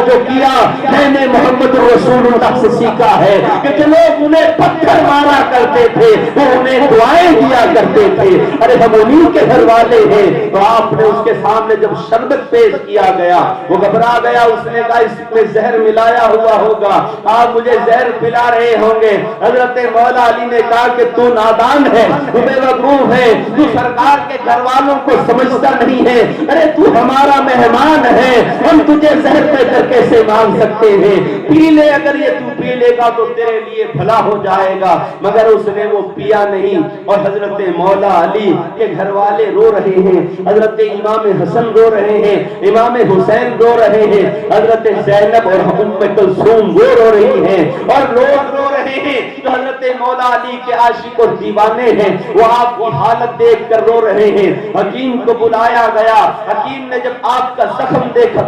میں نے محمد رسول اللہ سے سیکھا ہے کہ جو لوگ انہیں پتھر مارا کرتے تھے وہ انہیں دعائیں دیا کرتے تھے، ارے ہم انہیں کے گھر والے ہیں۔ تو آپ نے اس کے سامنے جب شربت پیش کیا گیا وہ گھبرا گیا، اس نے کہا اس میں زہر ملایا ہوا ہوگا، آپ مجھے زہر پلا رہے ہوں گے۔ حضرت مولا علی نے کہا کہ تو نادان ہے، تو بے وقوف ہے، تو سرکار کے گھر والوں کو سمجھتا نہیں ہے، ارے تو ہمارا مہمان ہے، ہم تجھے زہر پہ کر کیسے مانگ سکتے ہیں؟ پی لے، اگر یہ تو پی لے گا تو تیرے لیے بھلا ہو جائے گا۔ مگر اس نے وہ پیا نہیں، اور حضرت مولا علی کے گھر والے رو رہے ہیں، حضرت امام حسن رو رہے ہیں، امام حسین رو رہے ہیں، حضرت زینب اور ام کلثوم وہ رو رہی ہیں، اور لوگ رو رہے ہیں جو حضرت مولا علی کے عاشق اور دیوانے ہیں، وہ آپ کی حالت دیکھ کر رو رہے ہیں۔ حکیم کو بلایا گیا، حکیم نے جب آپ کا زخم دیکھا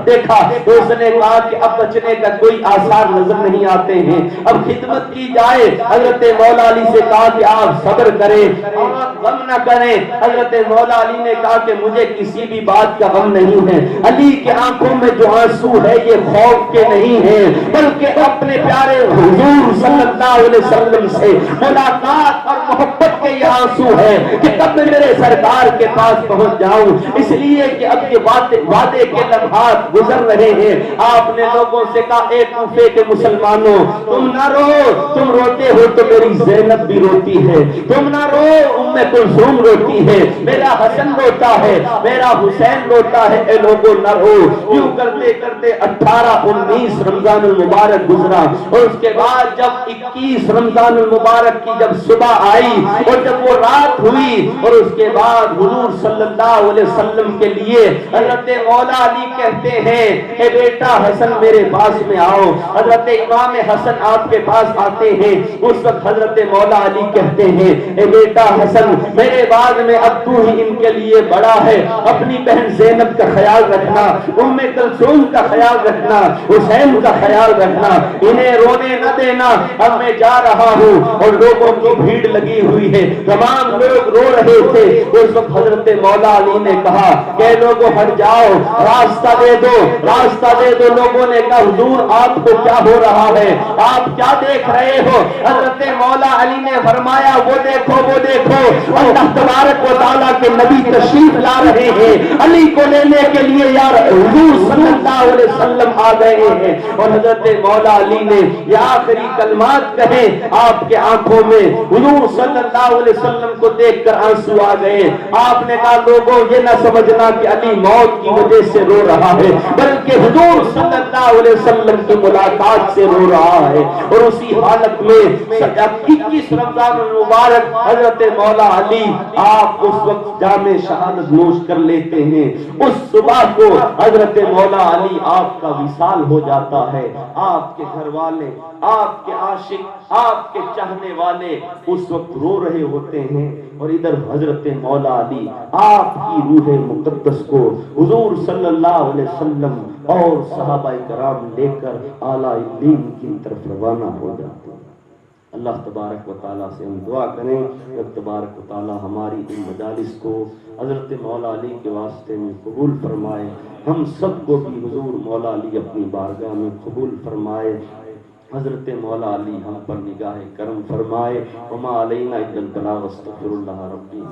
تو اس نے کہا کہ اب بچنے کا کوئی آثار نظر نہیں آتے ہیں، اب خدمت کی جائے۔ حضرت مولا علی سے کہا کہ آپ صبر کریں، آپ غم نہ کریں۔ حضرت مولا علی نے کہا کہ مجھے کسی بھی بات کا غم نہیں ہے، علی کے آنکھوں میں جو آنسو ہے یہ خوف کے نہیں ہیں بلکہ اپنے پیارے حضور صلی اللہ علیہ وسلم سے ملاقات اور محبت کے یہ آنسو ہے کہ کب میں میرے سرکار کے پاس پہنچ جاؤں، اس لیے کہ اب یہ وعدے کے لمحات گزر رہے ہیں۔ آپ نے لوگوں سے کہا اے کوفے کے مسلمانوں تم نہ رو، تم روتے ہو تو میری زینب بھی روتی ہے، تم نہ رو ام کلثوم روتی ہے، میرا حسن روتا ہے، میرا حسین روتا ہے، اے لوگوں نہ رو۔ یوں کرتے کرتے 18 19 رمضان المبارک گزرا، اور اس کے بعد جب 21 رمضان المبارک کی جب صبح آئی اور جب وہ رات ہوئی، اور اس کے بعد حضور صلی اللہ علیہ وسلم کے لیے حضرت مولا علی کہتے ہیں اے بیٹا حسن میرے پاس میں آؤ۔ حضرت امام حسن آپ کے پاس آتے ہیں، اس وقت حضرت مولا علی کہتے ہیں اے بیٹا حسن میرے بعد میں اب تو ہی ان کے لیے بڑا ہے، اپنی بہن زینب کا خیال رکھنا، ام کلثوم کا خیال رکھنا، حسین کا خیال رکھنا، انہیں رونے نہ دینا۔ اب میں جا رہا ہوں اور لوگوں کی بھیڑ لگی ہوئی ہے، ہے، تمام لوگ رو رہے تھے۔ اس وقت حضرت مولا علی نے کہا کہ لوگوں ہٹ جاؤ، راستہ دے دو، راستہ دے دو۔ لوگوں نے کہا حضور آپ کو کیا ہو رہا ہے، آپ کیا دیکھ رہے ہو؟ حضرت مولا علی نے فرمایا وہ دیکھو وہ دیکھو، اللہ تبارک و تعالیٰ کے نبی تشریف لا رہے ہیں، علی کو لینے کے لیے یار حضور صلی اللہ علیہ وسلم آ گئے ہیں۔ اور حضرت مولا علی نے یہ آخری کلمات کہے، آپ کے آنکھوں میں حضور صلی اللہ علیہ وسلم کو دیکھ کر آنسو آ گئے۔ آپ نے کہا لوگوں یہ نہ سمجھنا کہ علی موت کی وجہ سے رو رہا ہے، بلکہ حضور صلی اللہ علیہ وسلم کی ملاقات سے رو رہا ہے۔ اور اسی حالت میں 21 رمضان المبارک حضرت مولا علی آپ اس وقت جام شہادت نوش کر لیتے ہیں۔ اس صبح کو حضرت مولا علی آپ کا وصال ہو جاتا ہے۔ آپ کے گھر والے، آپ کے عاشق، آپ کے چاہنے والے اس وقت رو رہے ہوتے ہیں، اور ادھر حضرت مولا علی آپ کی روح مقدس کو حضور صلی اللہ علیہ وسلم اور صحابہ کرام لے کر اعلیٰ علین کی طرف روانہ ہو جاتے ہیں۔ اللہ تبارک و تعالیٰ سے ہم دعا کریں کہ تبارک و تعالیٰ ہماری ان مجالس کو حضرت مولا علی کے واسطے میں قبول فرمائے، ہم سب کو بھی حضور مولا علی اپنی بارگاہ میں قبول فرمائے۔ حضرت مولا علی ہم پر نگاہ کرم فرمائے۔ وما علینا الا البلاغ، استغفر اللہ ربی۔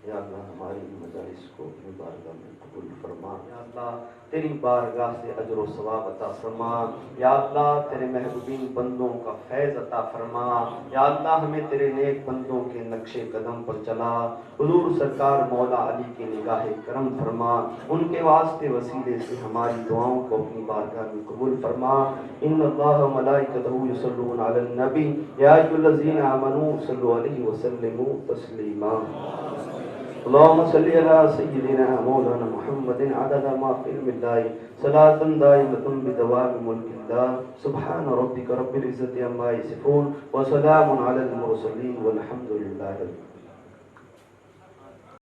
یا اللہ ہماری مجالس کو اپنی بارگاہ میں قبول فرما، یا اللہ تیری بارگاہ سے اجر و ثواب عطا فرما، یا اللہ تیرے محبوبین بندوں کا فیض عطا فرما، یا اللہ ہمیں تیرے نیک بندوں کے نقش قدم پر چلا، حضور سرکار مولا علی کی نگاہ کرم فرما، ان کے واسطے وسیلے سے ہماری دعاؤں کو اپنی بارگاہ میں قبول فرما۔ ان اللہ و ملائکتہ یصلون علی النبی یا ایھا الذین آمنوا صلوا علیہ وسلموا تسلیما۔ اللهم صل على سيدنا مولانا محمد عدد ما في علم الله صلاة دائمة بدوام ملك الله سبحان ربك رب العزة عما يصفون وسلام على المرسلين والحمد لله رب العالمين۔